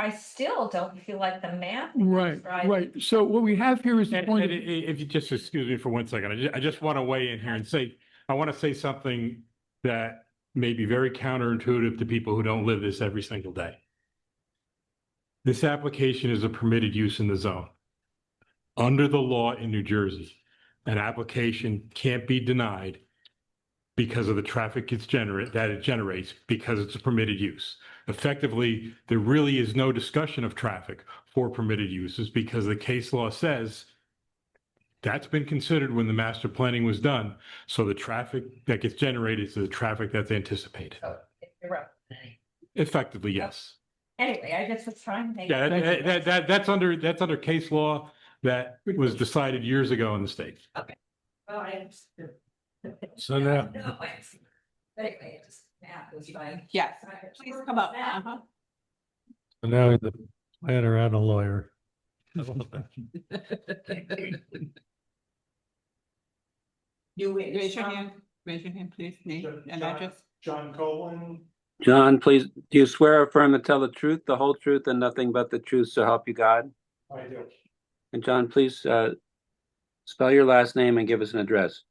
I still don't feel like the math. Right. So what we have here is. If you just excuse me for 1 second, I just want to weigh in here and say, I want to say something that may be very counterintuitive to people who don't live this every single day. This application is a permitted use in the zone. Under the law in New Jersey, an application can't be denied because of the traffic it generates because it's a permitted use. Effectively, there really is no discussion of traffic for permitted uses because the case law says that's been considered when the master planning was done. So the traffic that gets generated is the traffic that's anticipated. You're right. Effectively, yes. Anyway, I just was trying to make. Yeah, that's under case law that was decided years ago in the state. Okay. Well, I understood. So now. No, anyway, it just math was fine. Yes, please come up. Uh-huh. So now the planner and a lawyer. You raise your hand, please, name and address. John Colin. John, please, do you swear or affirm to tell the truth, the whole truth, and nothing but the truth, so help you God? I do. And John, please spell your last name and give us an address.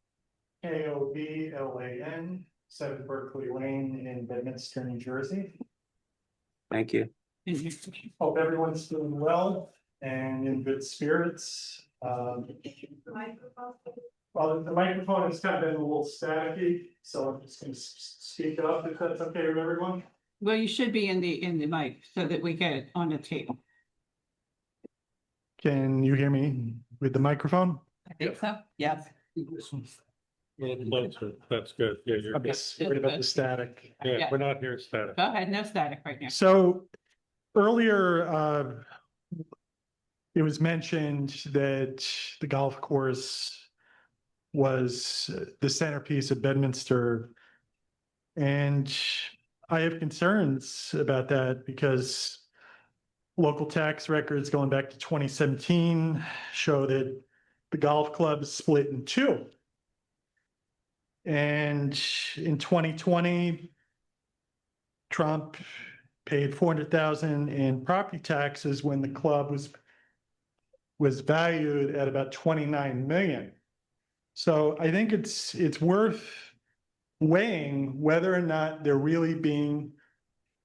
Koblan, 7 Berkeley Lane in Bedminster, New Jersey. Thank you. Hope everyone's doing well and in good spirits. Well, the microphone has kind of been a little staticky, so I'm just going to speak up if that's okay with everyone. Well, you should be in the mic so that we get it on the tape. Can you hear me with the microphone? I think so, yes. That's good. Yeah, I'm just worried about the static. Yeah. we're not here static. Go ahead, no static right now. So earlier, it was mentioned that the golf course was the centerpiece of Bedminster. And I have concerns about that because local tax records going back to 2017 show that the golf club is split in two. And in 2020, Trump paid $400,000 in property taxes when the club was valued at about 29 million. So I think it's worth weighing whether or not they're really being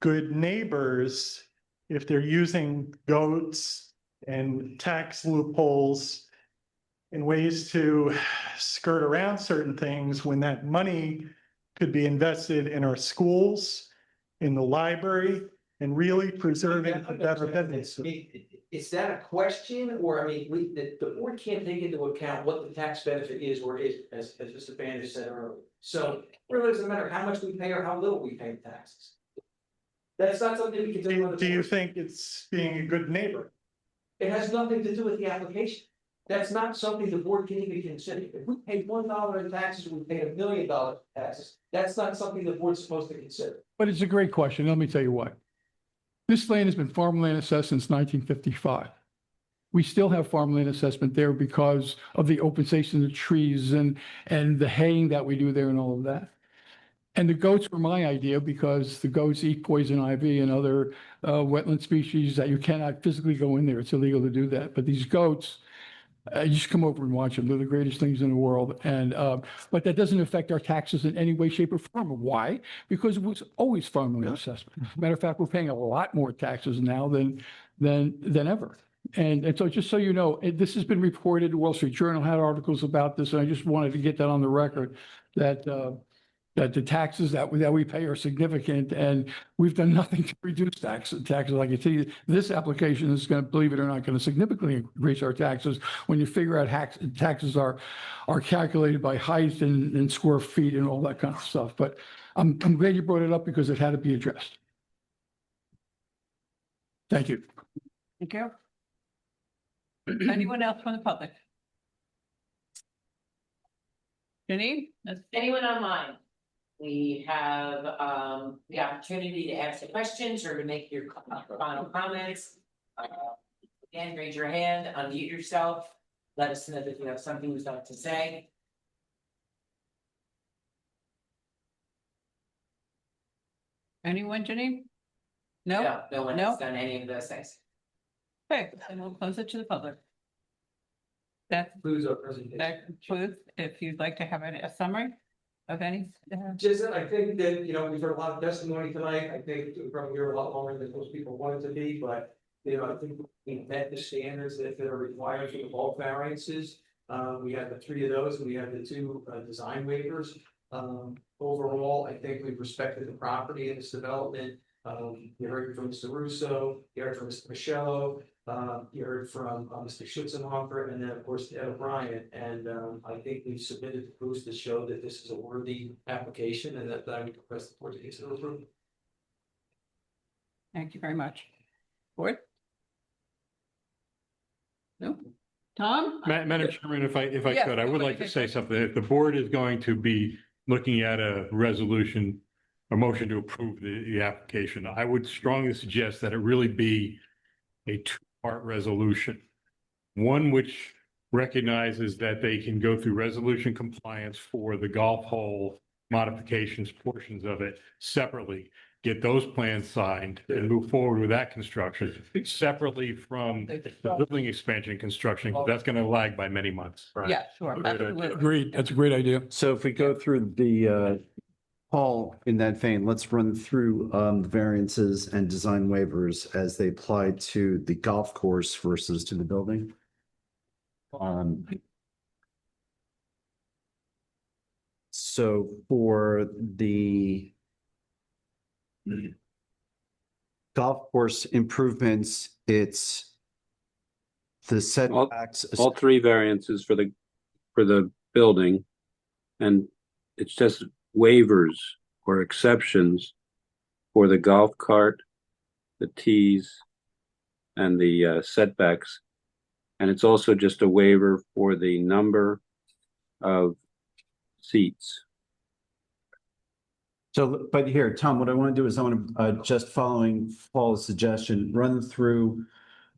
good neighbors if they're using goats and tax loopholes and ways to skirt around certain things when that money could be invested in our schools, in the library, and really preserving a better Bedminster. Is that a question, or, I mean, the board can't take into account what the tax benefit is or isn't, as Mr. Banders said earlier. So it really doesn't matter how much we pay or how little we pay in taxes. That's not something we can do. Do you think it's being a good neighbor? It has nothing to do with the application. That's not something the board can even consider. If we pay $1 in taxes, we pay $1 million in taxes. That's not something the board's supposed to consider. But it's a great question. Let me tell you why. This land has been farmland assessed since 1955. We still have farmland assessment there because of the open space and the trees and the haying that we do there and all of that. And the goats were my idea because the goats eat poison ivy and other wetland species that you cannot physically go in there. It's illegal to do that. But these goats, you just come over and watch them. They're the greatest things in the world. And but that doesn't affect our taxes in any way, shape, or form. Why? Because it was always farmland assessment. Matter of fact, we're paying a lot more taxes now than ever. And so just so you know, this has been reported. The Wall Street Journal had articles about this, and I just wanted to get that on the record that that the taxes that we pay are significant, and we've done nothing to reduce taxes. I can tell you, this application is going to, believe it or not, going to significantly increase our taxes when you figure out taxes are calculated by height and square feet and all that kind of stuff. But I'm glad you brought it up because it had to be addressed. Thank you. Thank you. Anyone else from the public? Janine? Anyone online? We have the opportunity to ask the questions or to make your final comments. Again, raise your hand, unmute yourself. Let us know that you have something you'd like to say. Anyone, Janine? No? No one has done any of those things. Okay, then we'll close it to the public. That concludes our presentation. That concludes, if you'd like to have a summary of any? Just, I think that, we've heard a lot of testimony tonight. I think we're probably here a lot longer than most people wanted to be, but, I think we met the standards that are required for the bulk variances. We had the 3 of those, and we had the 2 design waivers. Overall, I think we've respected the property and its development. You heard from Mr. Russo, you heard from Mr. Michello, you heard from Mr. Schutzenhofer, and then, of course, Ed O'Brien. And I think we've submitted the proofs to show that this is a worthy application and that I would request the board to consider approval. Thank you very much. Board? No? Tom? Madam Chairman, if I Yeah, could, I would go like to ahead. say something. If the board is going to be looking at a resolution, a motion to approve the application, I would strongly suggest that it really be a 2-part resolution. One which recognizes that they can go through resolution compliance for the golf hole modifications portions of it separately, get those plans signed and move forward with that construction separately from the building expansion construction. That's going to lag by many months. Yeah, sure. Absolutely. Agreed. That's a great idea. So if we go through the, Paul, in that vein, let's run through the variances and design waivers as they apply to the golf course versus to the building. So for the golf course improvements, it's the setbacks. All 3 variances for the building. And it's just waivers or exceptions for the golf cart, the tees, and the setbacks. And it's also just a waiver for the number of seats. So, but here, Tom, what I want to do is I want to, just following Paul's suggestion, run through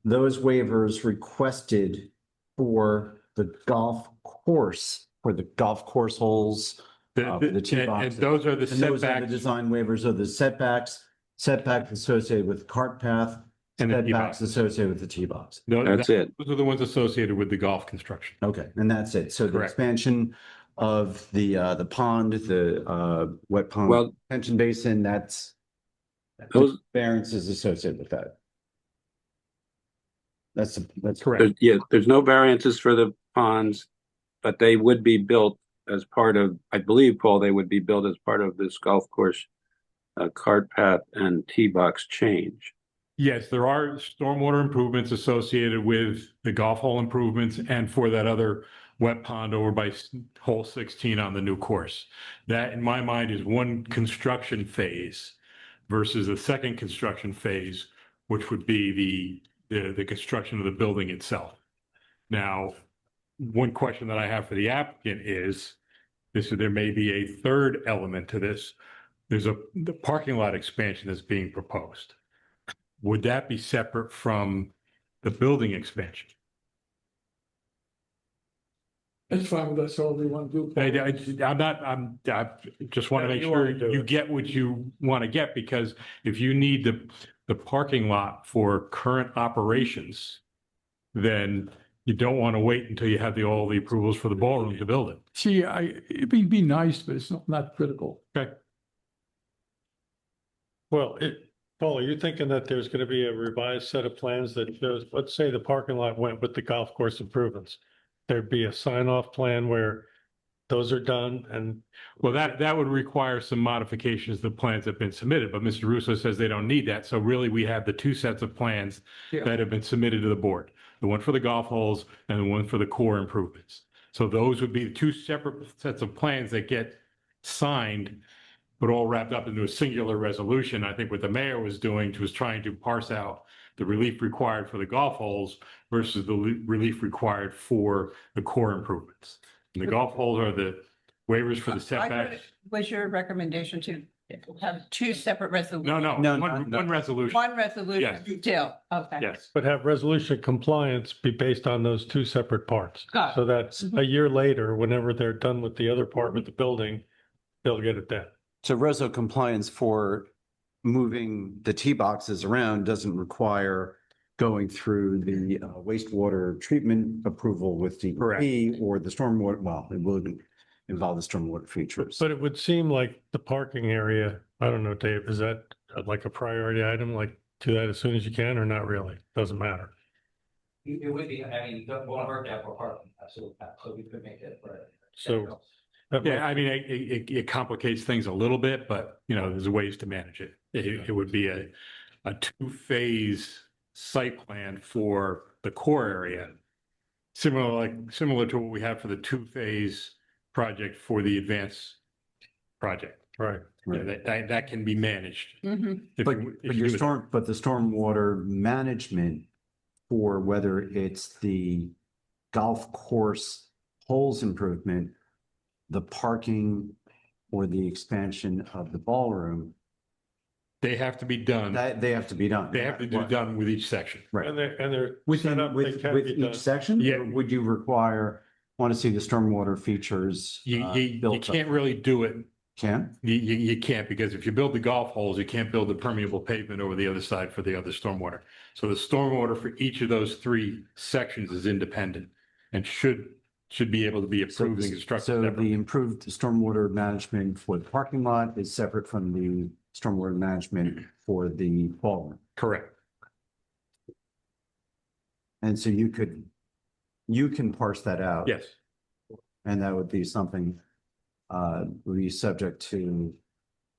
those waivers requested for the golf course, for the golf course holes, the tee And boxes. those are the And those are the setbacks design waivers of the setbacks associated with cart path, and the tee setbacks boxes. associated with the tee box. That's it. Those are the ones associated with the golf construction. Okay, and that's it. So the Correct. expansion of the pond, the wet pond Well, retention basin, that's those variances associated with that. That's Correct. there's no variances for the ponds, but they would be built as part of, I believe, Paul, they would be built as part of this golf course cart path and tee box change. Yes, there are stormwater improvements associated with the golf hole improvements and for that other wet pond over by hole 16 on the new course. That, in my mind, is one construction phase versus the second construction phase, which would be the construction of the building itself. Now, one question that I have for the applicant is, there may be a third element to this. The parking lot expansion that's being proposed. Would that be separate from the building expansion? It's fine with us, all we want to do. I just want to make sure you get what you want to get, because if you need the parking lot for current operations, then you don't want to wait until you have all the approvals for the ballroom to build it. See, it'd be nice, but it's not critical. Okay. Well, Paul, are you thinking that there's going to be a revised set of plans that shows, let's say the parking lot went with the golf course improvements? There'd be a sign-off plan where those are done and. Well, that would require some modifications to the plans that have been submitted, but Mr. Russo says they don't need that. So really, we have the 2 sets of plans that have been submitted to the board. The one for the golf holes and the one for the core improvements. So those would be 2 separate sets of plans that get signed, but all wrapped up into a singular resolution. I think what the mayor was doing was trying to parse out the relief required for the golf holes versus the relief required for the core improvements. And the golf holes are the waivers for the setbacks. Was your recommendation to have 2 separate resolutions? No, one resolution. One resolution Yes. still, okay. Yes. But have resolution compliance be based on those 2 separate parts. Got it. So that a year later, whenever they're done with the other part with the building, they'll get it then. So reso compliance for moving the tee boxes around doesn't require going through the wastewater treatment approval with DEP or the stormwater, well, it would involve the stormwater features. But it would seem like the parking area, I don't know, Dave, is that like a priority item, like do that as soon as you can or not really? Doesn't matter. It would be, I mean, don't want to hurt that for parking, so we could make it. So. Yeah, I mean, it complicates things a little bit, but you know, there's ways to manage it. It would be a two-phase site plan for the core area. Similar to what we have for the two-phase project for the advanced project. Right. Yeah, that can be managed. If But, you- but if your you- but the stormwater management for whether it's the golf course holes improvement, the parking, or the expansion of the ballroom, They have to be done. they have to be done. They have to be done with each section. Right. And they're Within, set up, they with can be each done. section? Yeah. Or would you want to see the stormwater features? You built up? can't really do it. Can? You can't, because if you build the golf holes, you can't build the permeable pavement over the other side for the other stormwater. So the stormwater for each of those three sections is independent and should be able to be approved and constructed. So separately. the improved stormwater management for the parking lot is separate from the stormwater management for the ballroom. Correct. And so you can parse that out. Yes. And that would be something would be subject to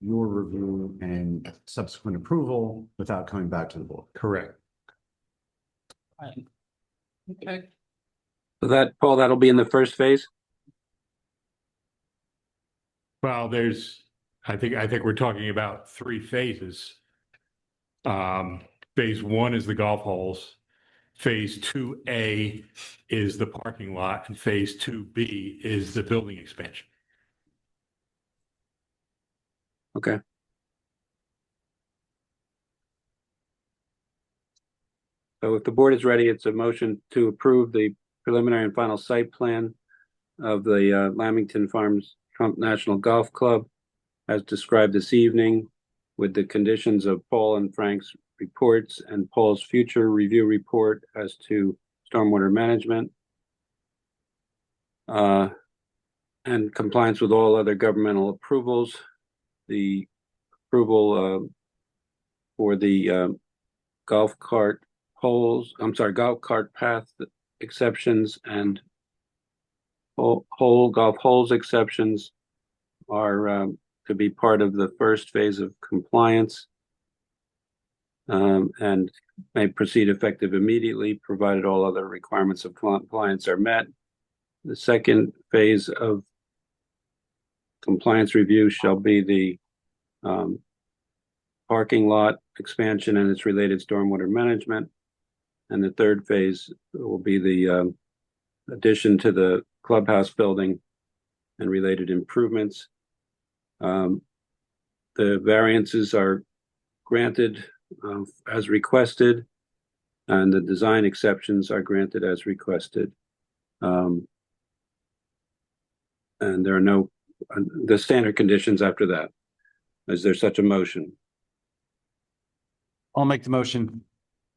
your review and subsequent approval without coming back to the board. Correct. Okay. So that, Paul, that'll be in the first phase? Well, I think we're talking about three phases. Phase one is the golf holes. Phase 2A is the parking lot, and phase 2B is the building expansion. Okay. So if the board is ready, it's a motion to approve the preliminary and final site plan of the Lamington Farms Trump National Golf Club as described this evening, with the conditions of Paul and Frank's reports and Paul's future review report as to stormwater management, and compliance with all other governmental approvals. The approval for the golf cart path exceptions and whole golf holes exceptions are to be part of the first phase of compliance, and may proceed effective immediately, provided all other requirements of compliance are met. The second phase of compliance review shall be the parking lot expansion and its related stormwater management. And the third phase will be the addition to the clubhouse building and related improvements. The variances are granted as requested, and the design exceptions are granted as requested. And there are no, the standard conditions after that. Is there such a motion? I'll make the motion.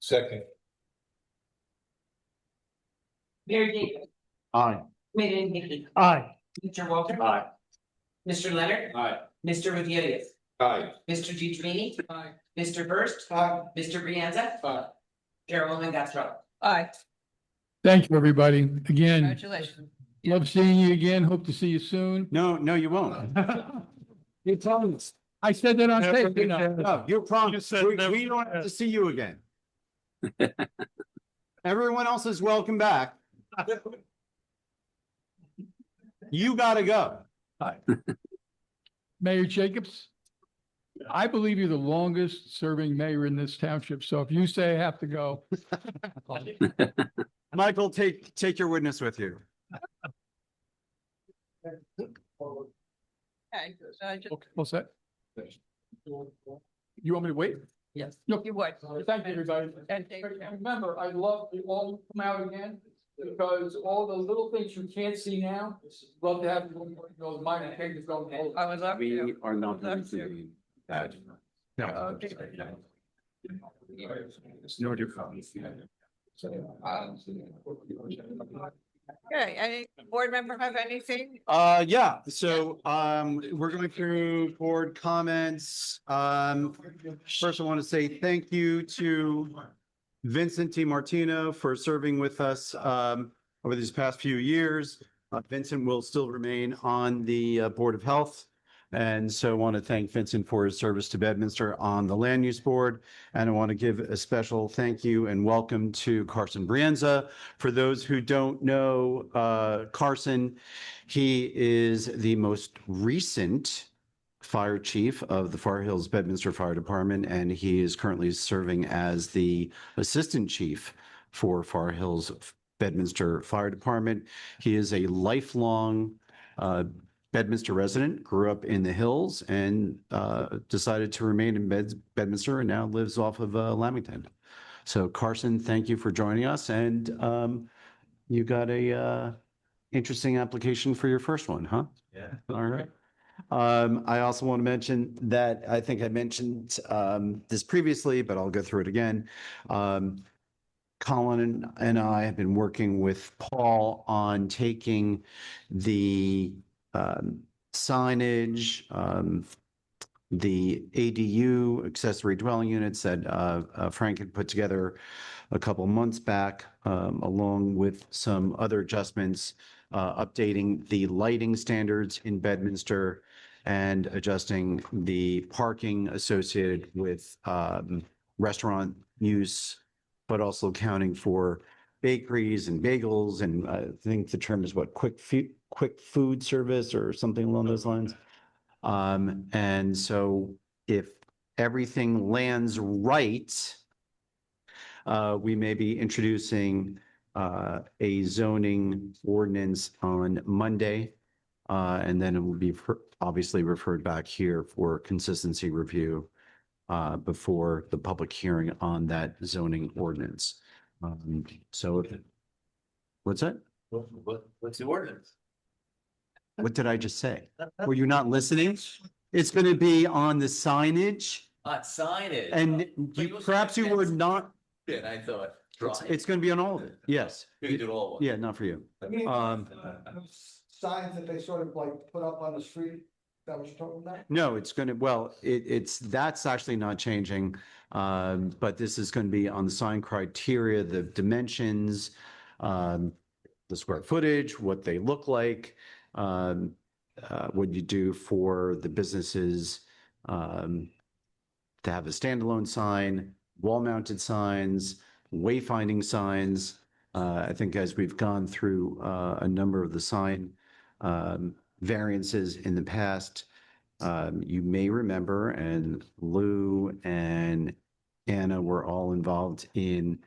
Second. Mayor Davis. Aye. Committee Hickey. Aye. Mr. Walter. Aye. Mr. Leonard. Aye. Mr. Revilius. Aye. Mr. DeTrini. Aye. Mr. Hurst. Mr. Brianza. Aye. Chairwoman Gastrell. Aye. Thank you, everybody. Again, Congratulations. love seeing you again. Hope to see you soon. No, you won't. You promised. I said that on tape, didn't I? No, you're promised. We don't have to see you again. Everyone else is welcome back. You gotta go. Mayor Jacobs, I believe you're the longest serving mayor in this township. So if you say I have to go. Michael, take your witness with you. Okay, Okay, what's that? You want me to wait? Yes. No. You would. Thank you, everybody. And And remember, I'd love you all to come out again, because all the little things you can't see now, love to have those minor changes going forward. I would love We to. are not going to be that. Okay. Nor do. Okay, any board member have anything? Yeah, so, we're going through board comments. First I want to say thank you to Vincent T. Martino for serving with us, over these past few years. Vincent will still remain on the, Board of Health. And so I want to thank Vincent for his service to Bedminster on the Land Use Board. And I want to give a special thank you and welcome to Carson Brienza. For those who don't know, Carson, he is the most recent fire chief of the Far Hills Bedminster Fire Department, and he is currently serving as the assistant chief for Far Hills Bedminster Fire Department. He is a lifelong Bedminster resident, grew up in the hills, and decided to remain in Bedminster, and now lives off of Lamington. So Carson, thank you for joining us, and you got a interesting application for your first one, huh? Yeah. All right. I also want to mention that I think I mentioned this previously, but I'll go through it again. Colin and I have been working with Paul on taking the signage, the ADU, accessory dwelling units that Frank had put together a couple months back, along with some other adjustments, updating the lighting standards in Bedminster and adjusting the parking associated with restaurant use, but also accounting for bakeries and bagels. And I think the term is what, quick food service or something along those lines. And so if everything lands right, we may be introducing a zoning ordinance on Monday. And then it will be obviously referred back here for consistency review before the public hearing on that zoning ordinance. So what's that? What's the ordinance? What did I just say? Were you not listening? It's going to be on the signage, Signage. and perhaps you were not. Yeah, I thought. It's going to be on all of it. Yes. You did all of it. Yeah, not for you. I mean, signs that they sort of like put up on the street, is that what you're talking about? No, it's going to, well, that's actually not changing. But this is going to be on the sign criteria, the dimensions, the square footage, what they look like, what you do for the businesses, to have a standalone sign, wall-mounted signs, wayfinding signs. I think as we've gone through a number of the sign variances in the past, you may remember, and Lou and Anna were all involved in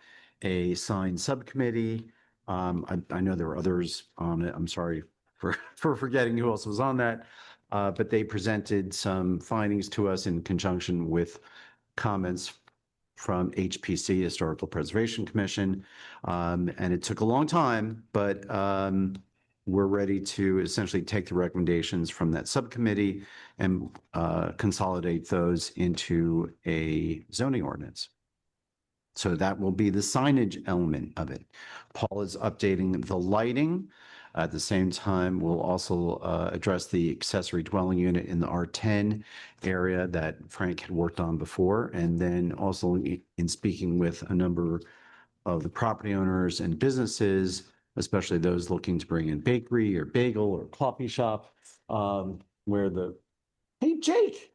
a sign subcommittee. I know there were others on it. I'm sorry for forgetting who else was on that. But they presented some findings to us in conjunction with comments from HPC, Historical Preservation Commission. And it took a long time, but we're ready to essentially take the recommendations from that subcommittee and consolidate those into a zoning ordinance. So that will be the signage element of it. Paul is updating the lighting. At the same time, we'll also address the accessory dwelling unit in the R10 area that Frank had worked on before. And then also in speaking with a number of the property owners and businesses, especially those looking to bring in bakery or bagel or coffee shop, where the, hey, Jake.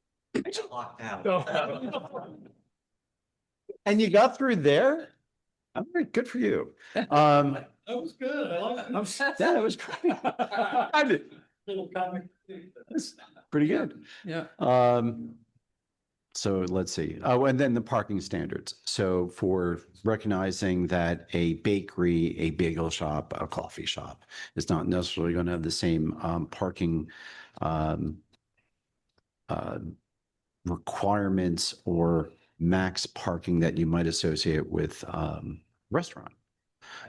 Locked out. And you got through there? All right, good for you. That was good. I like it. Yeah, that was great. I did. Little comic. That's pretty good. Yeah. So let's see. Oh, and then the parking standards. So for recognizing that a bakery, a bagel shop, a coffee shop is not necessarily going to have the same parking requirements or max parking that you might associate with restaurant.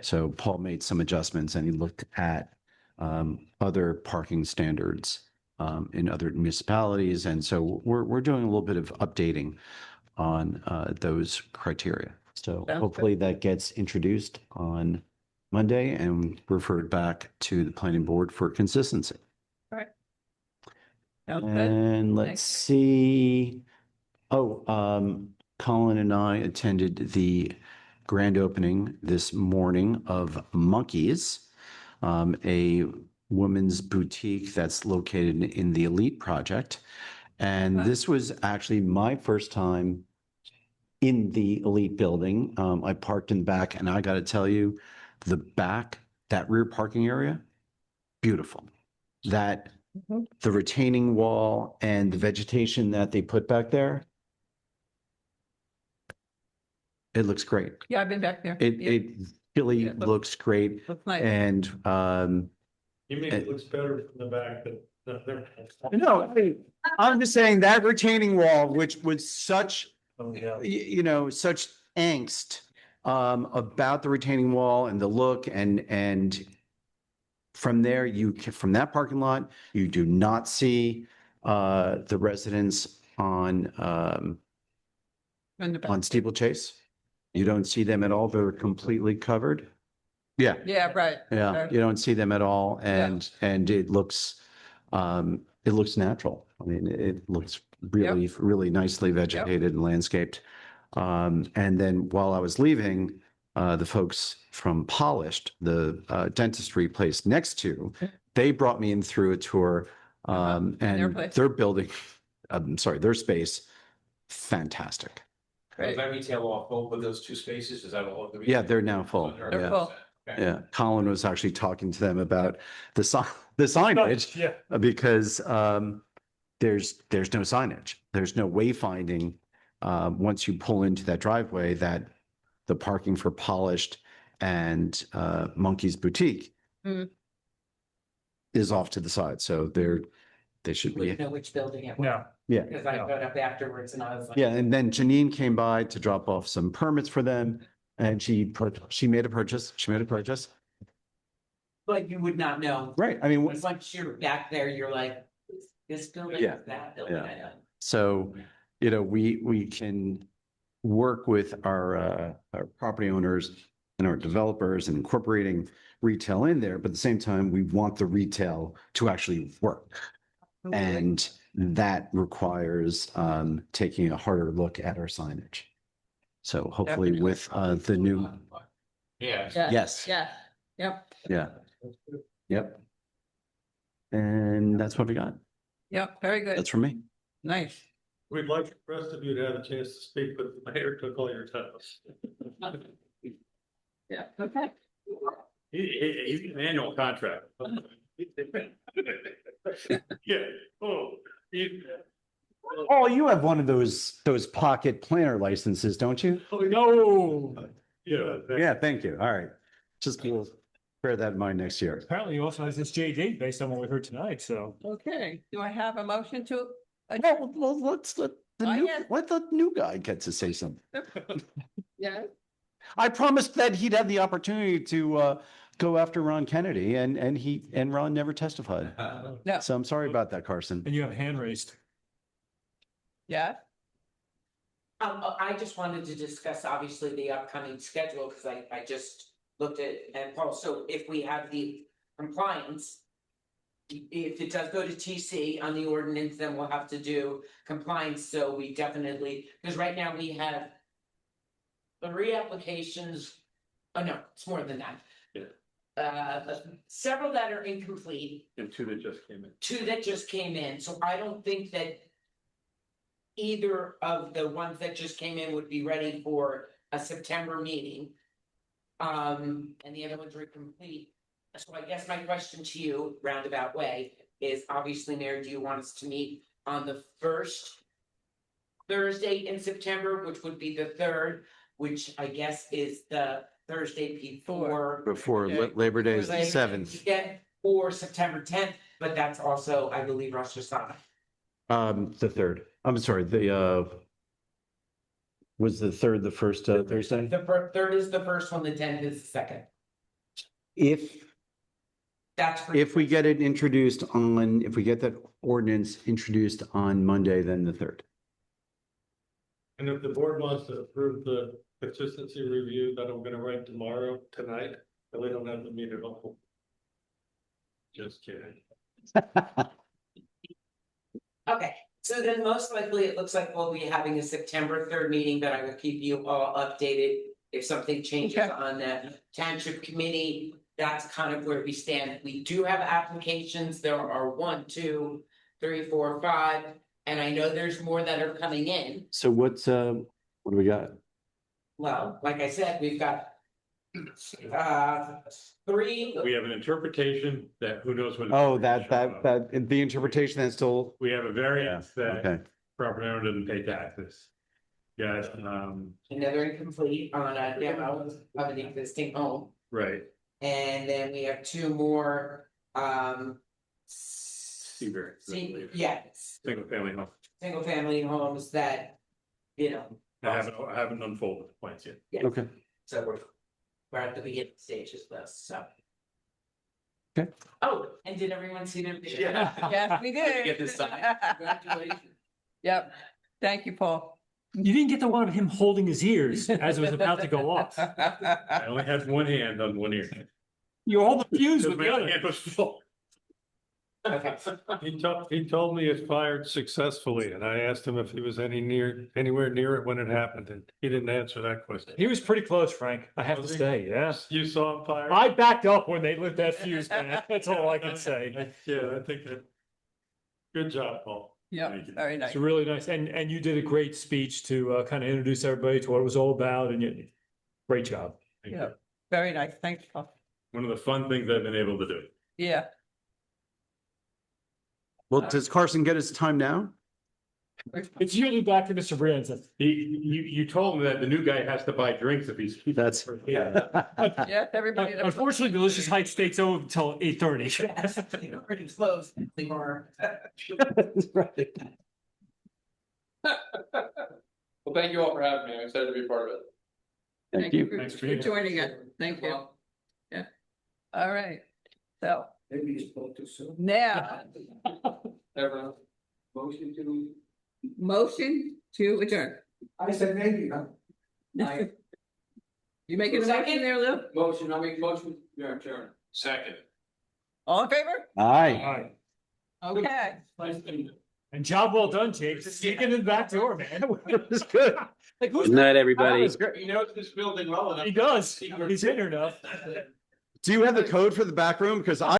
So Paul made some adjustments and he looked at other parking standards in other municipalities. And so we're doing a little bit of updating on those criteria. So hopefully that gets introduced on Monday and referred back to the planning board for consistency. All right. Sounds good. And let's Thanks. see. Colin and I attended the grand opening this morning of Monkeys, a women's boutique that's located in the Elite Project. And this was actually my first time in the Elite building. I parked in the back, and I got to tell you, the back, that rear parking area, beautiful. That the retaining wall and the vegetation that they put back there, it looks great. Yeah, I've been back there. It really Yeah, looks great. Looks nice. And You mean it looks better from the back than there? no, I'm just saying that retaining wall, which was such, such angst about the retaining wall and the look and from there, from that parking lot, you do not see the residents on Steeplechase. You don't see them at all. They're completely covered. Yeah. Yeah, right. Yeah, Right. you don't see them at all, and it looks natural. I mean, it looks really nicely vegetated and landscaped. And then while I was leaving, the folks from Polished, the dentistry place next to, they brought me in through a tour, and their building, their space, fantastic. Does that retail all full with those two spaces? Is that all of the? Yeah, they're now full. They're Yeah. full. Okay. Yeah, Colin was actually talking to them about the signage. Yeah. Because there's no signage. There's no wayfinding once you pull into that driveway that the parking for Polished and Monkey's Boutique is off to the side. So they should be. Wouldn't know which building it was. No. Yeah. Because I got up afterwards and I was like. Yeah, and then Janine came by to drop off some permits for them, and she made a purchase. She made a purchase. But you would not know. Right. I mean, Once you're back there, you're like, this building, Yeah. is that building. Yeah. I know. So, we can work with our property owners and our developers and incorporating retail in there, but at the same time, we want the retail to actually work. And that requires taking a harder look at our signage. So hopefully with the new, Yeah. yes, Yeah. Yep. yeah, yep. And that's what we got. Yep. Very good. That's from me. Nice. We'd like the rest of you to have a chance to speak, but the mayor took all your time. Yeah. Okay. He's an annual contract. Yeah. Oh, you have one of those pocket planner licenses, don't you? Oh, no. Yeah. Yeah, thank you. All right. Just we'll bear that in mind next year. Apparently he also has this JD based on what we heard tonight, so. Okay. Do I have a motion to? Well, let's let the new guy get to say something. Yeah. I promised that he'd have the opportunity to go after Ron Kennedy, and Ron never testified. No. So I'm sorry about that, Carson. And you have hand raised. Yeah. I just wanted to discuss, obviously, the upcoming schedule, because I just looked at, and Paul, so if we have the compliance, if it does go to TC on the ordinance, then we'll have to do compliance, so we definitely, because right now we have 3 applications, oh no, it's more than that. Several that are incomplete, And 2 that just came in. 2 that just came in, so I don't think that either of the ones that just came in would be ready for a September meeting. And the other ones are incomplete. So I guess my question to you, roundabout way, is obviously, Mayor, do you want us to meet on the first Thursday in September, which would be the 3rd, which I guess is the Thursday before. Before Labor Day is the 7th. Yeah, or September 10th, but that's also, I believe, Rosh Hashanah. The 3rd. I'm sorry, was the 3rd the first Thursday? The 3rd is the first one, the 10th is the second. If we get it introduced on, if we get that ordinance introduced on Monday, then the 3rd. And if the board wants to approve the consistency review that I'm gonna write tonight, Really don't have to meet at all. Just kidding. Okay, so then most likely it looks like we'll be having a September 3rd meeting, but I will keep you all updated if something changes Okay. on that township committee. That's kind of where we stand. We do have applications. There are 1, 2, 3, 4, 5, and I know there's more that are coming in. So what do we got? Well, like I said, we've got 3. We have an interpretation that who knows what. Oh, that, the interpretation that's still, We have a variance that okay. property owner didn't pay taxes. Yes, Another incomplete on a demo of an existing home. right. And then we have 2 more, Seaver. yes, Single family home. single family homes that, you know. I haven't unfolded the plans yet. Yeah. Okay. So we're at the beginning stages of this, so. Okay. Oh, and did everyone see their? Yeah. Yes, we did. Get this signed. Congratulations. Yep. Thank you, Paul. You didn't get the one of him holding his ears as it was about to go off. I only had one hand on one ear. You're all the fuse with My the other. hand was full. Okay. He told me it fired successfully, and I asked him if he was anywhere near it when it happened, and he didn't answer that question. He was pretty close, Frank. I have to Was he? say, yeah. You saw him fire? I backed up when they lit that fuse, man. That's all I can say. Yeah, I think that. Good job, Paul. Yeah, very nice. It's really nice. And you did a great speech to kind of introduce everybody to what it was all about, and great job. Yeah, very nice. Thanks, Paul. One of the fun things I've been able to do. Yeah. Well, does Carson get his time now? It's usually back to Mr. Branson. You told him that the new guy has to buy drinks if he's. That's. Yeah, everybody. Unfortunately, Delicious Heights stays open until 8:30. Already closed. They were. That's right. Well, thank you all for having me. I'm excited to be a part of it. Thank you. for joining us. Thank you. Yeah. All right. So Maybe you spoke too soon. now, Everyone. motion to adjourn. I said maybe, huh? You making a motion there, Lou? Motion, I'll make a motion. You're adjourned. Second. All in favor? Aye. Okay. And job well done, Jake. Just sneaking in the back door, man. It's good. Like, who's Good night, everybody. He knows this building well enough. He does. He's in here now. Do you have the code for the back room? Because I